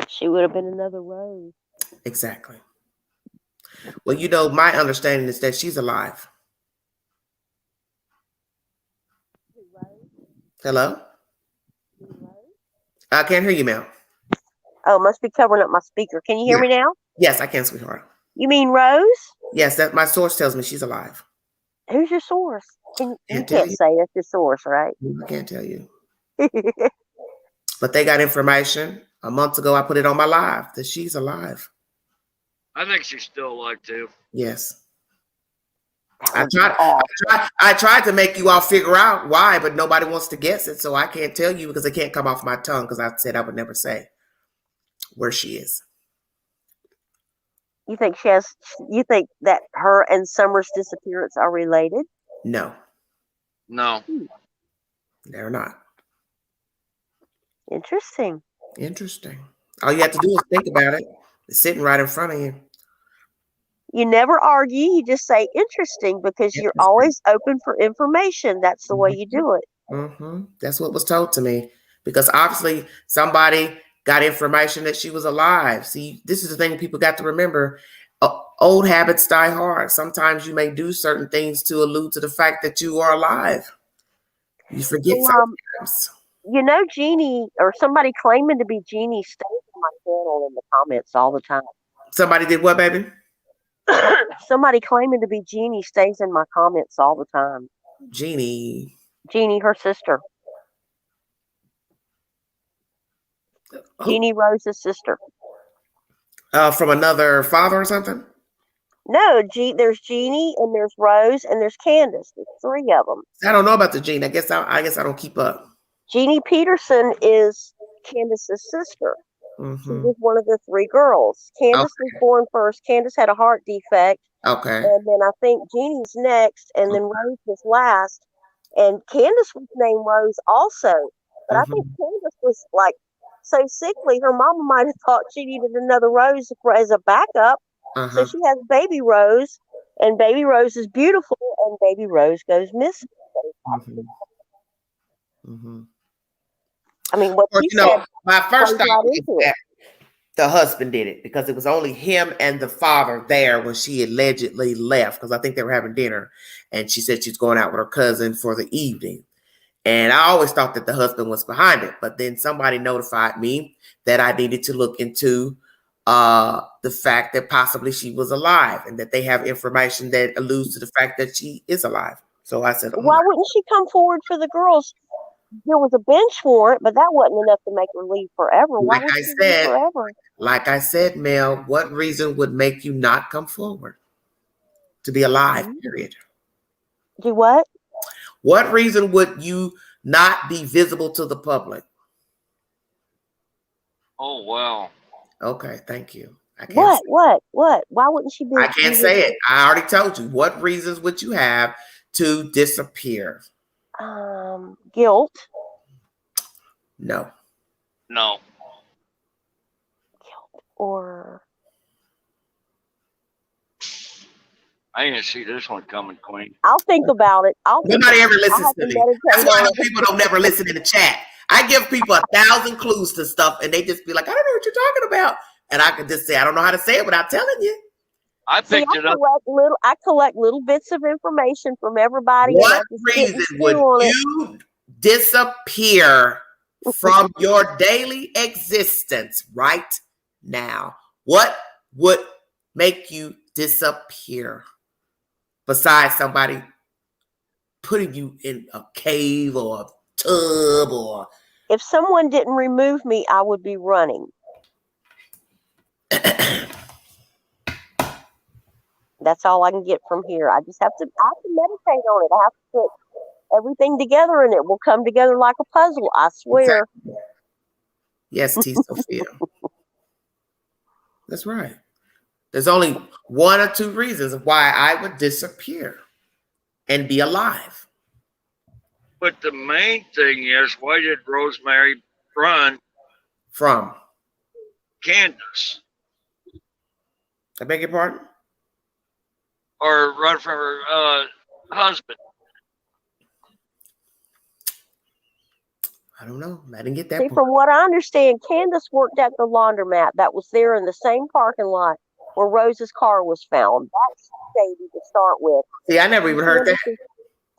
S7: She would have been another Rose.
S1: Exactly. Well, you know, my understanding is that she's alive. Hello? I can't hear you, Mel.
S7: Oh, it must be covering up my speaker. Can you hear me now?
S1: Yes, I can, sweetheart.
S7: You mean Rose?
S1: Yes, that my source tells me she's alive.
S7: Who's your source? You can't say that's your source, right?
S1: I can't tell you. But they got information. A month ago, I put it on my live that she's alive.
S6: I think she's still alive, too.
S1: Yes. I tried to make you all figure out why, but nobody wants to guess it. So I can't tell you because it can't come off my tongue because I said I would never say where she is.
S7: You think that her and Summer's disappearance are related?
S1: No.
S6: No.
S1: They're not.
S7: Interesting.
S1: All you have to do is think about it. It's sitting right in front of you.
S7: You never argue. You just say interesting because you're always open for information. That's the way you do it.
S1: That's what was told to me because obviously somebody got information that she was alive. See, this is the thing people got to remember. Old habits die hard. Sometimes you may do certain things to allude to the fact that you are alive. You forget sometimes.
S7: You know, Jeannie or somebody claiming to be Jeannie stays on my channel in the comments all the time.
S1: Somebody did what, baby?
S7: Somebody claiming to be Jeannie stays in my comments all the time.
S1: Jeannie,
S7: her sister. Jeannie Rose's sister.
S1: From another father or something?
S7: No, there's Jeannie and there's Rose and there's Candace. There's three of them.
S1: I don't know about the Jeannie. I guess I don't keep up.
S7: Jeannie Peterson is Candace's sister. She was one of the three girls. Candace was born first. Candace had a heart defect.
S1: Okay.
S7: And then I think Jeannie's next, and then Rose was last. And Candace was named Rose also. But I think Candace was like so sickly, her mama might have thought she needed another Rose as a backup. So she has baby Rose, and baby Rose is beautiful, and baby Rose goes missing. I mean, what she said,
S1: my first thought is that the husband did it because it was only him and the father there when she allegedly left because I think they were having dinner, and she said she's going out with her cousin for the evening. And I always thought that the husband was behind it, but then somebody notified me that I needed to look into the fact that possibly she was alive and that they have information that alludes to the fact that she is alive. So I said,
S7: why wouldn't she come forward for the girls? There was a bench warrant, but that wasn't enough to make her leave forever. Why would she leave forever?
S1: Like I said, Mel, what reason would make you not come forward to be alive, period?
S7: Do what?
S1: What reason would you not be visible to the public?
S6: Oh, wow.
S1: Okay, thank you.
S7: What? Why wouldn't she be?
S1: I can't say it. I already told you. What reasons would you have to disappear?
S7: Guilt.
S1: No.
S6: No.
S7: Guilt or
S6: I didn't see this one coming, Queen.
S7: I'll think about it.
S1: Nobody ever listens to me.
S7: meditate
S1: That's why
S7: on
S1: those people don't never listen in the chat. I give people 1,000 clues to stuff, and they just be like, I don't know what you're talking about. And I can just say, I don't know how to say it without telling you.
S6: I picked it up.
S7: I collect little bits of information from everybody.
S1: What reason would you disappear from your daily existence right now? What would make you disappear besides somebody putting you in a cave or a tub? Or
S7: if someone didn't remove me, I would be running. That's all I can get from here. I have to meditate on it. I have to put everything together and it will come together like a puzzle. I swear.
S1: Exactly. Yes, T. Sophia. That's right. There's only one or two reasons why I would disappear and be alive.
S6: But the main thing is, why did Rosemary run
S1: from
S6: Candace?
S1: I beg your pardon?
S6: Or run from her husband?
S1: I don't know. I didn't get that.
S7: See, from what I understand, Candace worked at the laundromat that was there in the same parking lot where Rose's car was found. That's shady to start with.
S1: See, I never even heard that.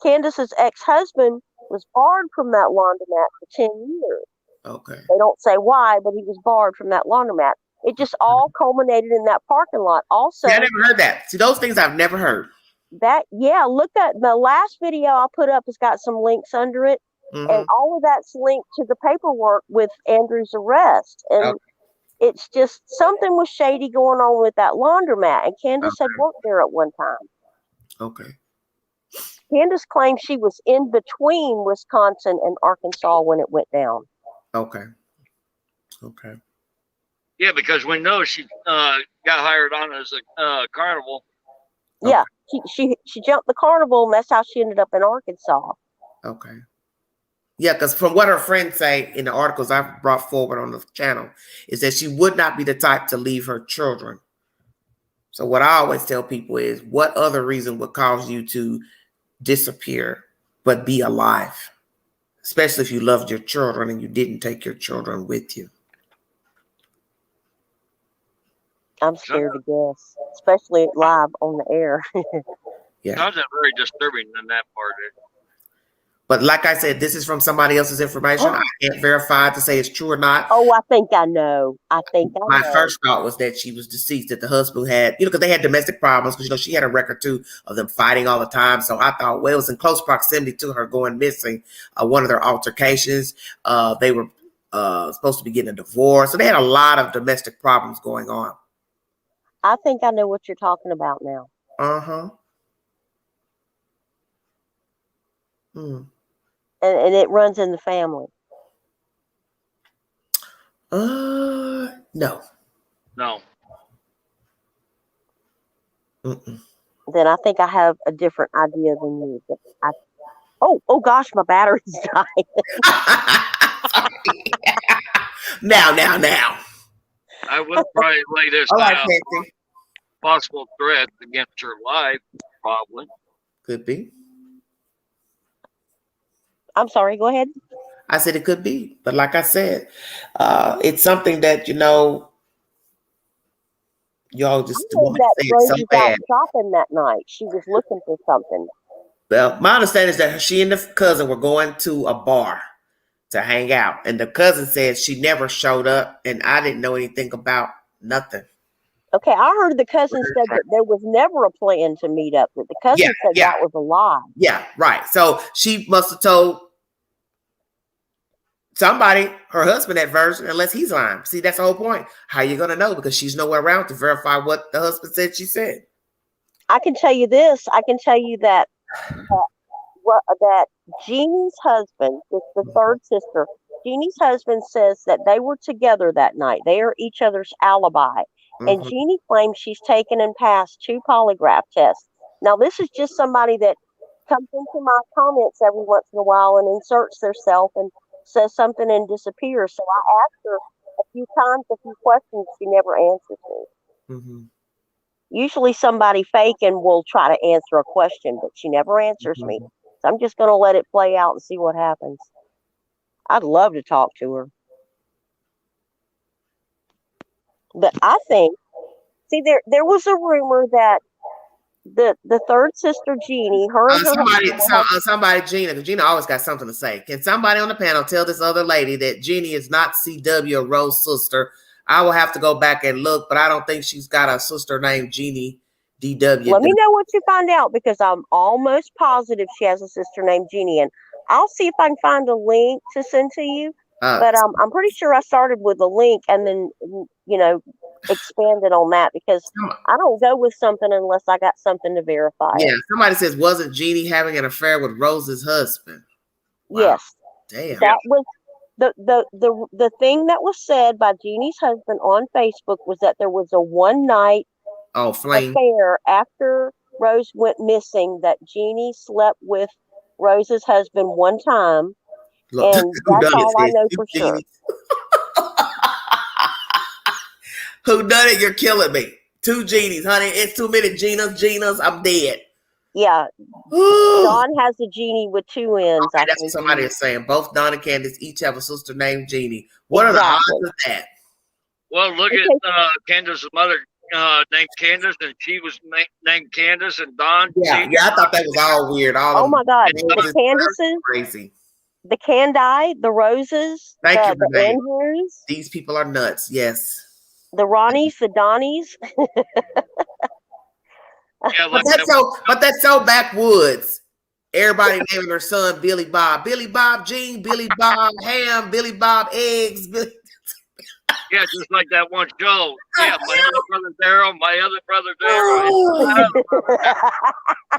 S7: Candace's ex-husband was barred from that laundromat for 10 years.
S1: Okay.
S7: They don't say why, but he was barred from that laundromat. It just all culminated in that parking lot. Also,
S1: see, I never heard that. See, those things I've never heard.
S7: Look at the last video I put up has got some links under it. Mm-hmm. And all of that's linked to the paperwork with Andrew's arrest. And it's just something was shady going on with that laundromat. And Candace had worked there at one time.
S1: Okay.
S7: Candace claimed she was in between Wisconsin and Arkansas when it went down.
S1: Okay. Okay.
S6: Yeah, because we know she got hired on as a carnival.
S7: Yeah, she jumped the carnival, and that's how she ended up in Arkansas.
S1: Okay. Yeah, because from what her friends say in the articles I've brought forward on the channel, is that she would not be the type to leave her children. So what I always tell people is, what other reason would cause you to disappear but be alive? Especially if you loved your children and you didn't take your children with you.
S7: I'm scared to guess, especially live on the air.
S1: Yeah.
S6: Sounds very disturbing in that part.
S1: But like I said, this is from somebody else's information. I can't verify to say it's true or not.
S7: Oh, I think I know.
S1: My first thought was that she was deceased, that the husband had, because they had domestic problems, because, she had a record too of them fighting all the time. So I thought, well, it was in close proximity to her going missing. One of their altercations, they were supposed to be getting a divorce. So they had a lot of domestic problems going on.
S7: I think I know what you're talking about now.
S1: Uh-huh.
S7: And it runs in the family.
S1: No.
S6: No.
S1: Mm-mm.
S7: Then I think I have a different idea than you. Oh gosh, my battery's dying.
S1: Now.
S6: I would probably lay this down. Possible threat against her life, probably.
S1: Could be.
S7: I'm sorry, go ahead.
S1: I said it could be. But like I said, it's something that, y'all just want to say it so bad.
S7: Shopping that night. She was looking for something.
S1: Well, my understanding is that she and the cousin were going to a bar to hang out. And the cousin said she never showed up, and I didn't know anything about nothing.
S7: Okay, I heard the cousin said that there was never a plan to meet up. That the cousin said that was a lie.
S1: Yeah, right. So she must have told somebody, her husband, that version, unless he's lying. See, that's the whole point. How are you going to know? Because she's nowhere around to verify what the husband said she said.
S7: I can tell you this. I can tell you that Jeannie's husband, the third sister, Jeannie's husband says that they were together that night. They are each other's alibi. And Jeannie claims she's taken and passed 2 polygraph tests. Now, this is just somebody that comes into my comments every once in a while and inserts herself and says something and disappears. So I asked her a few times, a few questions. She never answers me.
S1: Mm-hmm.
S7: Usually somebody faking will try to answer a question, but she never answers me. So I'm just going to let it play out and see what happens. I'd love to talk to her. But I think, see, there was a rumor that the third sister, Jeannie, her and her
S1: somebody, Gina always got something to say. Can somebody on the panel tell this other lady that Jeannie is not CW or Rose's sister? I will have to go back and look, but I don't think she's got a sister named Jeannie DW.
S7: Let me know what you find out, because I'm almost positive she has a sister named Jeannie, and I'll see if I can find a link to send to you. But I'm pretty sure I started with a link and then, expanded on that, because I don't go with something unless I got something to verify it.
S1: Somebody says, wasn't Jeannie having an affair with Rose's husband? Wow.
S7: Yes.
S1: Damn.
S7: That was the thing that was said by Jeannie's husband on Facebook, was that there was a one night affair after Rose went missing, that Jeannie slept with Rose's husband one time.
S1: Look,
S7: and that's all I know for sure.
S1: Who done it? You're killing me. 2 Jeannies, honey. It's too many Ginas. I'm dead.
S7: Yeah. Dawn has a Jeannie with 2 ends.
S1: Okay, that's what somebody is saying. Both Dawn and Candace each have a sister named Jeannie. What are the odds of that?
S6: Well, look at Candace's mother named Candace, and she was named Candace, and Dawn.
S1: Yeah, I thought that was all weird.
S7: Oh my God. The Candaces.
S1: Crazy.
S7: The Candy, the Roses, the Andrews.
S1: These people are nuts. Yes.
S7: The Ronnies, the Donnies.
S1: But that's so backwoods. Everybody naming their son Billy Bob Jean, Billy Bob Ham, Billy Bob Eggs.
S6: Yeah, just like that one show. Yeah, my other brother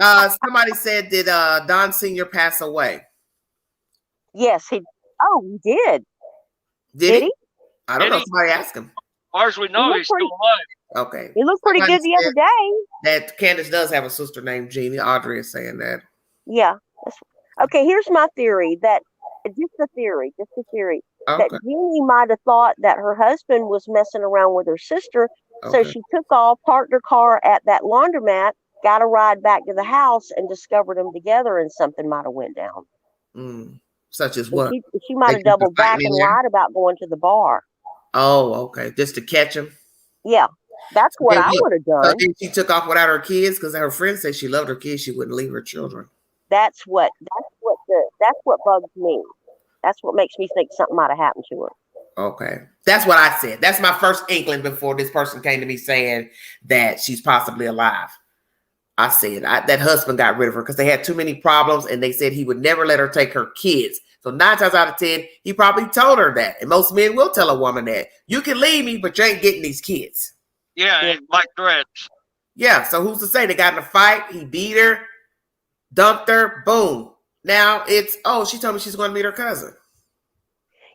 S6: Daryl.
S1: Somebody said, did Don Sr. pass away?
S7: Yes, he did.
S1: Did he? I don't know. Somebody asked him.
S6: As far as we know, he's still alive.
S1: Okay.
S7: He looked pretty good the other day.
S1: That Candace does have a sister named Jeannie. Audrey is saying that.
S7: Yeah. Okay, here's my theory. Just a theory. Okay. That Jeannie might have thought that her husband was messing around with her sister. Okay. So she took off, parked her car at that laundromat, got a ride back to the house, and discovered them together, and something might have went down.
S1: Such as what?
S7: She might have doubled back and lied about going to the bar.
S1: Oh, okay. Just to catch him?
S7: Yeah. That's what I would have done.
S1: So she took off without her kids because her friend said she loved her kids. She wouldn't leave her children.
S7: That's what bugs me. That's what makes me think something might have happened to her.
S1: Okay. That's what I said. That's my first inkling before this person came to me saying that she's possibly alive. I said that husband got rid of her because they had too many problems, and they said he would never let her take her kids. So 9 times out of 10, he probably told her that. And most men will tell a woman that. You can leave me, but you ain't getting these kids.
S6: Yeah, and like threats.
S1: Yeah, so who's to say they got in a fight? He beat her, dumped her, boom. Now it's, she told me she's going to meet her cousin.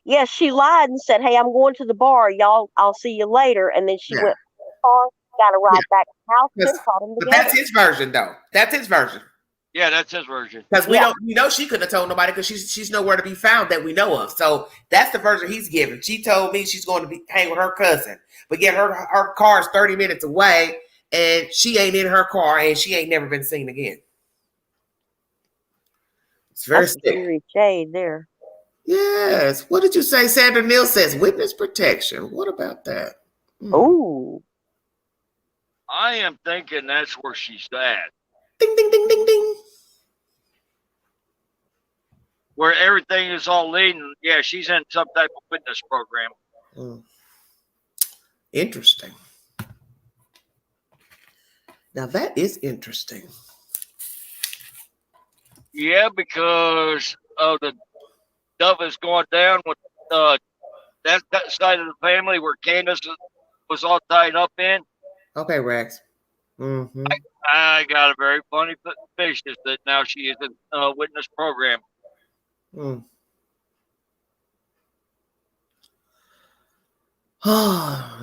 S7: Yes, she lied and said, hey, I'm going to the bar. Y'all, I'll see you later. And then she went to the car, got a ride back to the house, and caught him together.
S1: But that's his version, though. That's his version.
S6: Yeah, that's his version.
S1: Because we know she couldn't have told nobody because she's nowhere to be found that we know of. So that's the version he's giving. She told me she's going to hang with her cousin, but yet her car is 30 minutes away, and she ain't in her car, and she ain't never been seen again. It's very
S7: serious shade there.
S1: Yes. What did you say? Sandra Neal says witness protection. What about that?
S7: Ooh.
S6: I am thinking that's where she's at.
S1: Ding, ding, ding, ding, ding.
S6: Where everything is all leading. Yeah, she's in some type of witness program.
S1: Interesting. Now that is interesting.
S6: Yeah, because of the stuff is going down with that side of the family where Candace was all tied up in.
S1: Okay, Rex. Mm-hmm.
S6: I got a very funny fish that now she is in a witness program.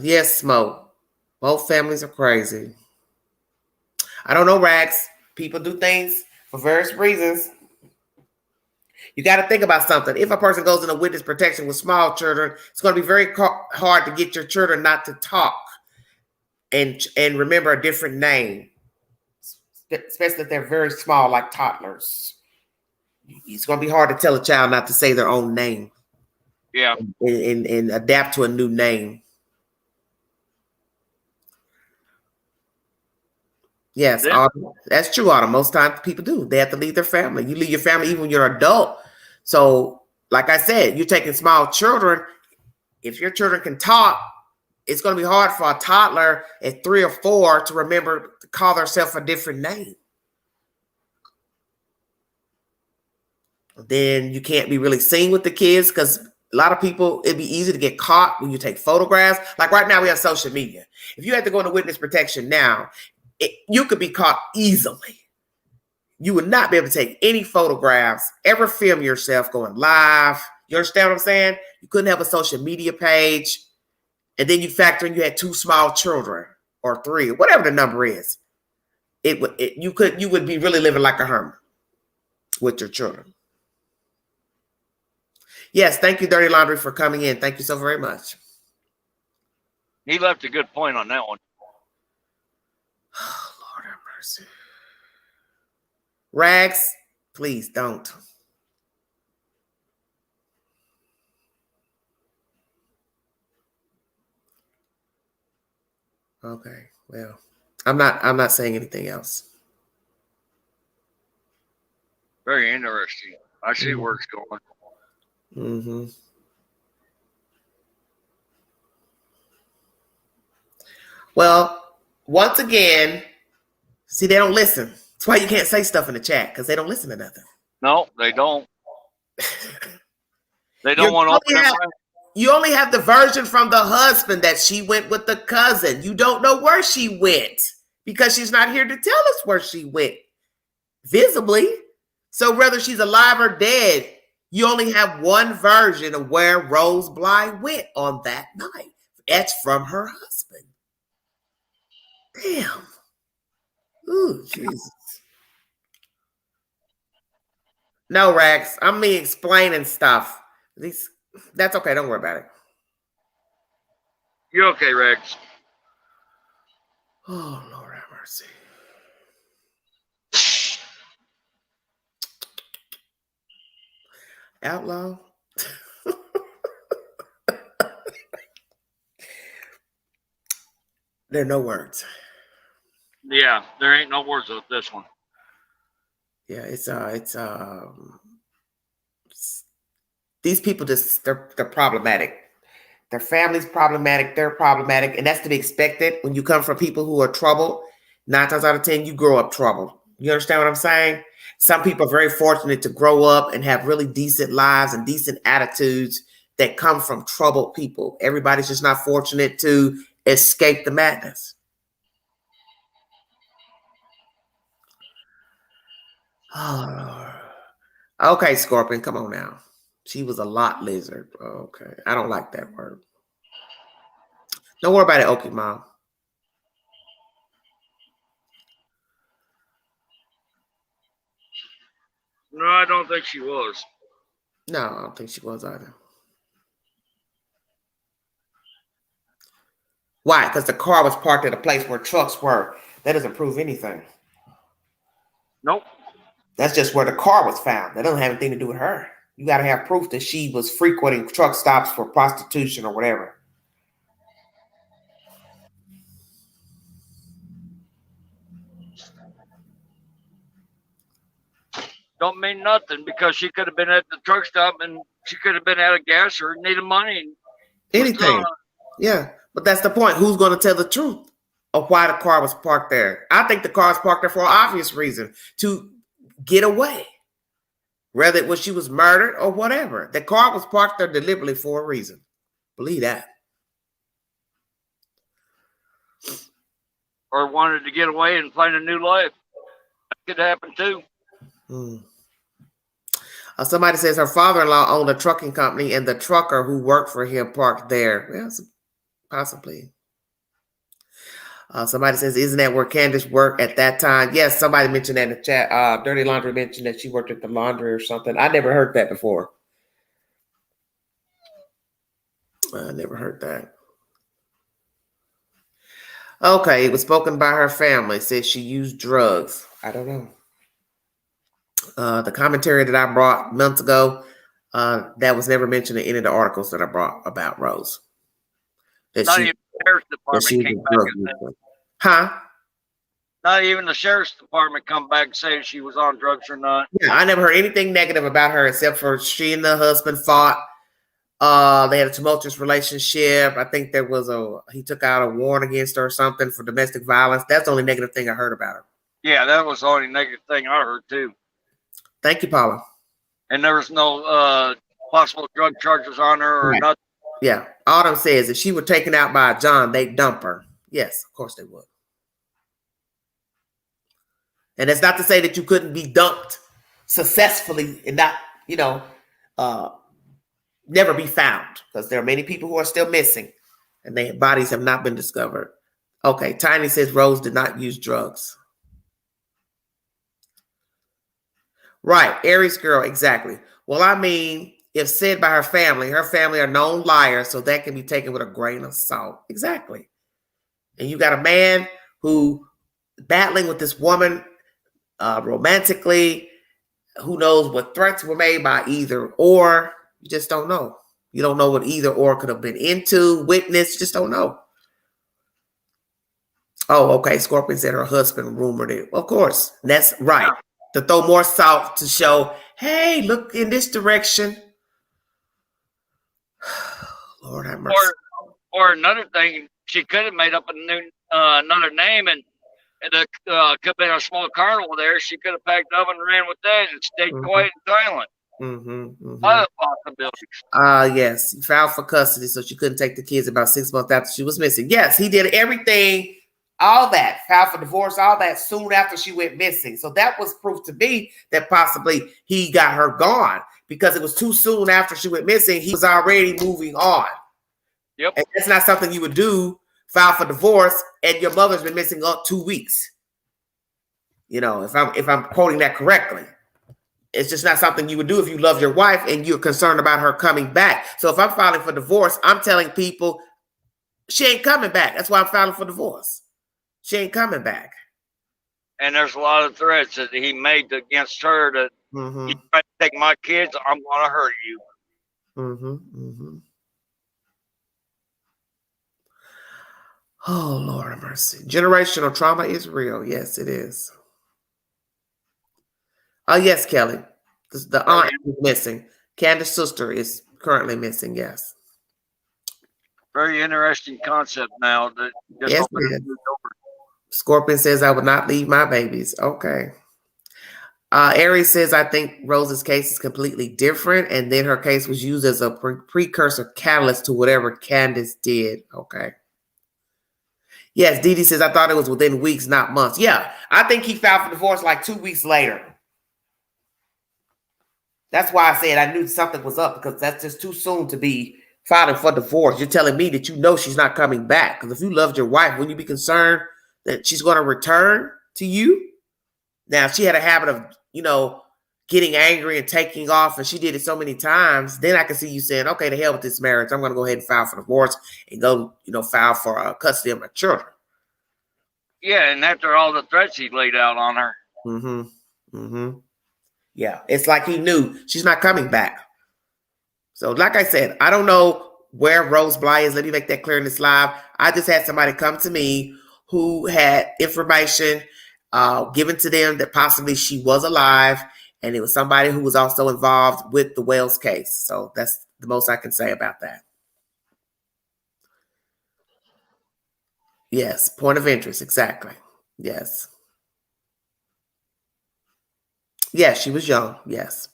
S1: Yes, Smoke. Both families are crazy. I don't know, Rax. People do things for various reasons. You got to think about something. If a person goes into witness protection with small children, it's going to be very hard to get your children not to talk and remember a different name, especially if they're very small, like toddlers. It's going to be hard to tell a child not to say their own name.
S6: Yeah.
S1: And adapt to a new name. Yes,
S6: Yeah.
S1: that's true, Autumn. Most times people do. They have to leave their family. You leave your family even when you're an adult. So, like I said, you're taking small children. If your children can talk, it's going to be hard for a toddler at 3 or 4 to remember to call themselves a different name. Then you can't be really seen with the kids because a lot of people, it'd be easy to get caught when you take photographs. Like right now, we have social media. If you had to go into witness protection now, you could be caught easily. You would not be able to take any photographs, ever film yourself going live. You understand what I'm saying? You couldn't have a social media page. And then you factor in you had 2 small children or 3, whatever the number is. You would be really living like a hermit with your children. Yes, thank you, Dirty Laundrie, for coming in. Thank you so very much.
S6: He left a good point on that one.
S1: Oh, Lord have mercy. Rags, please don't. Okay, well, I'm not saying anything else.
S6: Very interesting. I see where it's going.
S1: Mm-hmm. Well, once again, see, they don't listen. That's why you can't say stuff in the chat, because they don't listen to nothing.
S6: No, they don't. They don't want to open their mouth.
S1: You only have the version from the husband that she went with the cousin. You don't know where she went because she's not here to tell us where she went visibly. So whether she's alive or dead, you only have one version of where Rose Bly went on that night. That's from her husband. Damn. Ooh, Jesus. No, Rax. I'm me explaining stuff. That's okay. Don't worry about it.
S6: You're okay, Rex.
S1: Oh, Lord have mercy. Outlaw. There are no words.
S6: Yeah, there ain't no words with this one.
S1: Yeah, these people they're problematic. Their family's problematic, they're problematic, and that's to be expected when you come from people who are troubled. 9 times out of 10, you grow up troubled. You understand what I'm saying? Some people are very fortunate to grow up and have really decent lives and decent attitudes that come from troubled people. Everybody's just not fortunate to escape the madness. Oh, okay, Scorpion, come on now. She was a lot lizard. Okay, I don't like that word. Don't worry about it, Okie Mom.
S6: No, I don't think she was.
S1: No, I don't think she was either. Why? Because the car was parked at a place where trucks were. That doesn't prove anything.
S6: Nope.
S1: That's just where the car was found. That doesn't have anything to do with her. You got to have proof that she was frequenting truck stops for prostitution or whatever.
S6: Don't mean nothing because she could have been at the truck stop and she could have been out of gas or needed money.
S1: Anything. Yeah, but that's the point. Who's going to tell the truth of why the car was parked there? I think the car was parked there for an obvious reason, to get away. Whether it was she was murdered or whatever. The car was parked there deliberately for a reason. Believe that.
S6: Or wanted to get away and find a new life. That could happen too.
S1: Somebody says her father-in-law owned a trucking company and the trucker who worked for him parked there. Yes, possibly. Somebody says, isn't that where Candace worked at that time? Yes, somebody mentioned that in the chat. Dirty Laundry mentioned that she worked at the laundry or something. I never heard that before. I never heard that. Okay, it was spoken by her family. It says she used drugs. I don't know. The commentary that I brought months ago, that was never mentioned in any of the articles that I brought about Rose.
S6: Not even the sheriff's department came back and said,
S1: huh?
S6: Not even the sheriff's department come back and say she was on drugs or not.
S1: Yeah, I never heard anything negative about her except for she and the husband fought. They had a tumultuous relationship. I think he took out a warrant against her or something for domestic violence. That's the only negative thing I heard about her.
S6: Yeah, that was the only negative thing I heard too.
S1: Thank you, Paula.
S6: And there was no possible drug charges on her or nothing.
S1: Yeah. Autumn says if she were taken out by a John, they'd dump her. Yes, of course they would. And that's not to say that you couldn't be dumped successfully and not, never be found, because there are many people who are still missing and their bodies have not been discovered. Okay, Tiny says Rose did not use drugs. Right, Aries girl, exactly. Well, I mean, if said by her family are known liars, so that can be taken with a grain of salt. Exactly. And you got a man who battling with this woman romantically, who knows what threats were made by either or. You just don't know. You don't know what either or could have been into, witnessed. You just don't know. Oh, okay. Scorpion said her husband rumored it. Of course. That's right. To throw more salt to show, hey, look in this direction. Lord have mercy.
S6: Or another thing, she could have made up a new another name and it could have been a small carnival there. She could have packed up and ran with that and stayed quiet and silent. Other possibilities.
S1: Yes, he filed for custody, so she couldn't take the kids about 6 months after she was missing. Yes, he did everything, all that, filed for divorce, all that soon after she went missing. So that was proof to me that possibly he got her gone because it was too soon after she went missing. He was already moving on.
S6: Yep.
S1: And that's not something you would do, file for divorce, and your mother's been missing up 2 weeks. If I'm quoting that correctly. It's just not something you would do if you love your wife and you're concerned about her coming back. So if I'm filing for divorce, I'm telling people she ain't coming back. That's why I'm filing for divorce. She ain't coming back.
S6: And there's a lot of threats that he made against her that you try to take my kids, I'm going to hurt you.
S1: Oh, Lord have mercy. Generational trauma is real. Yes, it is. Oh, yes, Kelly. The aunt is missing. Candace's sister is currently missing, yes.
S6: Very interesting concept now. That
S1: yes, Scorpion says, I would not leave my babies. Okay. Aries says, I think Rose's case is completely different, and then her case was used as a precursor catalyst to whatever Candace did. Okay. Yes, Dee Dee says, I thought it was within weeks, not months. Yeah, I think he filed for divorce like 2 weeks later. That's why I said I knew something was up, because that's just too soon to be filing for divorce. You're telling me that you know she's not coming back. Because if you loved your wife, wouldn't you be concerned that she's going to return to you? Now, if she had a habit of, getting angry and taking off, and she did it so many times, then I can see you saying, okay, to hell with this marriage. I'm going to go ahead and file for divorce and go, file for custody of my children.
S6: Yeah, and after all the threats he laid out on her.
S1: Yeah, it's like he knew she's not coming back. So like I said, I don't know where Rose Bly is. Let me make that clear in this live. I just had somebody come to me who had information given to them that possibly she was alive, and it was somebody who was also involved with the Wells case. So that's the most I can say about that. Yes, point of interest, exactly. Yes. Yes, she was young, yes.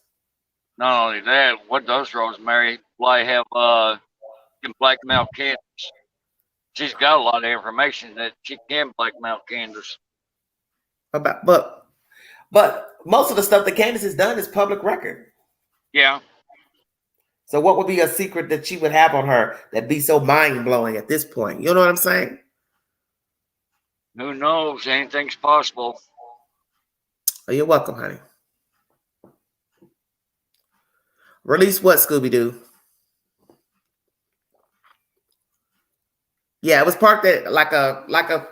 S6: Not only that, what does Rosemary Bly have can blackmail Candace? She's got a lot of information that she can blackmail Candace.
S1: But most of the stuff that Candace has done is public record.
S6: Yeah.
S1: So what would be a secret that she would have on her that'd be so mind-blowing at this point? You know what I'm saying?
S6: Who knows? Anything's possible.
S1: Oh, you're welcome, honey. Release what, Scooby-Doo? Yeah, it was parked at like a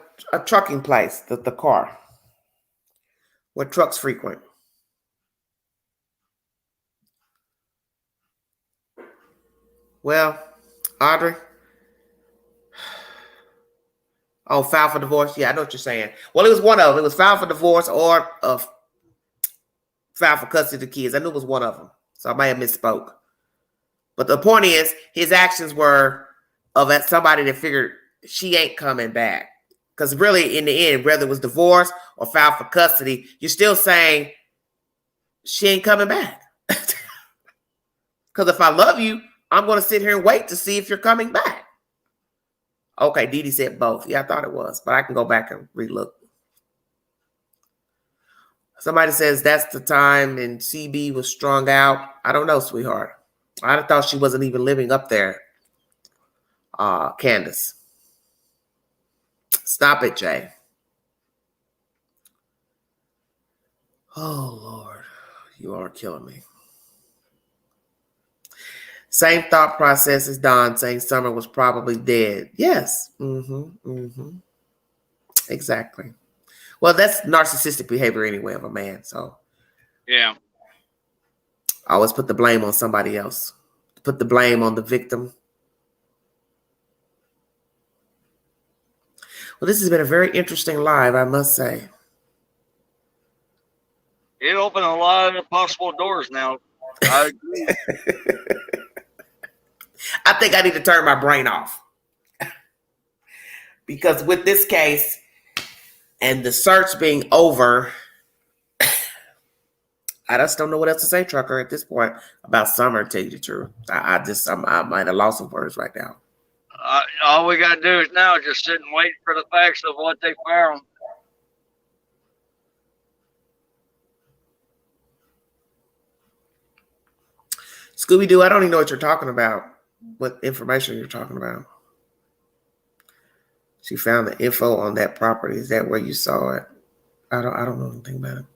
S1: trucking place, the car. Where trucks frequent. Well, Audrey. Oh, file for divorce. Yeah, I know what you're saying. Well, it was one of them. It was file for divorce or file for custody of the kids. I knew it was one of them. So I might have misspoke. But the point is, his actions were of somebody that figured she ain't coming back. Because really, in the end, whether it was divorce or file for custody, you're still saying she ain't coming back. Because if I love you, I'm going to sit here and wait to see if you're coming back. Okay, Dee Dee said both. Yeah, I thought it was, but I can go back and relook. Somebody says that's the time and CB was strung out. I don't know, sweetheart. I thought she wasn't even living up there. Candace. Stop it, Jay. Oh, Lord. You are killing me. Same thought process as Don saying Summer was probably dead. Yes. Exactly. Well, that's narcissistic behavior anyway of a man. So,
S6: yeah.
S1: I always put the blame on somebody else. Put the blame on the victim. Well, this has been a very interesting live, I must say.
S6: It opened a lot of possible doors now. I agree.
S1: I think I need to turn my brain off. Because with this case and the search being over, I just don't know what else to say, Trucker, at this point about Summer, to tell you the truth. I'm at a loss of words right now.
S6: All we got to do is now just sit and wait for the facts of what they found.
S1: Scooby-Doo, I don't even know what you're talking about. What information you're talking about. She found the info on that property. Is that where you saw it? I don't know anything about it.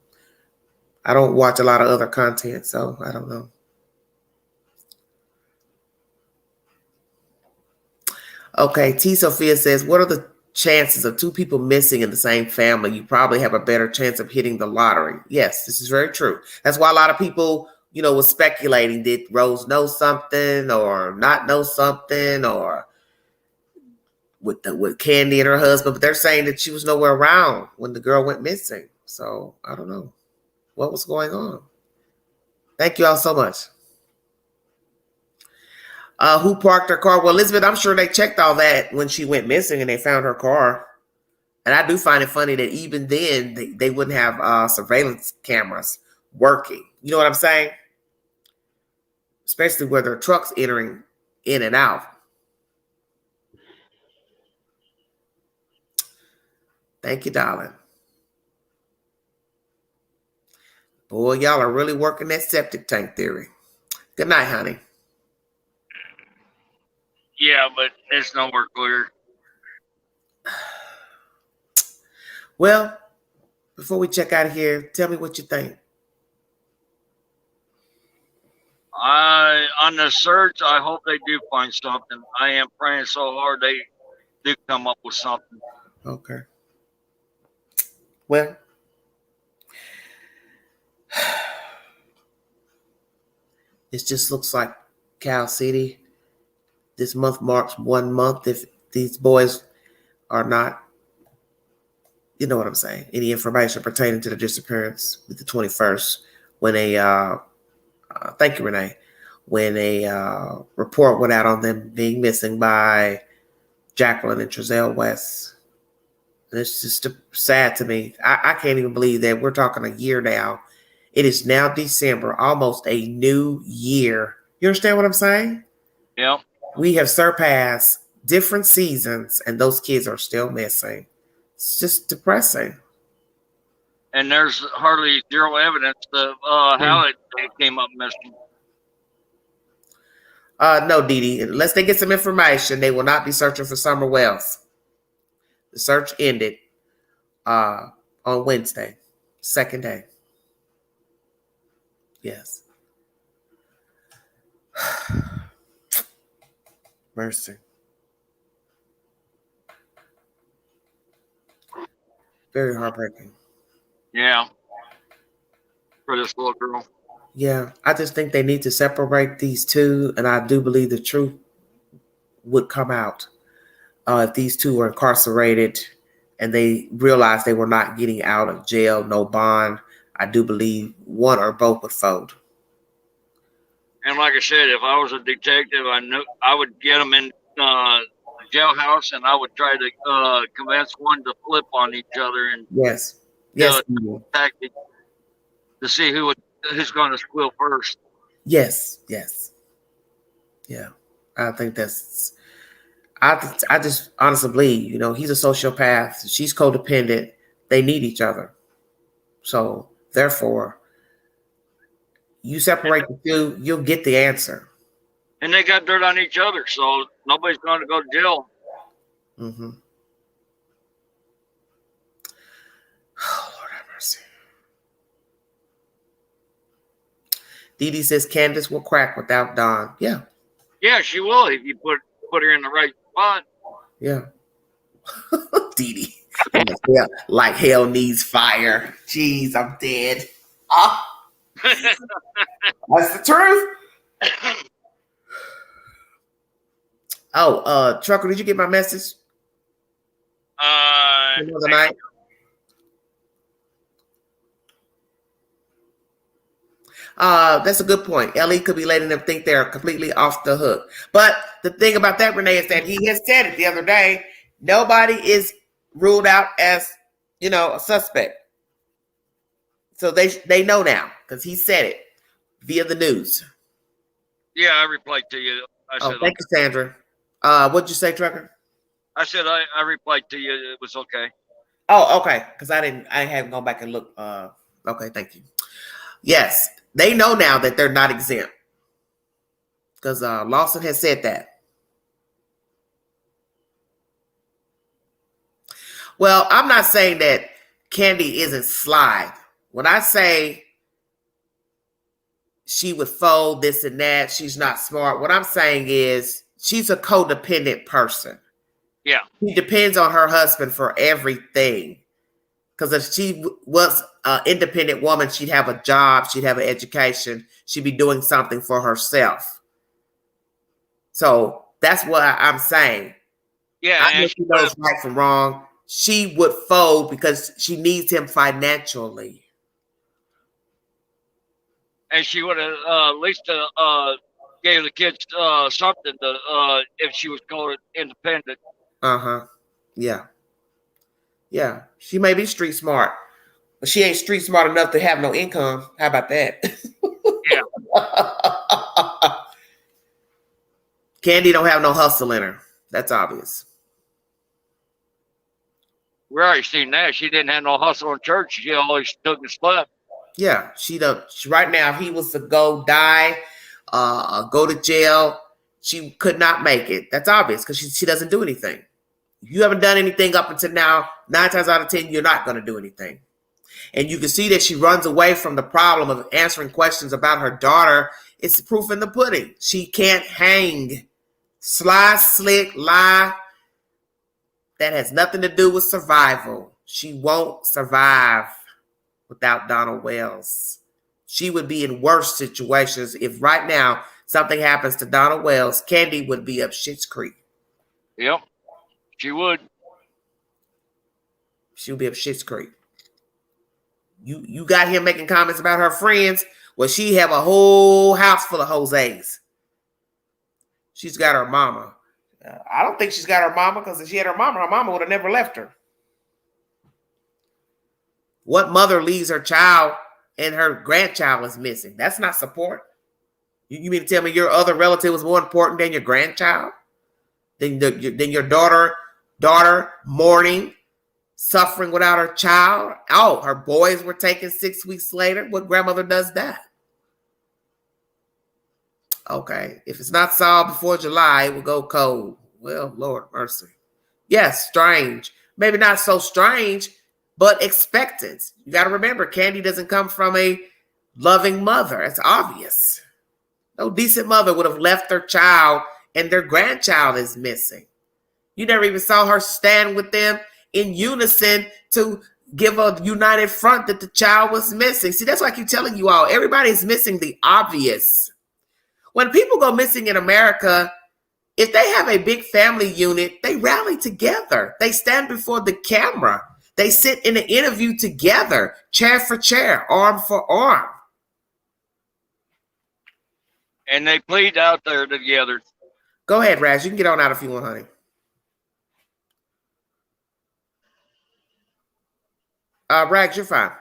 S1: I don't watch a lot of other content, so I don't know. Okay, T. Sophia says, what are the chances of two people missing in the same family? You probably have a better chance of hitting the lottery. Yes, this is very true. That's why a lot of people, was speculating, did Rose know something or not know something, or with Candy and her husband, but they're saying that she was nowhere around when the girl went missing. So I don't know what was going on. Thank you all so much. Who parked her car? Well, Elizabeth, I'm sure they checked all that when she went missing and they found her car. And I do find it funny that even then they wouldn't have surveillance cameras working. You know what I'm saying? Especially where there are trucks entering in and out. Thank you, darling. Boy, y'all are really working that septic tank theory. Good night, honey.
S6: Yeah, but it's nowhere clear.
S1: Well, before we check out of here, tell me what you think.
S6: On the search, I hope they do find something. I am praying so hard they do come up with something.
S1: Okay. Well, it just looks like Cal City. This month marks 1 month. If these boys are not, you know what I'm saying, any information pertaining to the disappearance with the 21st, when thank you, Renee, when a report went out on them being missing by Jacqueline and Trezelle West. And it's just sad to me. I can't even believe that we're talking a year now. It is now December, almost a new year. You understand what I'm saying?
S6: Yeah.
S1: We have surpassed different seasons, and those kids are still missing. It's just depressing.
S6: And there's hardly zero evidence of how it came up missing.
S1: No, Dee Dee. Unless they get some information, they will not be searching for Summer Wells. The search ended on Wednesday, second day. Yes. Mercy. Very heartbreaking.
S6: Yeah. For this little girl.
S1: Yeah, I just think they need to separate these two, and I do believe the truth would come out if these two were incarcerated and they realized they were not getting out of jail, no bond. I do believe one or both would fold.
S6: And like I said, if I was a detective, I knew I would get them in the jailhouse, and I would try to convince one to flip on each other and
S1: Yes,
S6: tactic to see who's going to squeal first.
S1: yes. Yeah, I think that's. I just honestly believe, he's a sociopath. She's codependent. They need each other. So therefore, you separate the two, you'll get the answer.
S6: And they got dirt on each other, so nobody's going to go to jail.
S1: Mm-hmm. Oh, Lord have mercy. Dee Dee says Candace will crack without Don. Yeah.
S6: Yeah, she will if you put her in the right spot.
S1: Yeah. Dee Dee. Yeah, like hell needs fire. Jeez, I'm dead. That's the truth. Oh, Trucker, did you get my message? The night? That's a good point. Ellie could be letting them think they're completely off the hook. But the thing about that, Renee, is that he has said it the other day. Nobody is ruled out as, a suspect. So they know now because he said it via the news.
S6: Yeah, I replied to you. I said,
S1: thank you, Sandra. What'd you say, Trucker?
S6: I said I replied to you. It was okay.
S1: Oh, okay. Because I hadn't gone back and looked. Okay, thank you. Yes, they know now that they're not exempt. Because Lawson has said that. Well, I'm not saying that Candy isn't sly. When I say she would fold this and that, she's not smart, what I'm saying is she's a codependent person.
S6: Yeah.
S1: She depends on her husband for everything. Because if she was an independent woman, she'd have a job, she'd have an education, she'd be doing something for herself. So that's what I'm saying.
S6: Yeah.
S1: I know she knows right from wrong. She would fold because she needs him financially.
S6: And she would have at least gave the kids something to if she was called independent.
S1: Yeah. Yeah. She may be street smart, but she ain't street smart enough to have no income. How about that?
S6: Yeah.
S1: Candy don't have no hustle in her. That's obvious.
S6: We already seen that. She didn't have no hustle in church. She always took and slept. Yeah,
S1: she right now, if he was to go die, go to jail, she could not make it. That's obvious because she doesn't do anything. If you haven't done anything up until now, 9 times out of 10, you're not going to do anything. And you can see that she runs away from the problem of answering questions about her daughter. It's proof in the pudding. She can't hang. Sly, slick, lie. That has nothing to do with survival. She won't survive without Donald Wells. She would be in worse situations if right now something happens to Donald Wells. Candy would be up Schitt's Creek.
S6: Yep, she would.
S1: She would be up Schitt's Creek. You got him making comments about her friends. Well, she have a whole house full of Jose's. She's got her mama. I don't think she's got her mama because if she had her mama would have never left her. What mother leaves her child and her grandchild is missing? That's not support. You mean to tell me your other relative was more important than your grandchild? Than your daughter mourning, suffering without her child? Oh, her boys were taken 6 weeks later. What grandmother does that? Okay, if it's not solved before July, it will go cold. Well, Lord mercy. Yes, strange. Maybe not so strange, but expected. You got to remember, Candy doesn't come from a loving mother. It's obvious. No decent mother would have left their child and their grandchild is missing. You never even saw her stand with them in unison to give a united front that the child was missing. See, that's why I keep telling you all, everybody's missing the obvious. When people go missing in America, if they have a big family unit, they rally together. They stand before the camera. They sit in an interview together, chair for chair, arm for arm.
S6: And they plead out there together.
S1: Go ahead, Raz. You can get on out if you want, honey. Rags, you're fine.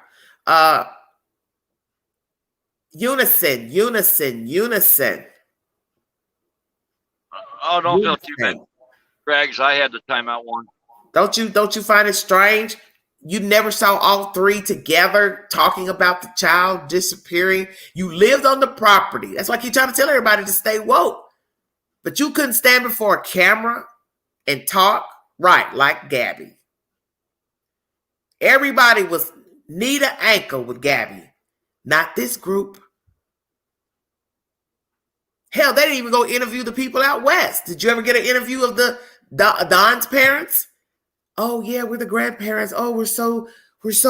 S1: Unison.
S6: Oh, don't feel too bad, Rags. I had the timeout one.
S1: Don't you find it strange? You never saw all three together talking about the child disappearing. You lived on the property. That's why I keep trying to tell everybody to stay woke. But you couldn't stand before a camera and talk right like Gabby. Everybody was knee to ankle with Gabby. Not this group. Hell, they didn't even go interview the people out west. Did you ever get an interview of the Don's parents? Oh yeah, we're the grandparents. Oh, we're so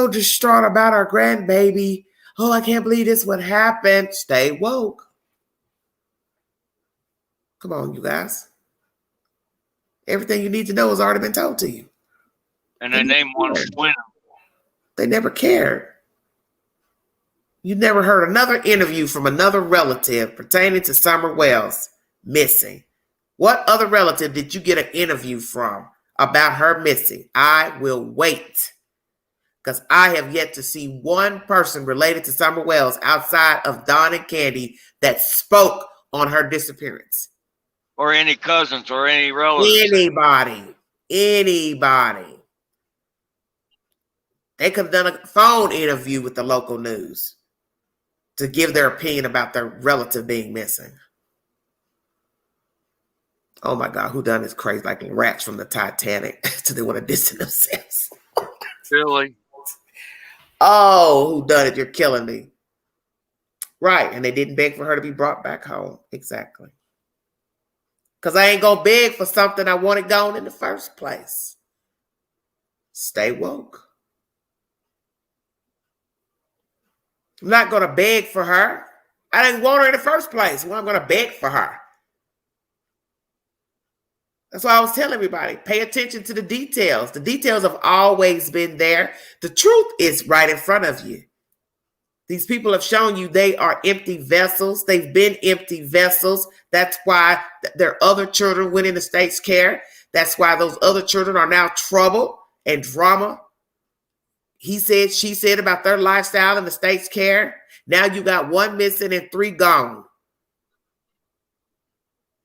S1: distraught about our grandbaby. Oh, I can't believe this would happen. Stay woke. Come on, you guys. Everything you need to know has already been told to you.
S6: And they named one Swin.
S1: They never cared. You never heard another interview from another relative pertaining to Summer Wells missing. What other relative did you get an interview from about her missing? I will wait, because I have yet to see one person related to Summer Wells outside of Don and Candy that spoke on her disappearance.
S6: Or any cousins or any relatives.
S1: Anybody. They could have done a phone interview with the local news to give their opinion about their relative being missing. Oh my God, who done this crazy like rats from the Titanic so they want to distance themselves?
S6: Really?
S1: Oh, who done it? You're killing me. Right, and they didn't beg for her to be brought back home. Exactly. Because I ain't going to beg for something I wanted gone in the first place. Stay woke. I'm not going to beg for her. I didn't want her in the first place. Well, I'm going to beg for her. That's why I was telling everybody, pay attention to the details. The details have always been there. The truth is right in front of you. These people have shown you they are empty vessels. They've been empty vessels. That's why their other children went into state's care. That's why those other children are now trouble and drama. He said, she said about their lifestyle in the state's care. Now you got one missing and three gone.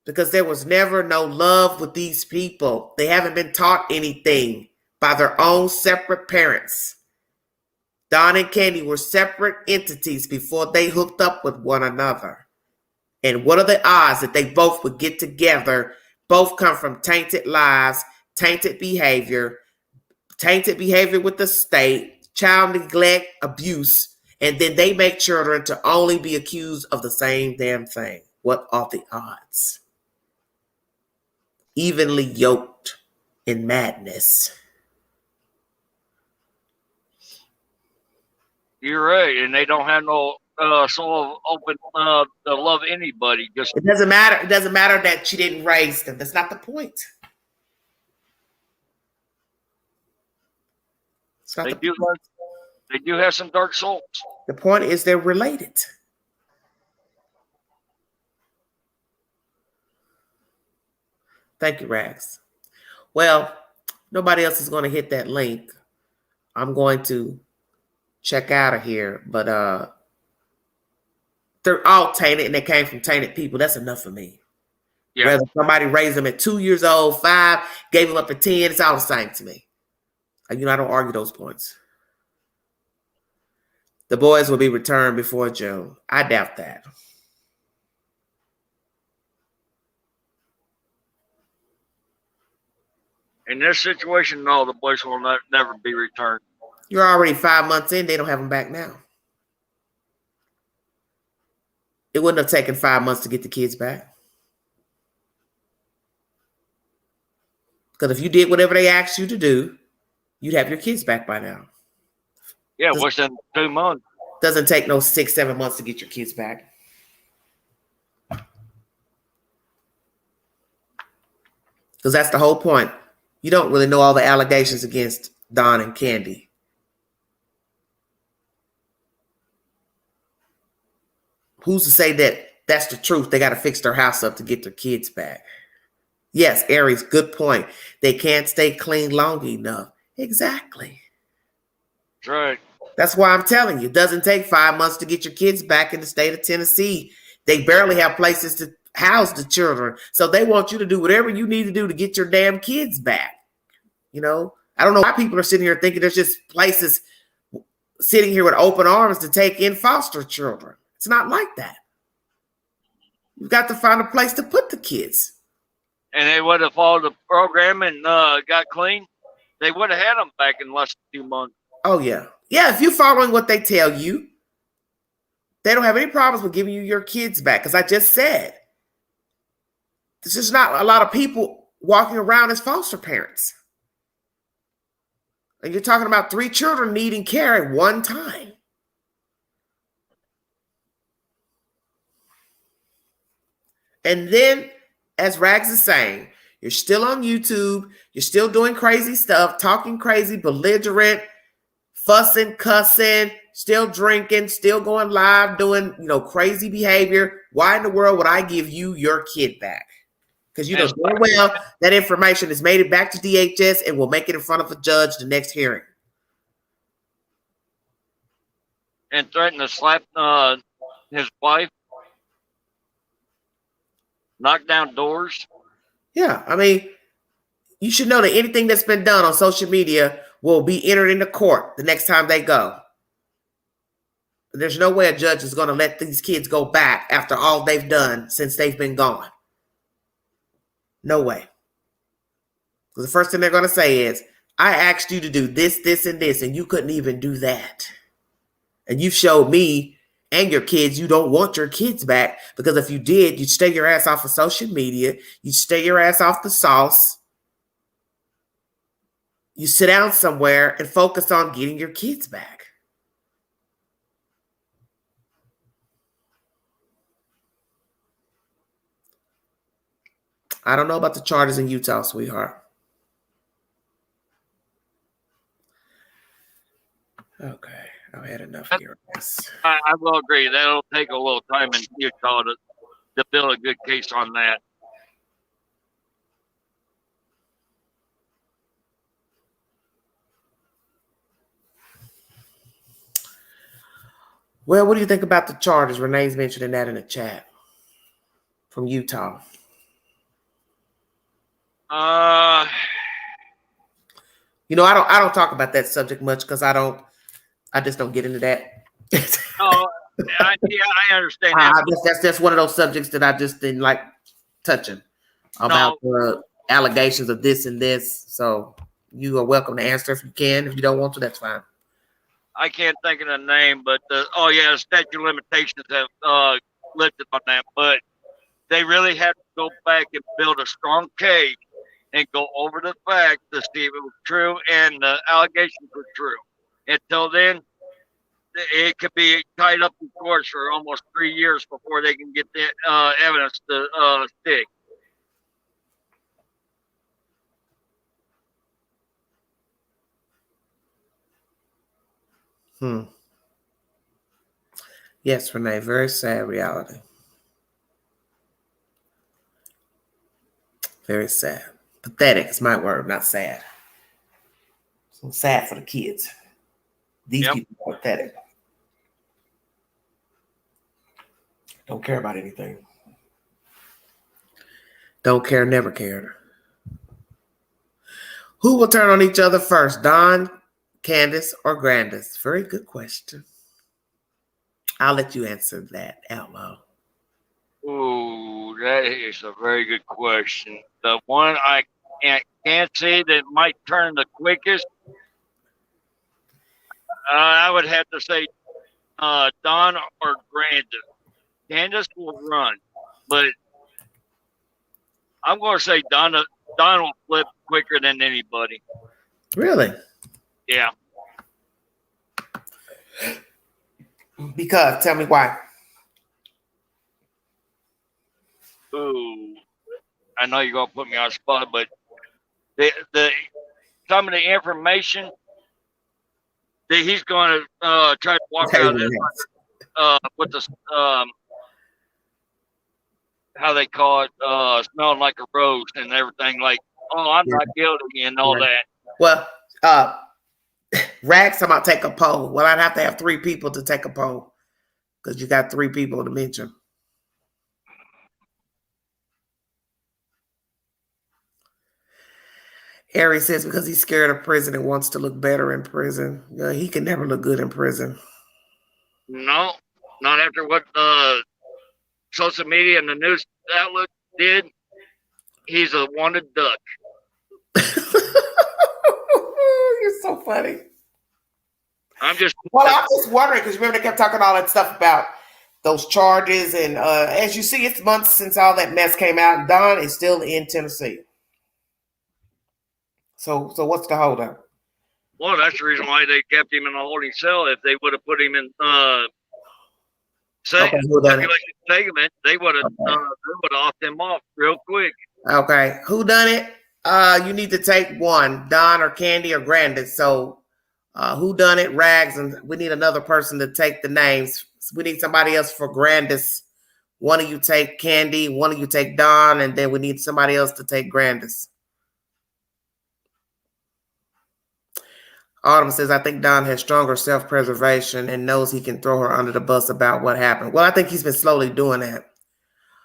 S1: Because there was never no love with these people. They haven't been taught anything by their own separate parents. Don and Candy were separate entities before they hooked up with one another. And what are the odds that they both would get together? Both come from tainted lives, tainted behavior with the state, child neglect, abuse, and then they make children to only be accused of the same damn thing. What are the odds? Evenly yoked in madness.
S6: You're right, and they don't have no soul open to love anybody. Just
S1: it doesn't matter. It doesn't matter that she didn't raise them. That's not the point.
S6: They do have some dark souls.
S1: The point is they're related. Thank you, Rags. Well, nobody else is going to hit that link. I'm going to check out of here, but they're all tainted and they came from tainted people. That's enough for me. Yeah. Whether somebody raised them at 2 years old, 5, gave them up at 10, it's all the same to me. I don't argue those points. The boys will be returned before June. I doubt that.
S6: In this situation, no, the boys will never be returned.
S1: You're already 5 months in. They don't have them back now. It wouldn't have taken 5 months to get the kids back. Because if you did whatever they asked you to do, you'd have your kids back by now.
S6: Yeah, what's in 2 months?
S1: Doesn't take no 6, 7 months to get your kids back. Because that's the whole point. You don't really know all the allegations against Don and Candy. Who's to say that that's the truth? They got to fix their house up to get their kids back. Yes, Aries, good point. They can't stay clean long enough. Exactly.
S6: That's right.
S1: That's why I'm telling you, it doesn't take 5 months to get your kids back in the state of Tennessee. They barely have places to house the children. So they want you to do whatever you need to do to get your damn kids back. You know, I don't know why people are sitting here thinking there's just places sitting here with open arms to take in foster children. It's not like that. You've got to find a place to put the kids.
S6: And they would have followed the program and got clean. They would have had them back in less than 2 months.
S1: Oh, yeah. Yeah, if you're following what they tell you, they don't have any problems with giving you your kids back. Because I just said, there's just not a lot of people walking around as foster parents. And you're talking about 3 children needing care at one time. And then, as Rags is saying, you're still on YouTube. You're still doing crazy stuff, talking crazy, belligerent, fussing, cussing, still drinking, still going live, doing, crazy behavior. Why in the world would I give you your kid back? Because you know very well that information has made it back to DHS and will make it in front of a judge the next hearing.
S6: And threatened to slap his wife. Knock down doors.
S1: Yeah, I mean, you should know that anything that's been done on social media will be entered into court the next time they go. There's no way a judge is going to let these kids go back after all they've done since they've been gone. No way. Because the first thing they're going to say is, I asked you to do this, this, and this, and you couldn't even do that. And you've showed me and your kids you don't want your kids back, because if you did, you'd stay your ass off of social media. You'd stay your ass off the sauce. You sit down somewhere and focus on getting your kids back. I don't know about the charges in Utah, sweetheart. Okay, I've had enough of your ass.
S6: I will agree. That'll take a little time in Utah to build a good case on that.
S1: Well, what do you think about the charges? Renee's mentioning that in the chat from Utah. I don't talk about that subject much because I just don't get into that.
S6: Oh, I understand that.
S1: That's just one of those subjects that I just didn't like touching about the allegations of this and this. So you are welcome to answer if you can. If you don't want to, that's fine.
S6: I can't think of the name, but the statute of limitations have lifted on that. But they really have to go back and build a strong case and go over the facts to see if it was true and the allegations were true. Until then, it could be tied up in court for almost 3 years before they can get the evidence to stick.
S1: Yes, Renee, very sad reality. Very sad. Pathetic is my word, not sad. So sad for the kids. These people are pathetic. Don't care about anything. Don't care, never cared. Who will turn on each other first, Don, Candace, or Grandis? Very good question. I'll let you answer that out loud.
S6: Ooh, that is a very good question. The one I can't say that might turn the quickest I would have to say Don or Grandis. Candace will run, but I'm going to say Don will flip quicker than anybody.
S1: Really?
S6: Yeah.
S1: Because tell me why.
S6: Ooh, I know you're going to put me on the spot, but the some of the information that he's going to try to walk out of this with the how they call it, smelling like a rose and everything, like, oh, I'm not guilty and all that.
S1: Well, Rags, I'm about to take a poll. Well, I'd have to have 3 people to take a poll because you got 3 people to mention. Harry says because he's scared of prison and wants to look better in prison. He can never look good in prison.
S6: No, not after what social media and the news outlet did. He's a wanted duck.
S1: You're so funny.
S6: I'm just
S1: wondering because remember they kept talking all that stuff about those charges, and as you see, it's months since all that mess came out. Don is still in Tennessee. So what's the holdup?
S6: Well, that's the reason why they kept him in a holding cell. If they would have put him in segment, they would have offed him off real quick.
S1: Okay, who done it? You need to take one, Don or Candy or Grandis. So, who done it? Rags, and we need another person to take the names. We need somebody else for Grandis. One of you take Candy, one of you take Don, and then we need somebody else to take Grandis. Autumn says, I think Don has stronger self-preservation and knows he can throw her under the bus about what happened. Well, I think he's been slowly doing that.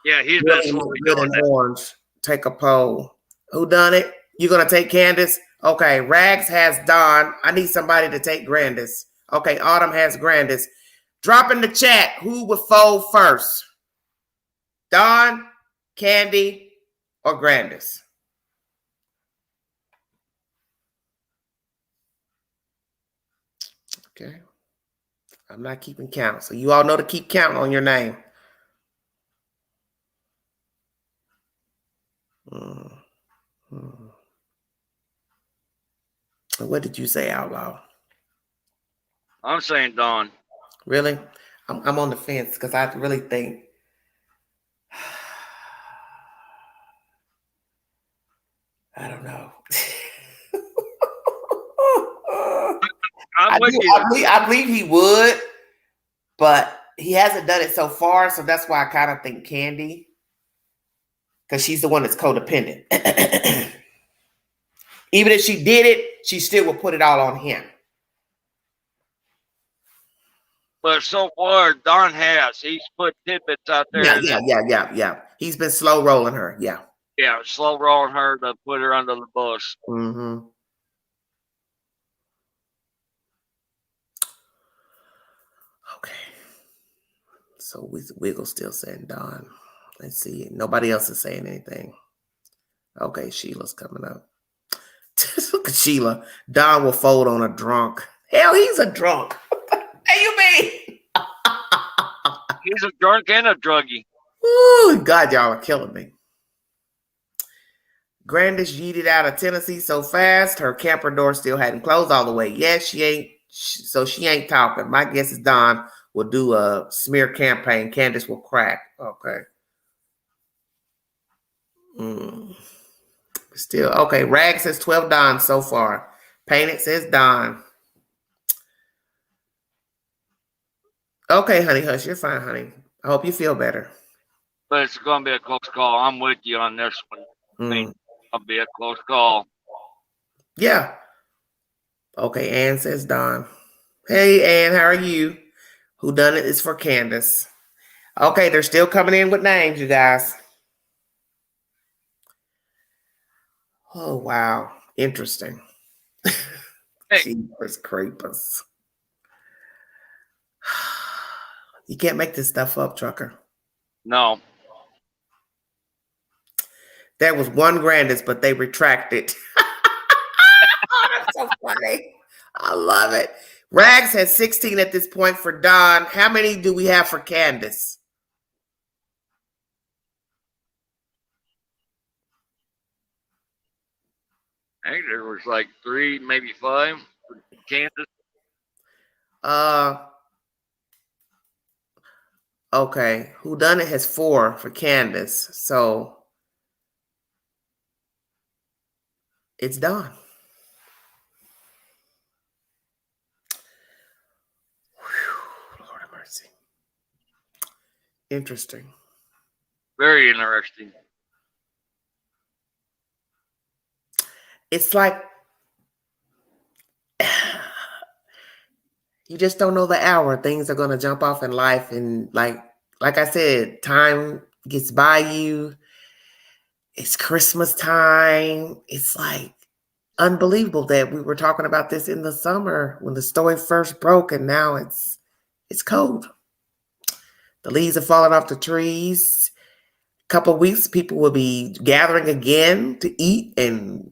S6: Yeah, he's been slowly doing that.
S1: Orange. Take a poll. Who done it? You gonna take Candace? Okay, Rags has Don. I need somebody to take Grandis. Okay, Autumn has Grandis. Drop in the chat who would fold first. Don, Candy, or Grandis? Okay. I'm not keeping count. So you all know to keep count on your name. What did you say out loud?
S6: I'm saying Don.
S1: Really? I'm on the fence because I really think I don't know. I believe he would, but he hasn't done it so far, so that's why I kind of think Candy, because she's the one that's codependent. Even if she did it, she still will put it all on him.
S6: But so far, Don has. He's put tidbits out there.
S1: Yeah. He's been slow rolling her. Yeah.
S6: Yeah, slow rolling her to put her under the bus.
S1: Mm-hmm. Okay. So Wiggle still saying Don. Let's see. Nobody else is saying anything. Okay, Sheila's coming up. Look at Sheila. Don will fold on a drunk. Hell, he's a drunk. Hey, you mean?
S6: He's a drunk and a druggie.
S1: Ooh, God, y'all are killing me. Grandis yeeted out of Tennessee so fast, her camper door still hadn't closed all the way. Yes, she ain't. So she ain't talking. My guess is Don will do a smear campaign. Candace will crack. Okay. Still, okay. Rag says 12 Don so far. Painted says Don. Okay, honey, hush. You're fine, honey. I hope you feel better.
S6: But it's going to be a close call. I'm with you on this one. It'll be a close call.
S1: Yeah. Okay, Ann says Don. Hey, Ann, how are you? Who done it is for Candace. Okay, they're still coming in with names, you guys. Oh, wow. Interesting.
S6: Hey.
S1: Jeepers creepers. You can't make this stuff up, Trucker.
S6: No.
S1: There was one Grandis, but they retracted. Oh, that's so funny. I love it. Rags has 16 at this point for Don. How many do we have for Candace?
S6: I think there was like 3, maybe 5 for Kansas.
S1: Okay. Whodunit has 4 for Candace. So it's Don. Whew, Lord have mercy. Interesting.
S6: Very interesting.
S1: It's like you just don't know the hour. Things are gonna jump off in life, and like I said, time gets by you. It's Christmas time. It's like unbelievable that we were talking about this in the summer when the story first broke, and now it's cold. The leaves are falling off the trees. A couple of weeks, people will be gathering again to eat and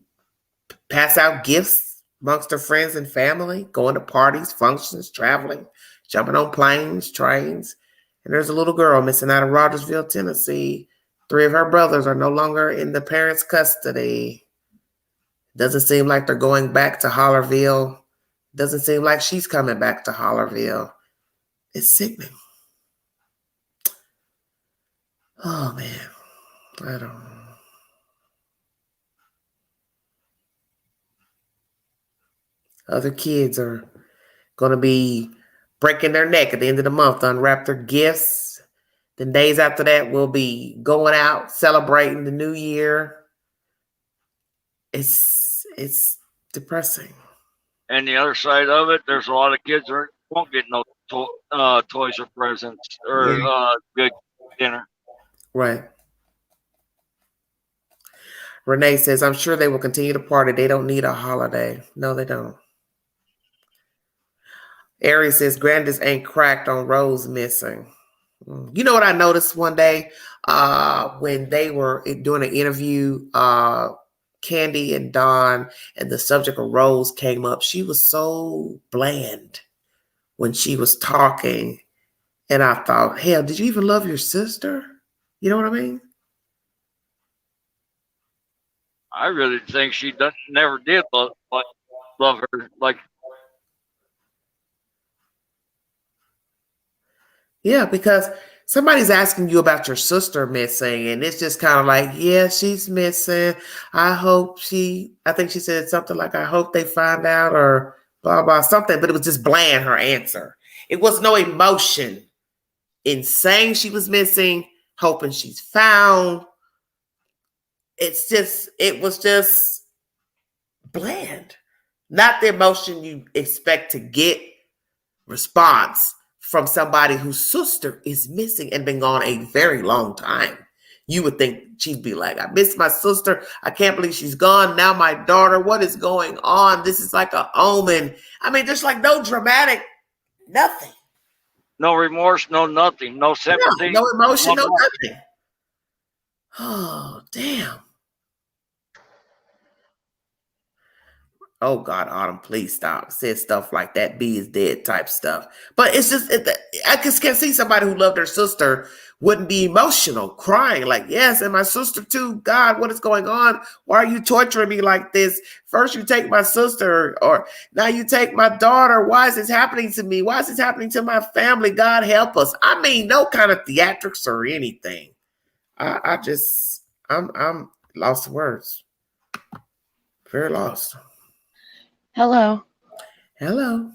S1: pass out gifts amongst their friends and family, going to parties, functions, traveling, jumping on planes, trains. And there's a little girl missing out of Rogersville, Tennessee. 3 of her brothers are no longer in the parents' custody. Doesn't seem like they're going back to Hollerville. Doesn't seem like she's coming back to Hollerville. It's sickening. Oh, man. I don't know. Other kids are going to be breaking their neck at the end of the month to unwrap their gifts. Then days after that, we'll be going out, celebrating the new year. It's depressing.
S6: And the other side of it, there's a lot of kids that won't get no toys or presents or good dinner.
S1: Right. Renee says, I'm sure they will continue to party. They don't need a holiday. No, they don't. Ari says, Grandis ain't cracked on Rose missing. You know what I noticed one day when they were doing an interview, Candy and Don, and the subject of Rose came up. She was so bland when she was talking. And I thought, hell, did you even love your sister? You know what I mean?
S6: I really think she never did love her. Like,
S1: yeah, because somebody's asking you about your sister missing, and it's just kind of like, yeah, she's missing. I think she said something like, I hope they find out, or blah, blah, something, but it was just bland, her answer. It was no emotion in saying she was missing, hoping she's found. It was just bland. Not the emotion you expect to get response from somebody whose sister is missing and been gone a very long time. You would think she'd be like, I miss my sister. I can't believe she's gone. Now my daughter, what is going on? This is like an omen. I mean, there's like no dramatic, nothing.
S6: No remorse, no nothing, no sympathy.
S1: No emotion, no nothing. Oh, damn. Oh, God, Autumn, please stop. Said stuff like that. B is dead type stuff. But it's just, I just can't see somebody who loved their sister wouldn't be emotional, crying like, yes, and my sister too. God, what is going on? Why are you torturing me like this? First you take my sister, or now you take my daughter. Why is this happening to me? Why is this happening to my family? God help us. I mean, no kind of theatrics or anything. I'm lost for words. Very lost.
S2: Hello.
S1: Hello.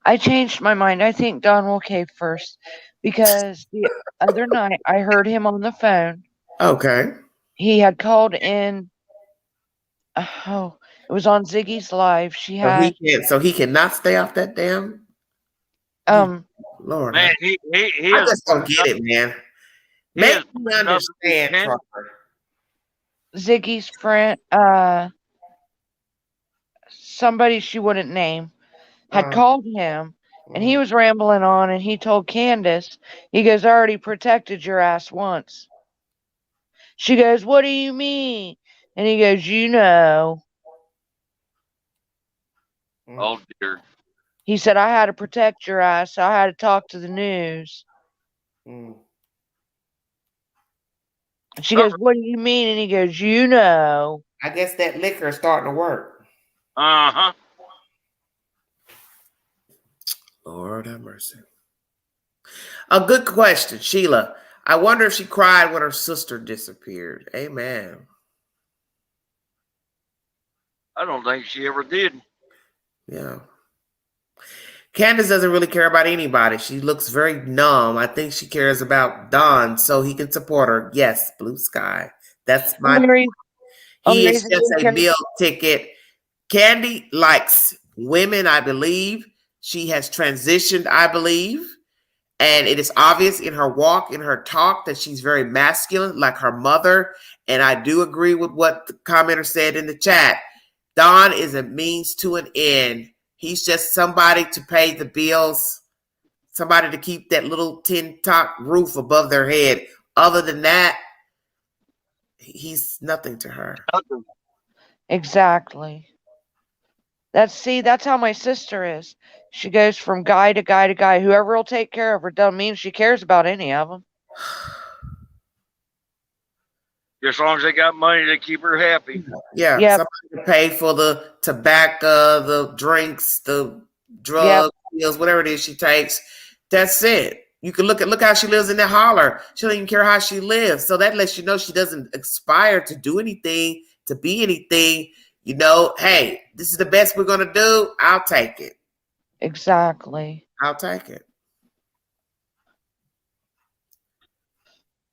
S2: I changed my mind. I think Don will cave first because the other night I heard him on the phone.
S1: Okay.
S2: He had called in. Oh, it was on Ziggy's live. She had.
S1: So he cannot stay off that damn. Lord,
S6: man,
S1: I just don't get it, man. Make me understand, Trucker.
S2: Ziggy's friend, somebody she wouldn't name, had called him, and he was rambling on, and he told Candace, he goes, I already protected your ass once. She goes, what do you mean? And he goes, you know.
S6: Oh, dear.
S2: He said, I had to protect your ass, so I had to talk to the news.
S1: Mm.
S2: And she goes, what do you mean? And he goes, you know.
S1: I guess that liquor is starting to work.
S6: Uh-huh.
S1: Lord have mercy. A good question, Sheila. I wonder if she cried when her sister disappeared. Amen.
S6: I don't think she ever did.
S1: Yeah. Candace doesn't really care about anybody. She looks very numb. I think she cares about Don so he can support her. Yes, blue sky. That's my. He is just a meal ticket. Candy likes women, I believe. She has transitioned, I believe. And it is obvious in her walk, in her talk, that she's very masculine, like her mother. And I do agree with what the commenter said in the chat. Don is a means to an end. He's just somebody to pay the bills, somebody to keep that little tin top roof above their head. Other than that, he's nothing to her.
S2: Exactly. That's how my sister is. She goes from guy to guy to guy. Whoever will take care of her doesn't mean she cares about any of them.
S6: As long as they got money to keep her happy.
S1: Yeah,
S2: Yep.
S1: somebody to pay for the tobacco, the drinks, the drugs, pills, whatever it is she takes. That's it. You can look how she lives in that holler. She don't even care how she lives. So that lets you know she doesn't aspire to do anything, to be anything. You know, hey, this is the best we're gonna do. I'll take it.
S2: Exactly.
S1: I'll take it.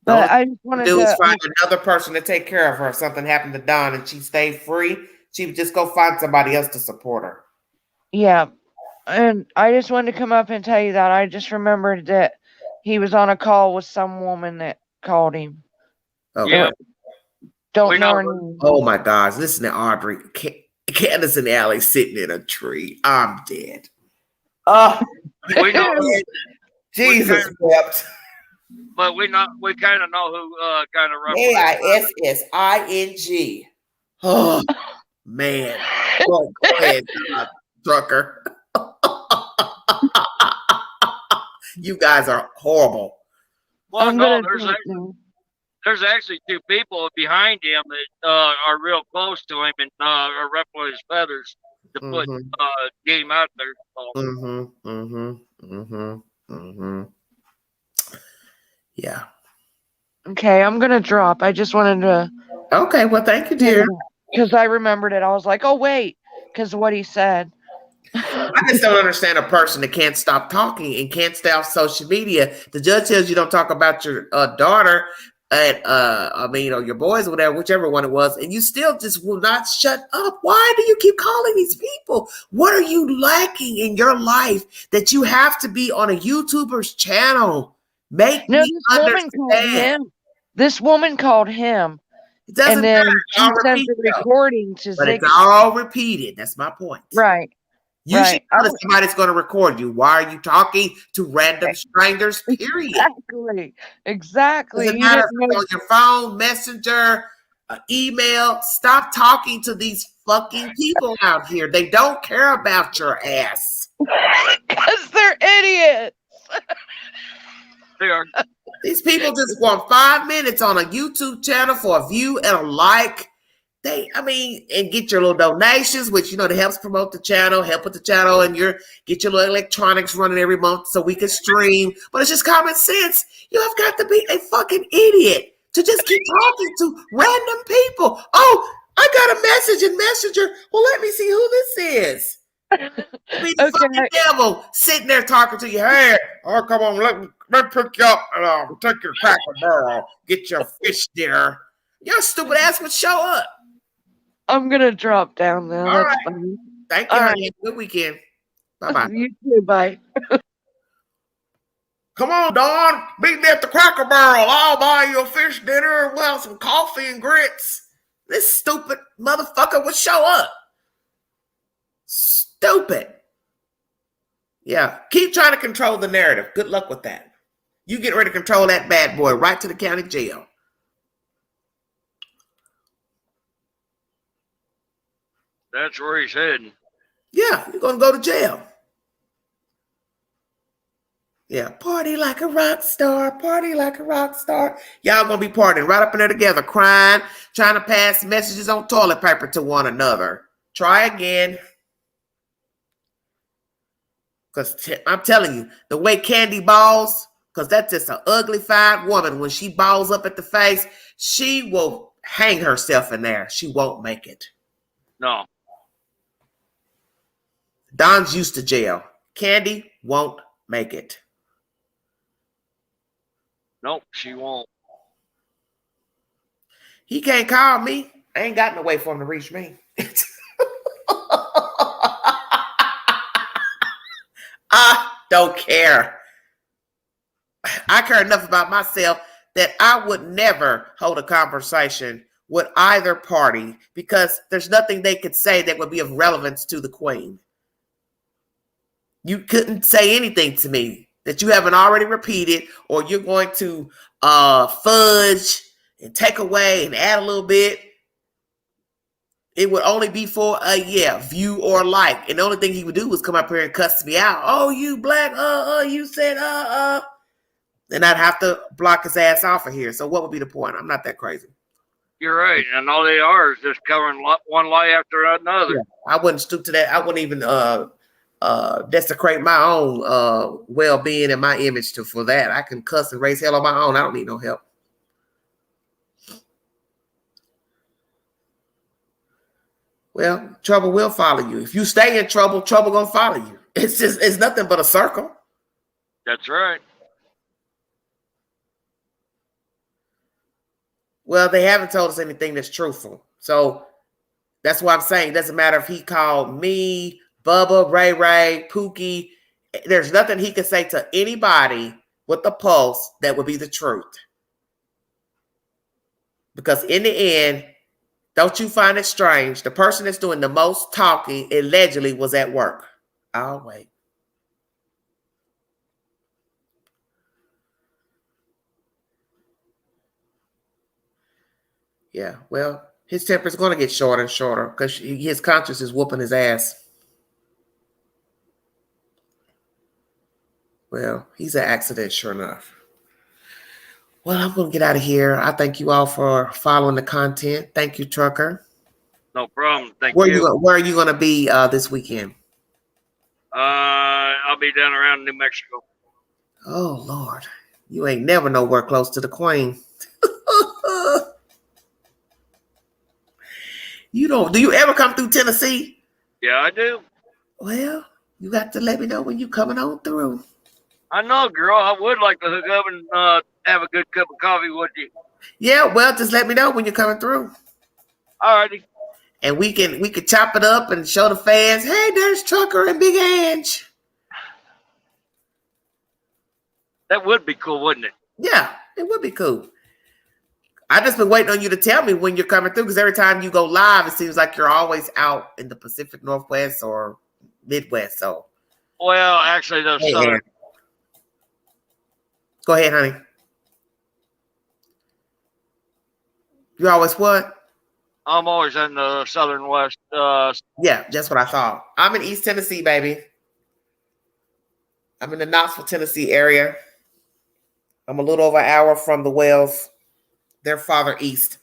S2: But I just wanted
S1: to
S2: to
S1: find another person to take care of her. If something happened to Dawn and she stayed free, she would just go find somebody else to support her.
S2: Yeah. And I just wanted to come up and tell you that. I just remembered that he was on a call with some woman that called him.
S1: Oh,
S6: yeah.
S2: Don't know her name.
S1: Oh my gosh. Listen to Audrey. Candace and Allie sitting in a tree. I'm dead. Oh,
S6: we know
S1: Jesus wept.
S6: But we kind of know who kind of
S1: Kaissing. Oh man. Go ahead, trucker. You guys are horrible.
S6: Well, no, there's actually two people behind him that are real close to him and are ruffling his feathers to put game out there. So.
S1: Yeah.
S2: Okay, I'm gonna drop. I just wanted to.
S1: Okay, well, thank you, dear.
S2: Because I remembered it. I was like, oh wait, because of what he said.
S1: I just don't understand a person that can't stop talking and can't stay off social media. The judge tells you don't talk about your daughter and your boys or whatever, whichever one it was, and you still just will not shut up. Why do you keep calling these people? What are you lacking in your life that you have to be on a YouTuber's channel? Make me understand.
S2: This woman called him.
S1: It doesn't
S2: matter.
S1: She
S2: sent the recording to
S1: but it's all repeated. That's my point.
S2: Right.
S1: You should know that somebody's going to record you. Why are you talking to random strangers? Period.
S2: Exactly.
S1: Doesn't matter if it's on your phone, messenger, email. Stop talking to these fucking people out here. They don't care about your ass.
S2: Because they're idiots.
S6: They are.
S1: These people just want 5 minutes on a YouTube channel for a view and a like. And get your little donations, which, that helps promote the channel, help with the channel, and get your little electronics running every month so we can stream. But it's just common sense. You have got to be a fucking idiot to just keep talking to random people. Oh, I got a message in Messenger. Well, let me see who this is. Be the fucking devil sitting there talking to you. Hey, come on, let me pick you up and take your Cracker Barrel, get your fish dinner. Your stupid ass would show up.
S2: I'm gonna drop down now.
S1: All
S2: That's
S1: right.
S2: funny.
S1: Thank you, honey. Good weekend. Bye-bye.
S2: You too. Bye.
S1: Come on, Dawn. Meet me at the Cracker Barrel. I'll buy you a fish dinner, some coffee and grits. This stupid motherfucker would show up. Stupid. Yeah. Keep trying to control the narrative. Good luck with that. You get ready to control that bad boy right to the county jail.
S6: That's where he's heading.
S1: Yeah, you're going to go to jail. Yeah, party like a rock star, party like a rock star. Y'all gonna be partying right up in there together, crying, trying to pass messages on toilet paper to one another. Try again. Because I'm telling you, the way Candy balls, because that's just an ugly fine woman. When she balls up at the face, she will hang herself in there. She won't make it.
S6: No.
S1: Don's used to jail. Candy won't make it.
S6: Nope, she won't.
S1: He can't call me. I ain't got no way for him to reach me. I don't care. I care enough about myself that I would never hold a conversation with either party because there's nothing they could say that would be of relevance to the queen. You couldn't say anything to me that you haven't already repeated, or you're going to fudge and take away and add a little bit. It would only be for a view or like. And the only thing he would do was come up here and cuss me out. Oh, you black, you said, And I'd have to block his ass off of here. So what would be the point? I'm not that crazy.
S6: You're right. And all they are is just covering one lie after another.
S1: Yeah, I wouldn't stoop to that. I wouldn't even desecrate my own well-being and my image for that. I can cuss and raise hell on my own. I don't need no help. Well, trouble will follow you. If you stay in trouble, trouble gonna follow you. It's nothing but a circle.
S6: That's right.
S1: Well, they haven't told us anything that's truthful. So that's why I'm saying it doesn't matter if he called me, Bubba, Ray, Pookie. There's nothing he can say to anybody with a pulse that would be the truth. Because in the end, don't you find it strange? The person that's doing the most talking allegedly was at work. I'll wait. Yeah, well, his temper is going to get shorter and shorter because his conscience is whooping his ass. Well, he's an accident, sure enough. Well, I'm going to get out of here. I thank you all for following the content. Thank you, Trucker.
S6: No problem. Thank you.
S1: Where are you going to be this weekend?
S6: I'll be down around New Mexico.
S1: Oh, Lord. You ain't never nowhere close to the Queen. Do you ever come through Tennessee?
S6: Yeah, I do.
S1: Well, you got to let me know when you're coming on through.
S6: I know, girl. I would like to hook up and have a good cup of coffee with you.
S1: Yeah, well, just let me know when you're coming through.
S6: All righty.
S1: And we could chop it up and show the fans, hey, there's Trucker and Big Ange.
S6: That would be cool, wouldn't it?
S1: Yeah, it would be cool. I just been waiting on you to tell me when you're coming through because every time you go live, it seems like you're always out in the Pacific Northwest or Midwest. So,
S6: well, actually, those southern.
S1: Go ahead, honey. You always what?
S6: I'm always in the southern west.
S1: Yeah, that's what I thought. I'm in East Tennessee, baby. I'm in the Knoxville, Tennessee area. I'm a little over an hour from the Wells. They're farther east.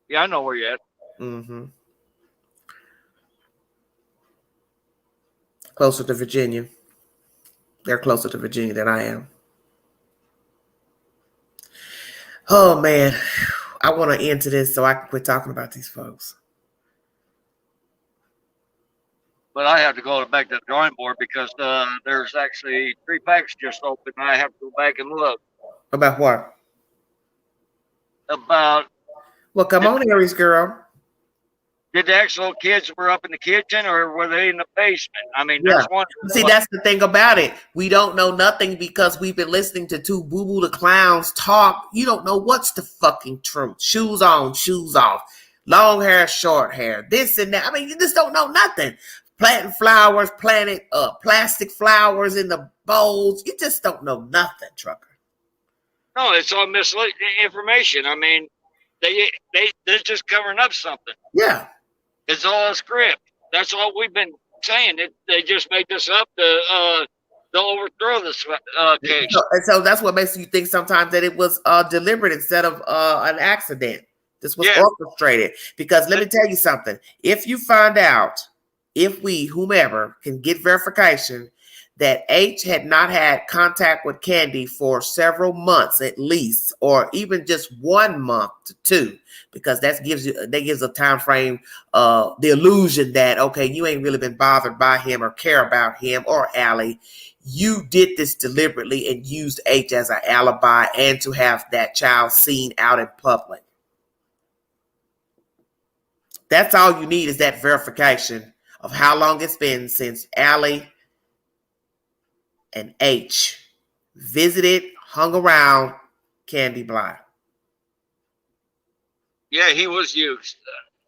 S6: Yeah, I know where you're at.
S1: Mm-hmm. Closer to Virginia. They're closer to Virginia than I am. Oh, man. I want to end to this so I can quit talking about these folks.
S6: But I have to go back to the drawing board because there's actually 3 packs just open. I have to go back and look.
S1: About what?
S6: About.
S1: Well, come on, Aries girl.
S6: Did the actual kids were up in the kitchen or were they in the basement? I mean, there's one.
S1: See, that's the thing about it. We don't know nothing because we've been listening to 2 Boo-Boo the Clowns talk. You don't know what's the fucking truth. Shoes on, shoes off. Long hair, short hair. This and that. I mean, you just don't know nothing. Planting flowers, plastic flowers in the bowls. You just don't know nothing, Trucker.
S6: No, it's all misleading information. I mean, they're just covering up something.
S1: Yeah.
S6: It's all a script. That's all we've been saying. They just made this up to to overthrow this case.
S1: So that's what makes you think sometimes that it was deliberate instead of an accident. This was orchestrated. Because let me tell you something. If you find out, if we, whomever, can get verification that H had not had contact with Candy for several months at least, or even just 1 month to 2, because that gives a time frame, the illusion that, okay, you ain't really been bothered by him or care about him or Allie. You did this deliberately and used H as an alibi and to have that child seen out in public. That's all you need, is that verification of how long it's been since Allie and H visited, hung around Candy Bly.
S6: Yeah, he was used.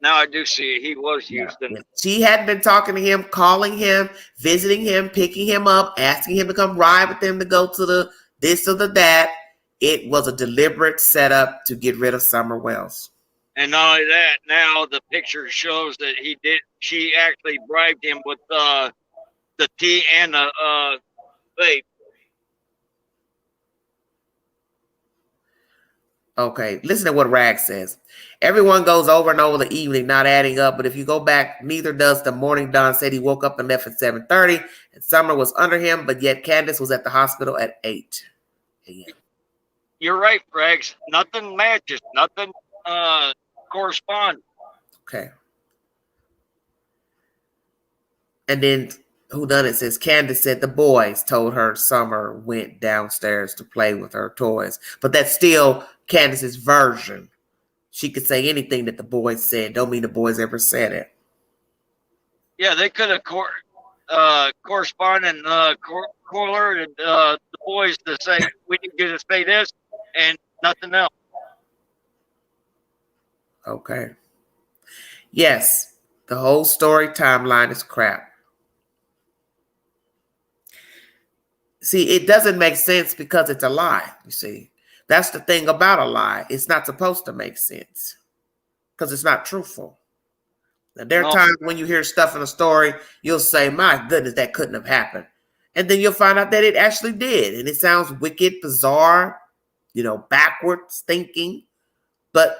S6: Now I do see it. He was used.
S1: Yeah. She hadn't been talking to him, calling him, visiting him, picking him up, asking him to come ride with them to go to the this or the that. It was a deliberate setup to get rid of Summer Wells.
S6: And not only that, now the picture shows that she actually bribed him with the tea and the vape.
S1: Okay, listen to what Rag says. Everyone goes over and over the evening, not adding up. But if you go back, neither does the morning. Don said he woke up and left at 7:30, and Summer was under him, but yet Candace was at the hospital at 8 a.m.
S6: You're right, Rags. Nothing matches. Nothing corresponds.
S1: Okay. And then Whodunit says Candace said the boys told her Summer went downstairs to play with her toys. But that's still Candace's version. She could say anything that the boys said. Don't mean the boys ever said it.
S6: Yeah, they could have corresponded and correlated the boys to say, we need you to say this and nothing else.
S1: Okay. Yes, the whole story timeline is crap. See, it doesn't make sense because it's a lie, you see. That's the thing about a lie. It's not supposed to make sense because it's not truthful. Now, there are times when you hear stuff in a story, you'll say, my goodness, that couldn't have happened. And then you'll find out that it actually did. And it sounds wicked, bizarre, backwards thinking. But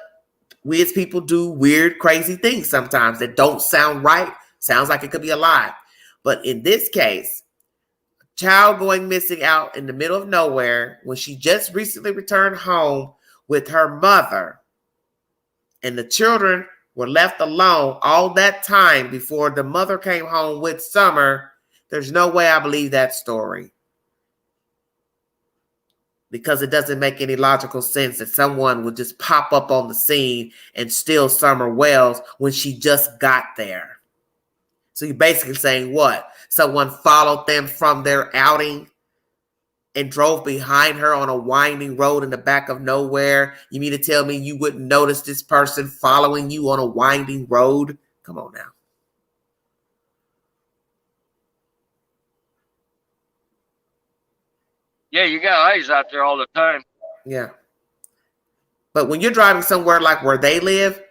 S1: we as people do weird, crazy things sometimes that don't sound right. Sounds like it could be a lie. But in this case, child going missing out in the middle of nowhere when she just recently returned home with her mother, and the children were left alone all that time before the mother came home with Summer. There's no way I believe that story, because it doesn't make any logical sense that someone would just pop up on the scene and steal Summer Wells when she just got there. So you're basically saying what? Someone followed them from their outing and drove behind her on a winding road in the back of nowhere. You mean to tell me you wouldn't notice this person following you on a winding road? Come on now.
S6: Yeah, you got eyes out there all the time.
S1: Yeah. But when you're driving somewhere like where they live,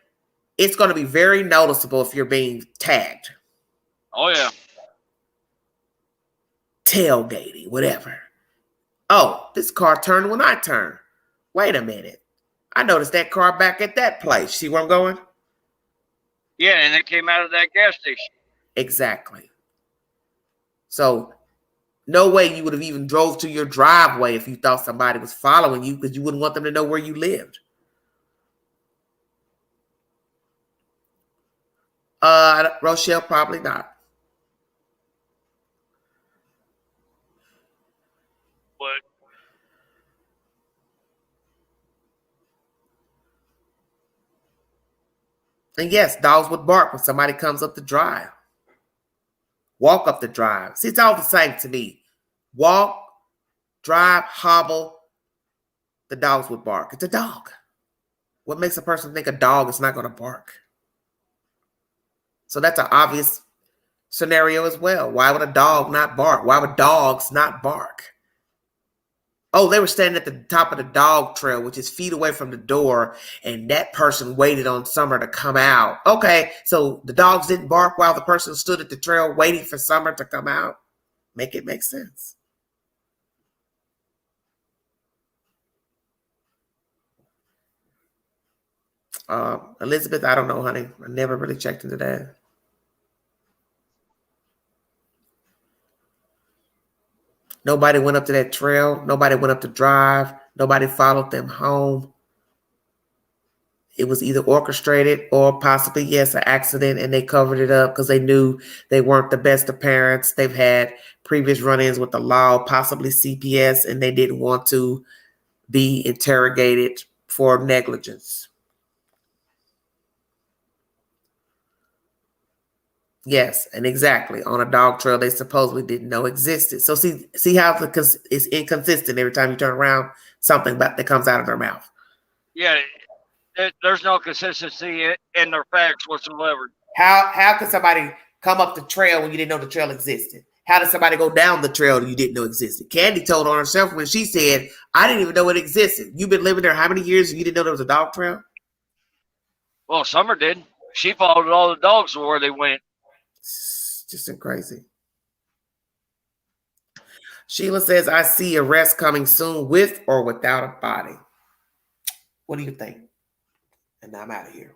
S1: it's going to be very noticeable if you're being tagged.
S6: Oh, yeah.
S1: Tailgating, whatever. Oh, this car turned when I turned. Wait a minute. I noticed that car back at that place. See where I'm going?
S6: Yeah, and it came out of that gas station.
S1: Exactly. So no way you would have even drove to your driveway if you thought somebody was following you, because you wouldn't want them to know where you lived. Rochelle, probably not.
S6: What?
S1: And yes, dogs would bark when somebody comes up the drive. Walk up the drive. See, it's all the same to me. Walk, drive, hobble. The dogs would bark. It's a dog. What makes a person think a dog is not going to bark? So that's an obvious scenario as well. Why would a dog not bark? Why would dogs not bark? Oh, they were standing at the top of the dog trail, which is feet away from the door, and that person waited on Summer to come out. Okay, so the dogs didn't bark while the person stood at the trail waiting for Summer to come out? Make it make sense. Elizabeth, I don't know, honey. I never really checked into that. Nobody went up to that trail. Nobody went up the drive. Nobody followed them home. It was either orchestrated or possibly, yes, an accident, and they covered it up because they knew they weren't the best of parents. They've had previous run-ins with the law, possibly CPS, and they didn't want to be interrogated for negligence. Yes, and exactly. On a dog trail they supposedly didn't know existed. So see how it's inconsistent every time you turn around, something that comes out of their mouth.
S6: Yeah, there's no consistency in their facts whatsoever.
S1: How could somebody come up the trail when you didn't know the trail existed? How did somebody go down the trail that you didn't know existed? Candy told on herself when she said, I didn't even know it existed. You've been living there how many years and you didn't know there was a dog trail?
S6: Well, Summer did. She followed all the dogs where they went.
S1: It's just crazy. Sheila says, I see arrest coming soon with or without a body. What do you think? And I'm out of here.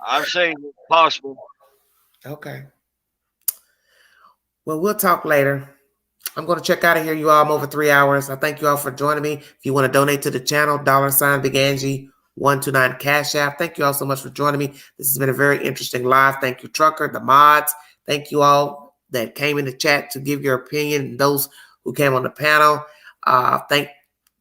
S6: I'm saying it's possible.
S1: Okay. Well, we'll talk later. I'm going to check out of here, you all. I'm over 3 hours. I thank you all for joining me. If you want to donate to the channel, $ Big Angie 129 Cash App. Thank you all so much for joining me. This has been a very interesting live. Thank you, Trucker, the mods. Thank you all that came in the chat to give your opinion, and those who came on the panel. Thank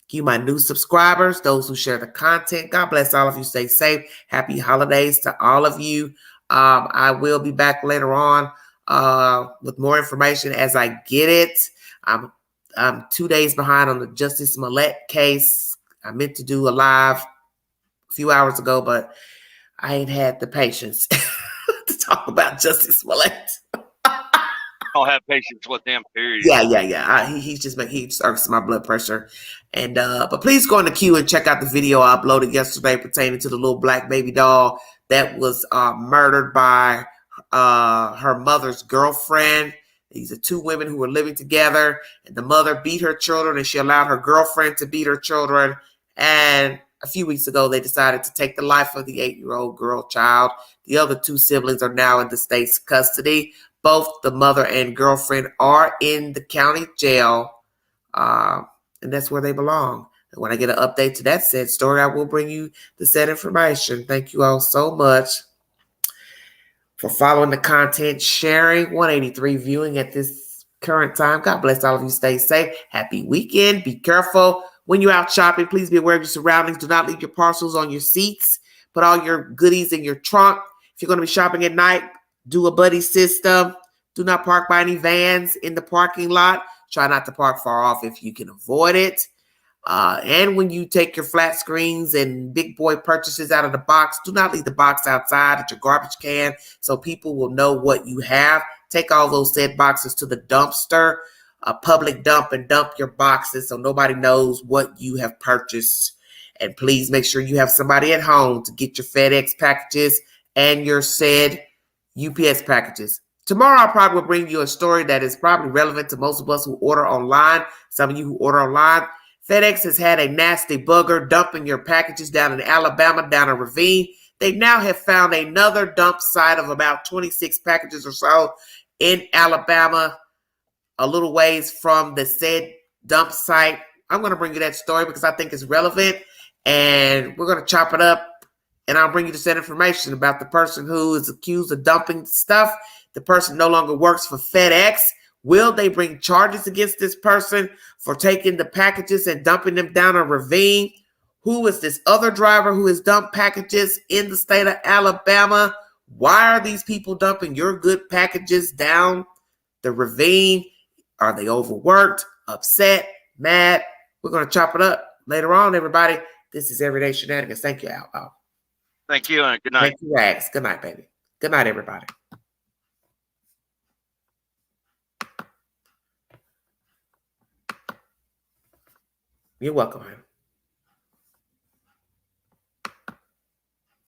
S1: you, my new subscribers, those who share the content. God bless all of you. Stay safe. Happy holidays to all of you. I will be back later on with more information as I get it. I'm 2 days behind on the Justice Smollett case. I meant to do a live a few hours ago, but I ain't had the patience to talk about Justice Smollett.
S6: I'll have patience with them, period.
S1: Yeah. He just irks my blood pressure. And but please go in the queue and check out the video I uploaded yesterday pertaining to the little black baby doll that was murdered by her mother's girlfriend. These are two women who were living together, and the mother beat her children, and she allowed her girlfriend to beat her children. And a few weeks ago, they decided to take the life of the 8-year-old girl child. The other two siblings are now in the state's custody. Both the mother and girlfriend are in the county jail, and that's where they belong. And when I get an update to that said story, I will bring you the said information. Thank you all so much for following the content, sharing, 183 viewing at this current time. God bless all of you. Stay safe. Happy weekend. Be careful. When you're out shopping, please be aware of your surroundings. Do not leave your parcels on your seats. Put all your goodies in your trunk. If you're going to be shopping at night, do a buddy system. Do not park by any vans in the parking lot. Try not to park far off if you can avoid it. And when you take your flat screens and big boy purchases out of the box, do not leave the box outside at your garbage can so people will know what you have. Take all those said boxes to the dumpster, a public dump, and dump your boxes so nobody knows what you have purchased. And please make sure you have somebody at home to get your FedEx packages and your said UPS packages. Tomorrow, I probably will bring you a story that is probably relevant to most of us who order online. Some of you who order online. FedEx has had a nasty bugger dumping your packages down in Alabama, down a ravine. They now have found another dump site of about 26 packages or so in Alabama, a little ways from the said dump site. I'm going to bring you that story because I think it's relevant, and we're going to chop it up, and I'll bring you the said information about the person who is accused of dumping stuff. The person no longer works for FedEx. Will they bring charges against this person for taking the packages and dumping them down a ravine? Who is this other driver who has dumped packages in the state of Alabama? Why are these people dumping your good packages down the ravine? Are they overworked, upset, mad? We're going to chop it up later on, everybody. This is Everyday Shenanigans. Thank you, Al.
S6: Thank you, and good night.
S1: Thank you, Rags. Good night, baby. Good night, everybody. You're welcome, honey.